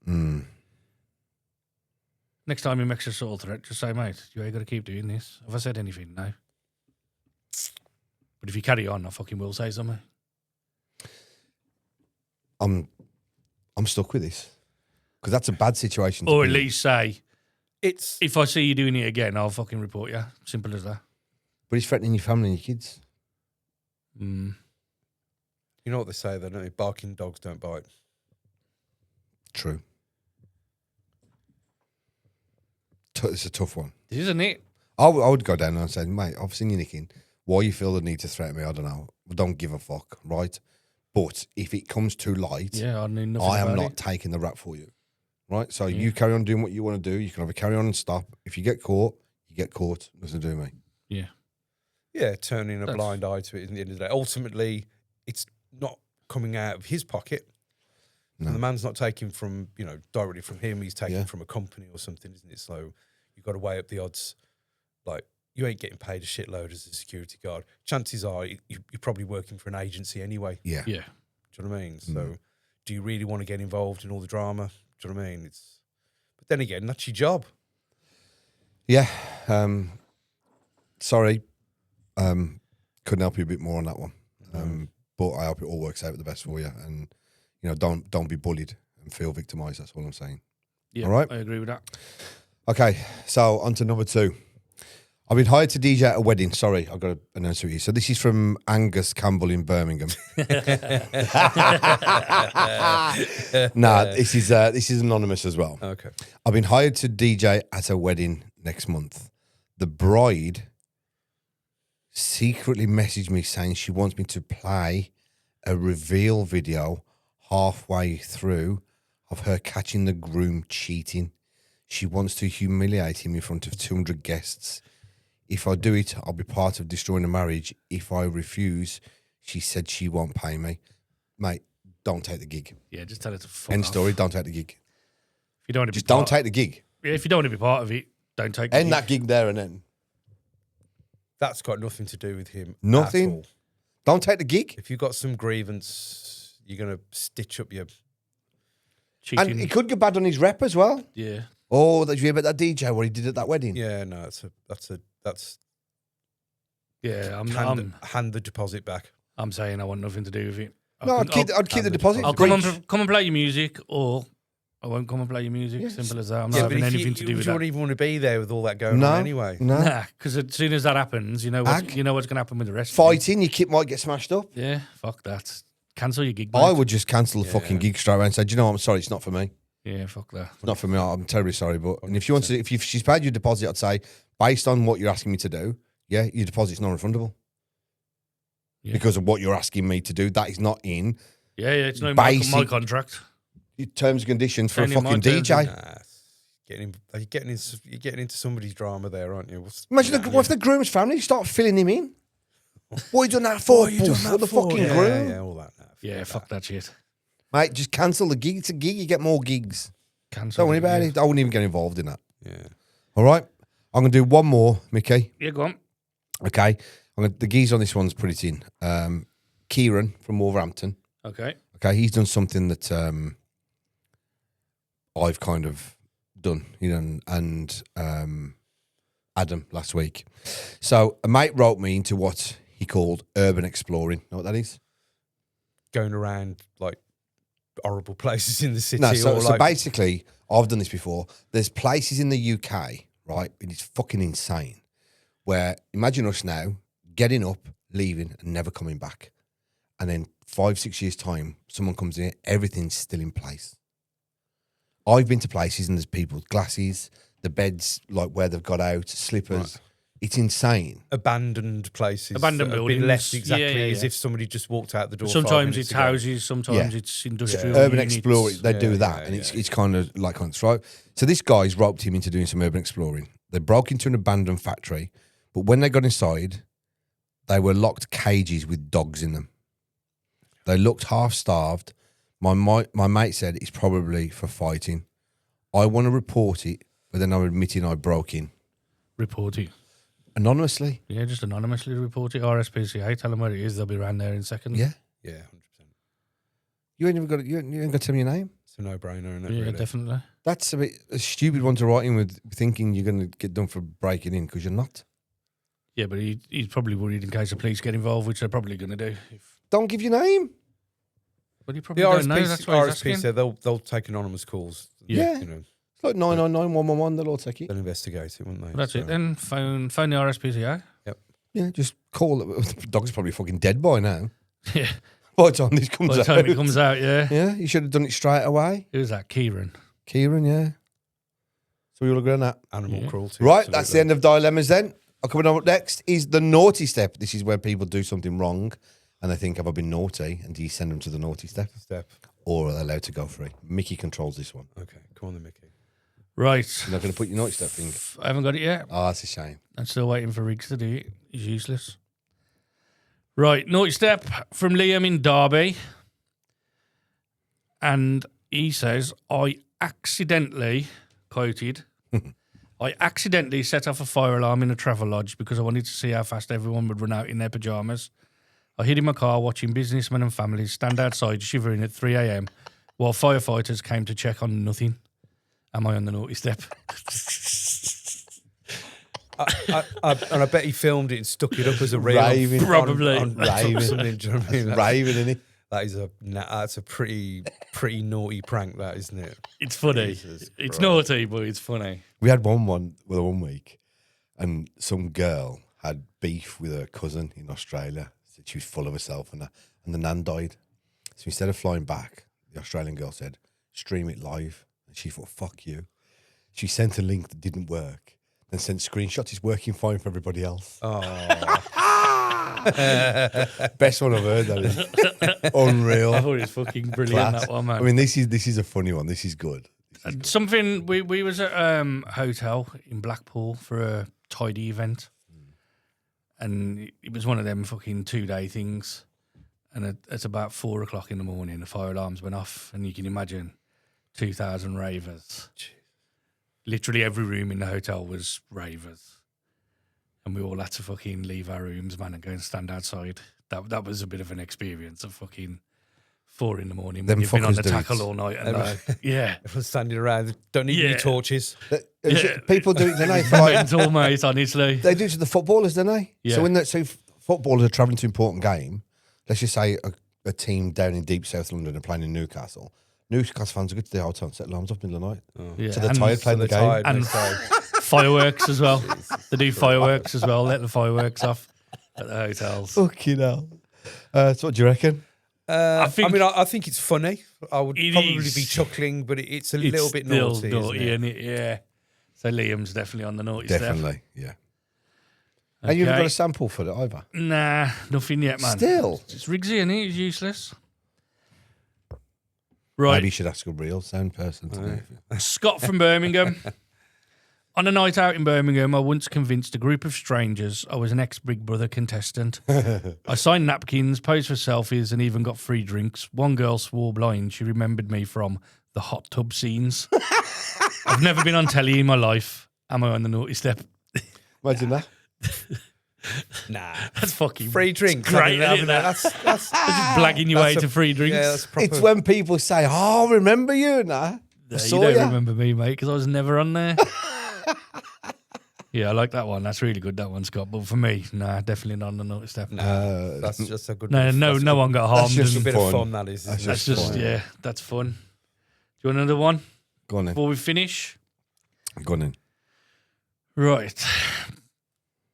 Mm. Next time he makes a subtle threat, just say, mate, you ain't got to keep doing this. Have I said anything? No. But if you carry on, I fucking will say something. I'm stuck with this. Because that's a bad situation. to Or at be in. least say, It's if I see you doing it again, I'll fucking report you. Simple as that. But he's threatening your family and your kids. Mm. you know what they say, though, don't they? Barking dogs don't bite. True. It's a tough one. Isn't it? I would go down there and say, mate, I've seen you nicking. Why you feel the need to threaten me, I don't know. I don't give a fuck, right? But if it comes too light, Yeah, I knew nothing I am about not it. taking the rap for you, right? So you carry on doing what you want to do. You can either carry on and stop. If you get caught, you get caught. Doesn't do me. Yeah. Yeah, turning a That's- blind eye to it at the end of the day. Ultimately, it's not coming out of his pocket. No. And the man's not taking from, directly from him. He's taking Yeah. from a company or something, isn't it? So you've got to weigh up the odds. Like, you ain't getting paid a shitload as a security guard. Chances are you're probably working for an agency anyway. Yeah. Yeah. Do you know what I mean? So do you really want to get involved in all the drama? Do you know what I mean? But then again, that's your job. Yeah. Sorry. Couldn't help you a bit more on that one. But I hope it all works out the best for you. And, don't be bullied and feel victimised. That's all I'm saying. Yeah. All right. I agree with that. Okay. So on to number 2. I've been hired to DJ at a wedding. Sorry, I've got to announce it with you. So this is from Gussy Campbell in Birmingham. Nah, this is anonymous as well. Okay. I've been hired to DJ at a wedding next month. The bride secretly messaged me saying she wants me to play a reveal video halfway through of her catching the groom cheating. She wants to humiliate him in front of 200 guests. If I do it, I'll be part of destroying the marriage. If I refuse, she said she won't pay me. Mate, don't take the gig. Yeah, just tell her to fuck End off. story, don't take the gig. If you don't want to Just be don't part, take the gig. Yeah, if you don't want to be part of it, don't take End it. that gig there and then. That's got nothing to do with him. Nothing? At all. Don't take the gig. If you've got some grievance, you're going to stitch up your... Cheating. And it could go bad on his rep as well. Yeah. Oh, did you hear about that DJ, what he did at that wedding? Yeah, no, that's Yeah, hand the deposit back. I'm saying I want nothing to do with it. No, I'd keep the deposit. I'll Breach. come and play your music, or I won't come and play your music. Yes. Simple as that. I'm Yeah, not but having if anything to do with you that. don't even want to be there with all that going No, on anyway. no. Nah, because as soon as that happens, you know what's Ag. going to happen with the rest. of Fighting, your kit might get smashed up. it. Yeah, fuck that. Cancel your gig. Mate. I would just cancel the fucking gig straight away and say, do you know what, I'm sorry, it's not for me. Yeah, fuck that. It's not for me. I'm terribly sorry. But and if you want to, if she's paid your deposit, I'd say, based on what you're asking me to do, yeah, your deposit's non-refundable. Yeah. Because of what you're asking me to do. That is not in. Yeah, it's no Basic- my contract. Your terms and conditions for a Turning my fucking terms DJ. Nah, you're getting into somebody's drama there, aren't you? Imagine what if the groom's family start filling him in? What are you done that for? What are you done that the for? fucking Yeah, groom. yeah, all that. Nah, Yeah, fuck that shit. Mate, just cancel the gig. It's a gig. You get more gigs. Cancel. Don't worry about it. I wouldn't even get involved in that. Yeah. All right. I'm going to do one more, Mickey. Yeah, go on. Okay. The geezer on this one's pretty thin. Kieran from Wolverhampton. Okay. Okay. He's done something that I've kind of done, and Adam last week. So a mate wrote me into what he called urban exploring. Know what that is? Going around like horrible places in the city. No, so like, basically, I've done this before. There's places in the UK, right, and it's fucking insane, where imagine us now getting up, leaving, and never coming back. And then 5-6 years' time, someone comes in, everything's still in place. I've been to places and there's people with glasses, the beds, like where they've got out, slippers. Right. It's insane. Abandoned places. Abandoned that have buildings. been left exactly Yeah. as if somebody just walked out the door. Sometimes it's houses, sometimes it's industrial. Urban units. exploring, they do that, and it's kind of like right. So this guy's roped him into doing some urban exploring. They broke into an abandoned factory, but when they got inside, they were locked cages with dogs in them. They looked half starved. My mate said it's probably for fighting. I want to report it, but then I'm admitting I broke in. Report it. Anonymously? Yeah, just anonymously report it. RSPCA, tell them where it is. They'll be around there in seconds. Yeah. Yeah, 100%. You ain't even got you ain't got to tell me your name. It's a no-brainer, isn't it? Yeah, really? definitely. That's a stupid one to write in with, thinking you're going to get done for breaking in, because you're not. Yeah, but he's probably worried in case the police get involved, which they're probably going to do. Don't give your name. But he probably The don't know. That's why he's RSP asking. said they'll take anonymous calls. Yeah. You know, It's like 999 111. They'll all take it. they'll investigate it, won't they? Well, that's So- it then. Phone the RSPCA. Yeah, just call. The dog's probably fucking dead by now. Yeah. By the time this comes By the out. time it comes out, yeah. Yeah, you should have done it straight away. Who's that? Kieran. Kieran, yeah. So we all agree on that. Animal cruelty. Right, that's the end of dilemmas then. Coming on up next is the naughty step. This is where people do something wrong and they think, have I been naughty? And do you send them to the naughty step? Or are they allowed to go free? Mickey controls this one. Okay, come on then, Mickey. Right. You're not going to put your naughty step thing? I haven't got it yet. Oh, that's a shame. I'm still waiting for Riggs to do it. He's useless. Right, naughty step from Liam in Derby. And he says, I accidentally, quoted, I accidentally set off a fire alarm in a travel lodge because I wanted to see how fast everyone would run out in their pyjamas. I hid in my car watching businessmen and families stand outside shivering at 3 a.m. while firefighters came to check on nothing. Am I on the naughty step? And I bet he filmed it and stuck it up as a reel. Raving. Probably. Raving. Something, do you know what I mean? Raving, isn't it? That's a pretty naughty prank, that, isn't it? It's funny. Jesus It's Christ. naughty, but it's funny. We had one week, and some girl had beef with her cousin in Australia. Said she was full of herself, and the nan died. So instead of flying back, the Australian girl said, stream it live. And she thought, fuck you. She sent a link that didn't work, then sent screenshots. It's working fine for everybody else. Oh, Best one I've heard, that is. Unreal. I thought it was fucking brilliant, Class. that one, man. I mean, this is a funny one. This is good. Something, we was at a hotel in Blackpool for a tidy event. And it was one of them fucking 2-day things. And at about 4 o'clock in the morning, the fire alarms went off. And you can imagine 2,000 ravers. Literally every room in the hotel was ravers. And we all had to fucking leave our rooms, man, and go and stand outside. That was a bit of an experience of fucking 4 in the morning when Them you've been on fuckers the do tackle it. all night. And yeah. everyone's standing around. Don't need any Yeah. torches. Yeah. People do it, don't they? For like, Mental, mate, honestly. they do it to the footballers, don't they? Yeah. So if footballers are travelling to an important game, let's just say a team down in deep South London are playing in Newcastle. Newcastle fans are good to the hotel and set alarms up in the middle of the night. Yeah. So they're And tired playing the game. Tired, And- and so fireworks as well. They do fireworks as well. Let the fireworks off at the hotels. Fucking hell. So what do you reckon? I think- I think it's funny. I would It probably is. be chuckling, but it's a It's little bit still naughty, isn't it? isn't it? Yeah. So Liam's definitely on the naughty step. Definitely, yeah. And you haven't Okay. got a sample for it either. Nah, nothing yet, man. Still. It's Riggsy, isn't it? He's useless. Right. Maybe you should ask a real sound person today. Scott from Birmingham. On a night out in Birmingham, I once convinced a group of strangers I was an ex-Big Brother contestant. I signed napkins, posed for selfies, and even got free drinks. One girl swore blind she remembered me from the hot tub scenes. I've never been on telly in my life. Am I on the naughty step? Imagine that. Nah. That's fucking Free drinks. great, I mean, isn't it? that's Just blagging your way that's to free drinks. Yeah, that's proper. It's when people say, "Oh, remember you?" Nah, You saw don't ya. remember me, mate, because I was never on there. Yeah, I like that one. That's really good, that one, Scott. But for me, nah, definitely not on the naughty step. That's just a good. No one got harmed. just a and bit fun. of fun. That is. That's that's isn't it? just, fun. yeah, that's fun. Do you want another one Go on in. before we finish? Go on in. Right.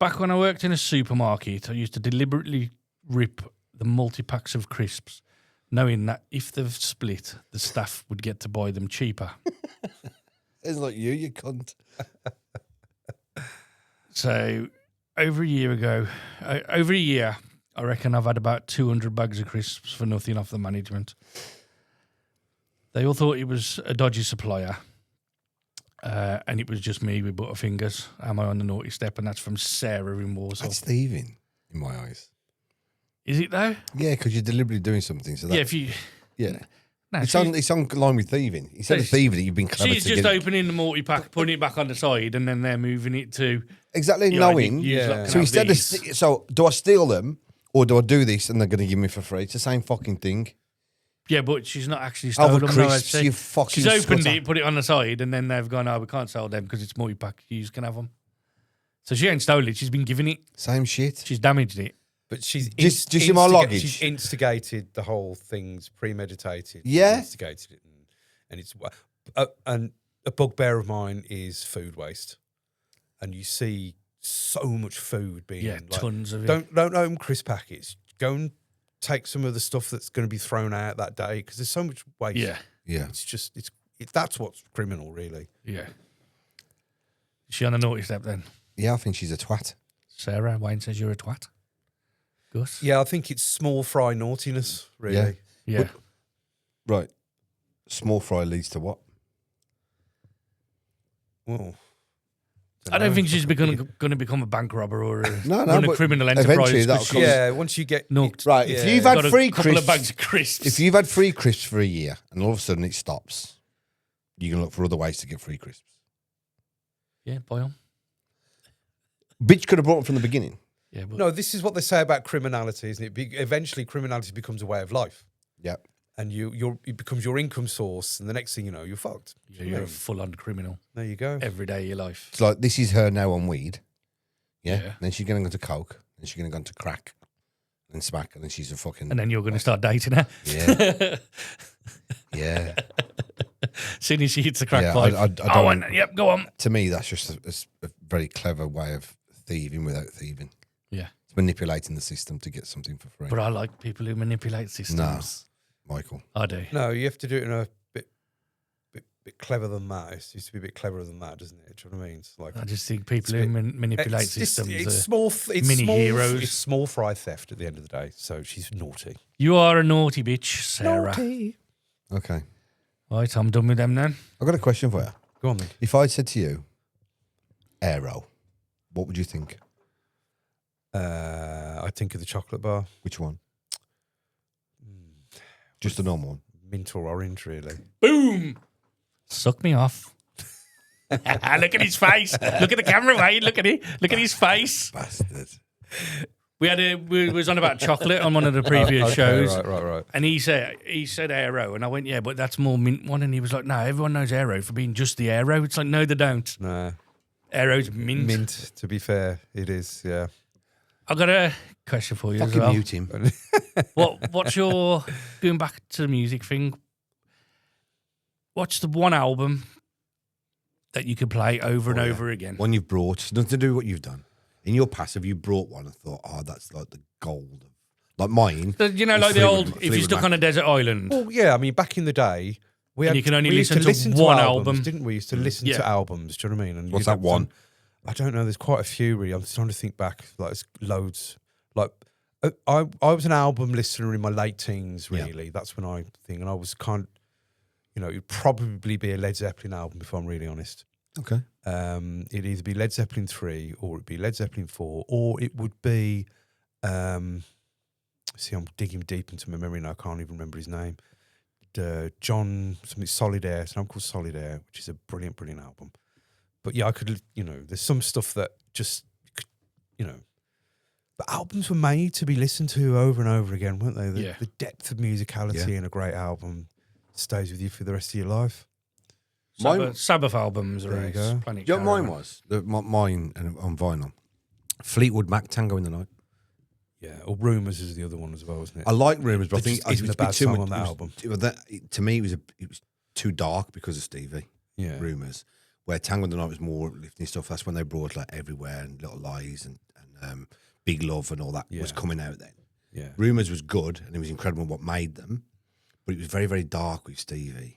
Back when I worked in a supermarket, I used to deliberately rip the multi-packs of crisps, knowing that if they've split, the staff would get to buy them cheaper. It's like you cunt. So over a year, I reckon I've had about 200 bags of crisps for nothing off the management. They all thought it was a dodgy supplier. And it was just me with butterfingers. Am I on the naughty step? And that's from Sarah in Warsaw. That's thieving in my eyes. Is it though? Yeah, because you're deliberately doing something. So that, Yeah, if you... yeah. No, It's on line with thieving. Instead of She's- thieving, you've been clever she's to just get it. opening the multi-pack, putting it back on the side, and then they're moving it to... Exactly, Yeah, knowing. you lot can So have instead of these. so, do I steal them or do I do this and they're going to give me for free? It's the same fucking thing. Yeah, but she's not actually stolen Over them. crisps, no, you fucking she's opened scutter. it, put it on the side, and then they've gone, oh, we can't sell them because it's multi-pack. You can have them. So she ain't stolen it. She's been given it. Same shit. She's damaged it. But she's Do you see my luggage? She's instigated the whole thing's premeditated. Yeah. Instigated it, and it's and a bugbear of mine is food waste, and you see so much food being Tons of it. Don't open crisp packets. Go and take some of the stuff that's going to be thrown out that day because there's so much waste. Yeah, Yeah. It's just that's what's criminal, really. yeah. Is she on the naughty step then? Yeah, I think she's a twat. Sarah, Wayne says you're a twat. Gus? Yeah, I think it's small fry naughtiness, really. Yeah. Right. Small fry leads to what? Well, I don't think she's going to become a bank robber or run a but criminal eventually enterprise. that'll 'cause come. she's yeah. Once you get knocked. Right, if you've had got a free couple of bags crisps, of crisps. if you've had free crisps for a year and all of a sudden it stops, you can look for other ways to get free crisps. Yeah, buy them. Bitch could have brought them from the beginning. Yeah, but No, this is what they say about criminality, isn't it? Eventually, criminality becomes a way of life, Yeah. and it becomes your income source, and the next thing you know, you're fucked. you're a full-on criminal There you go. every day of your life. It's like this is her now on weed. Yeah. Yeah. Then she's going to go to coke. Then she's going to go to crack. And smack. And then she's a fucking. And then you're going to start dating her. Yeah. Yeah. As soon as she hits the crack Yeah, pipe. I don't- Yep, go on. To me, that's just a very clever way of thieving without thieving. Yeah. It's manipulating the system to get something for free. But I like people who manipulate systems. Michael. I do. No, you have to do it in a bit clever than that. It used to be a bit cleverer than that, doesn't it? Do you know what I mean? It's like I just think people who manipulate systems It's are small. It's mini small, heroes. It's small fry theft at the end of the day. So she's naughty. You are a naughty bitch, Sarah. Okay. Right, I'm done with them then. I've got a question for you. Go on then. If I said to you, Aero, what would you think? I think of the chocolate bar, Which one? Just a normal one. mint or orange, really. Boom! Suck me off. Look at his face. Look at the camera, Wayne. Look at it. Look at his face. Bastard. We was on about chocolate on one of the previous Okay, shows. Right. And he said Aero, and I went, yeah, but that's more mint one. And he was like, no, everyone knows Aero for being just the Aero. It's like, no, they don't. Nah, Aero's mint. mint. To be fair, it is. Yeah. I got a question for you Fucking as well. mute him. What's your going back to the music thing? What's the one album that you could play over and over again? One you've brought. It's nothing to do with what you've done. In your past, have you brought one and thought, oh, that's like the gold? Like mine. You know, is like the Fleetwood- old, if you're Fleetwood stuck Mac. on a desert island. Well, yeah. I mean, back in the day, we And had, you can only we used listen to one albums, album. didn't we? Used to listen Yeah. to albums. Do you know what I mean? And What's you'd that have one? I don't know. There's quite a few. Really, I'm trying to think back. Like it's loads. Like I was an album listener in my late teens. Yeah. Really, that's when I think, and I was kind. you know, it'd probably be a Led Zeppelin album if I'm really honest. Okay. It'd either be Led Zeppelin 3 or it'd be Led Zeppelin 4 or it would be, see, I'm digging deep into my memory now. I can't even remember his name. John, something Solid Air. It's an album called Solid Air, which is a brilliant, brilliant album. But yeah, I could, you know, there's some stuff that just, you know, but albums were made to be listened to over and over again, weren't they? The depth of musicality in a great album stays with you for the rest of your life. Sabbath albums are There you go. Planet Do you know what mine Caravan. was? Mine on vinyl. Fleetwood Mac, Tango in the Night. Yeah, or Rumours is the other one as well, isn't it? I like Rumours, but I There think just isn't it was a bad too song much- on that it was- album. it was to me, it was too dark because of Stevie. Yeah. Rumours, where Tango in the Night was more uplifting stuff. That's when they brought like Everywhere and Little Lies and Big Love and all that was coming out then. Yeah. Rumours was good and it was incredible what made them, but it was very, very dark with Stevie.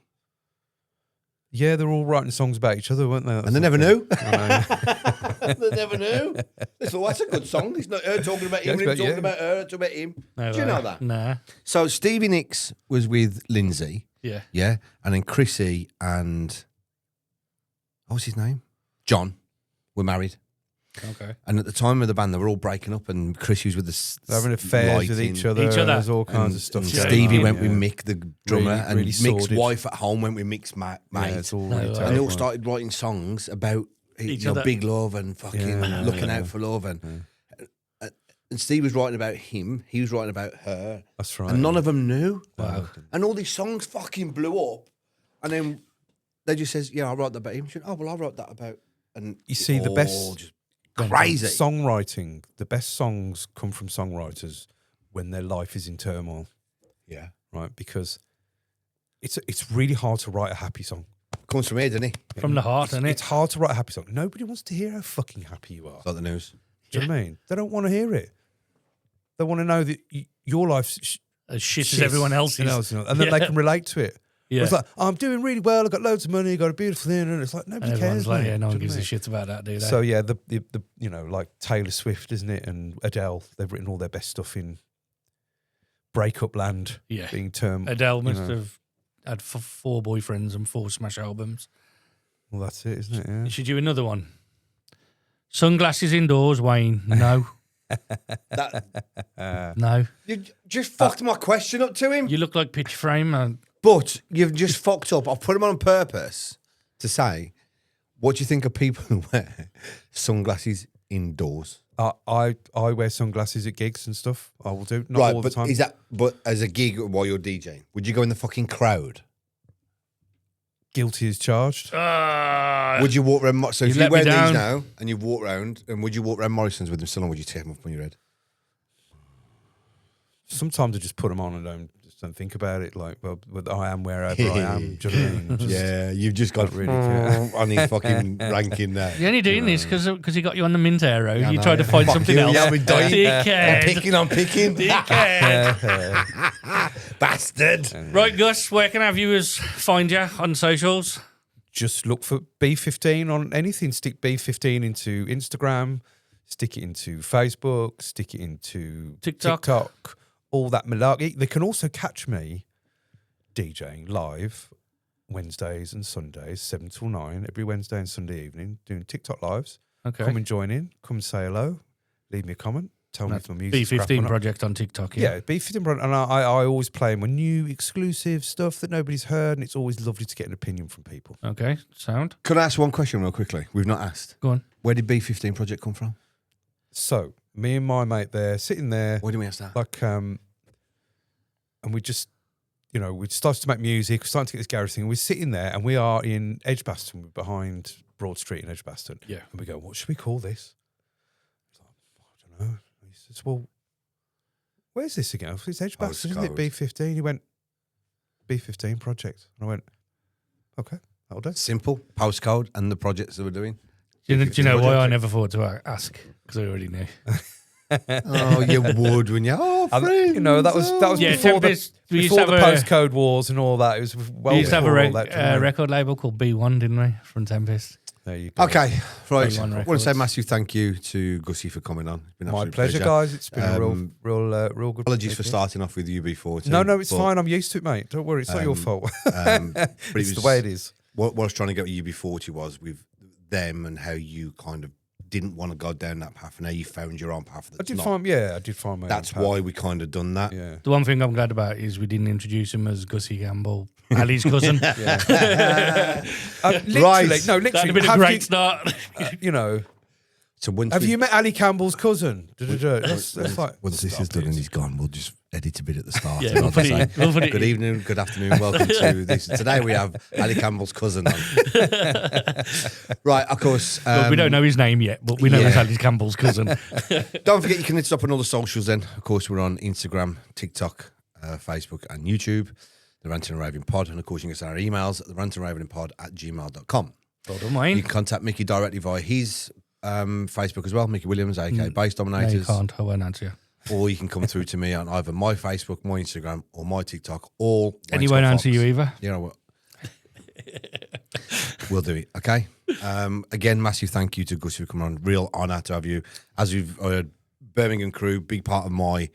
Yeah, they're all writing songs about each other, weren't they? And they never knew. I know. They never knew. They thought, that's a good song. It's not her talking about him, Yeah, him it's about talking you. about her, talking about him. No Do you way. know that? Nah. So Stevie Nicks was with Lindsay, Yeah. yeah, and then Chrissy and what was his name? John were married. Okay. And at the time of the band, they were all breaking up, and Chrissy was with the They're having affairs with each other. Each other. There's all kinds And, of stuff. and going Stevie on, went with yeah. Mick, the drummer, Really, and really Mick's sordid. wife at home went with Mick's mate. Yeah, it's all No really way. And they all terrible. started writing songs about Each you know, other. big love and fucking Yeah, looking yeah. out for love. And Steve was writing about him. He was writing about her. That's right. And none of them knew. Wow. And all these songs fucking blew up. And then they just says, yeah, I wrote that about him. She went, oh, well, I wrote that about... And You see, the all best- just crazy. Songwriting, the best songs come from songwriters when their life is in turmoil, Yeah. right? Because it's really hard to write a happy song. Comes from here, doesn't he? From the heart, isn't It's it? hard to write a happy song. Nobody wants to hear how fucking happy you are. It's like the news. Do you know what I mean? They don't want to hear it. They want to know that your life's As shit as everyone else's. and then they can relate to it. Yeah. It's like, oh, I'm doing really well. I've got loads of money. Got a beautiful thing, and it's like nobody Everyone's cares. like, mate. yeah, no Do one you know gives what I a mean? shit about that, do they? So yeah, the you know, like Taylor Swift, isn't it, and Adele, they've written all their best stuff in breakup land. Yeah. being termed. Adele must know. have had 4 boyfriends and 4 smash albums. Well, that's it, isn't it? Yeah. You should do another one. Sunglasses indoors, Wayne. No. No. You just fucked my question up to him. You look like Pitch Frame. And But you've just fucked up. I've put him on purpose to say, what do you think of people who wear sunglasses indoors? I wear sunglasses at gigs and stuff. I will do, not all but the time. is that but as a gig while you're DJing, would you go in the fucking crowd? Guilty as charged. Would you walk around? So You if you let me wear these down. now and you walk around, and would you walk around Morrison's with them still on? Would you take them up on your head? Sometimes I just put them on and don't think about it. Like, well, I am wherever I am. Do you know what I mean? Just Yeah, you've just got don't really care. on his fucking ranking there. you're only doing this because he got you on the Mint Aero. Yeah, I you know, tried to yeah. find Fuck something you, else. yeah, we're dying. Dickhead. I'm picking. Dickhead. Bastard. Right, Gus, where can our viewers find you on socials? Just look for B15 on anything. Stick B15 into Instagram, stick it into Facebook, stick it into TikTok. all that malarkey. They can also catch me DJing live Wednesdays and Sundays, 7 till 9, every Wednesday and Sunday evening, doing TikTok lives. Okay. Come and join in. Come and say hello. Leave me a comment. Tell me if my music's crap or B15 not. Project on TikTok. Yeah, B15 Project. And I always play my new exclusive stuff that nobody's heard, and it's always lovely to get an opinion from people. Okay, sound. Could I ask one question real quickly? We've not asked. Go on. Where did B15 Project come from? So, me and my mate there, sitting there, Why did we ask that? like, and we just, you know, we started to make music, we're starting to get this garage thing, and we're sitting there, and we are in Edgbaston, we're behind Broad Street in Edgbaston. Yeah. And we go, what should we call this? I was like, I don't know. He says, well, where's this again? It's Edgbaston, isn't it? code. B15. He went, B15 Project. And I went, okay, that'll do. Simple postcode and the projects that we're doing. Do you know why Project. I never thought to ask? Because I already knew. Oh, you would, wouldn't you? Oh, And, friends. you know, that was Yeah, before the, Tempest, we used before to the have a- postcode wars and all that. It was well We used to have a before all that, do you know? record label called B1, didn't we? From Tempest. There you go. Okay, right. A1 I want to Records. say massive thank you to Gussy for coming on. It's been an My absolute pleasure, guys. It's been a real good. Apologies for starting off with UB40. No, it's but, fine. I'm used to it, mate. Don't worry. It's not your fault. But It's the way it is. What I was trying to get with UB40 was with them and how you kind of didn't want to go down that path, and how you found your own path. I did not. find my. That's own path. why we kind of done that. Yeah. The one thing I'm glad about is we didn't introduce him as Gussy Campbell, Ali's cousin. Literally, Right. no, That'd literally. have been a have great you, start. you know, So once have we- you met Ali Campbell's cousin? That's like, Once this is done and he's gone, we'll just edit a bit at the start. Yeah, and we'll I'll put say, it- we'll put it good in. evening, good afternoon, welcome to this. Today we have Ali Campbell's cousin on. Right, of course. Well, we don't know his name yet, but we know it's yeah. Ali Campbell's cousin. Don't forget you can hit us up on all the socials then. Of course, we're on Instagram, TikTok, Facebook and YouTube, The Ranting and Raving Pod. And of course, you can send our emails at therantingravingpod@gmail.com. Well done, Wayne. You can contact Mickey directly via his Facebook as well, Mickey Williams, aka Base No, you Dominators. can't. I won't answer you. Or you can come through to me on either my Facebook, my Instagram, or my TikTok. All And he won't answer you either. You know what? We'll do it, okay? Again, massive thank you to Gussy for coming on. Real honour to have you. As we've heard, Birmingham crew, big part of my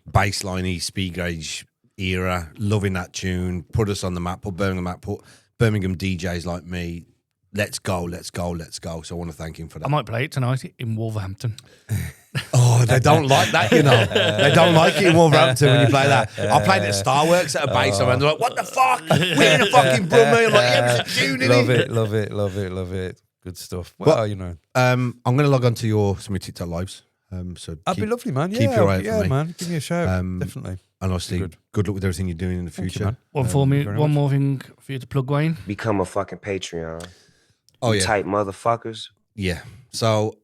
baseline speed gauge era. Loving that tune. Put us on the map. Put Birmingham map. Put Birmingham DJs like me. Let's go, let's go, let's go. So I want to thank him for that. I might play it tonight in Wolverhampton. Oh, they don't like that, you know. They don't like it in Wolverhampton when you play that. I played at Starworks at a base, and they're like, "What the fuck? We're in a fucking Brummie." I'm like, "Yeah, there's a tune in it." love it. Good stuff. Well, you know, I'm going to log on to some of your TikTok lives. So that'd be lovely, man. keep your eye out for yeah, me. man. Give me a shout. Definitely. And obviously, Good. good luck with everything you're doing in the Thank you, future. man. One more thing for you to plug, Wayne. Become a fucking Patreon. Oh You yeah, type motherfuckers. yeah. So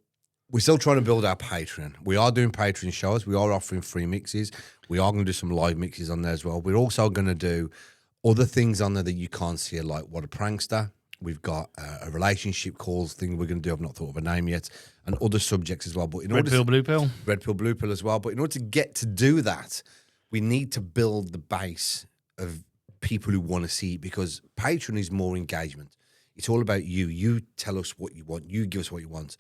we're still trying to build our Patreon. We are doing Patreon shows. We are offering free mixes. We are going to do some live mixes on there as well. We're also going to do other things on there that you can't see, like What a Prankster. We've got a relationship calls thing we're going to do. I've not thought of a name yet, and other subjects as well. But in Red order pill, blue pill. Red pill, blue pill as well. But in order to get to do that, we need to build the base of people who want to see it, because Patreon is more engagement. It's all about you. You tell us what you want. You give us what you want.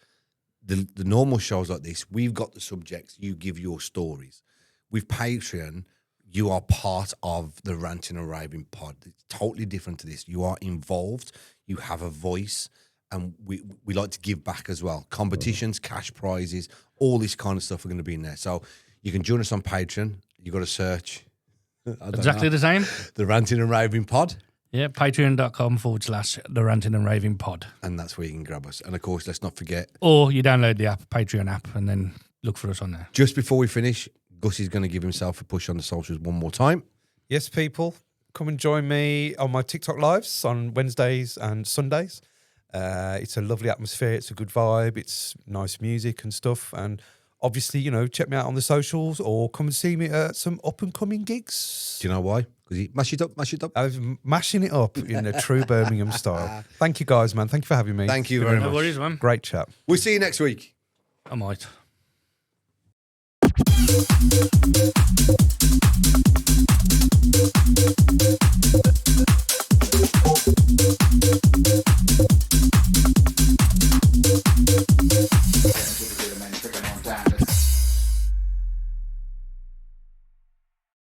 The normal shows like this, we've got the subjects. You give your stories. With Patreon, you are part of the Ranting and Raving Pod. It's totally different to this. You are involved. You have a voice. And we like to give back as well. Competitions, cash prizes, all this kind of stuff are going to be in there. So you can join us on Patreon. You got to search. Exactly the same. The Ranting and Raving Pod. Yeah, patreon.com/The Ranting and Raving Pod. And that's where you can grab us. And of course, let's not forget, Or you download the app, Patreon app, and then look for us on there. just before we finish, Gussy's going to give himself a push on the socials one more time. Yes, people, come and join me on my TikTok lives on Wednesdays and Sundays. It's a lovely atmosphere. It's a good vibe. It's nice music and stuff. And obviously, you know, check me out on the socials or come and see me at some up and coming gigs. Do you know why? Because he mash it up, mash it up. I was mashing it up in a true Birmingham style. Thank you, guys, man. Thank you for having me. Thank you It's very been No much. worries, man. Great chat. We'll see you next week. I might.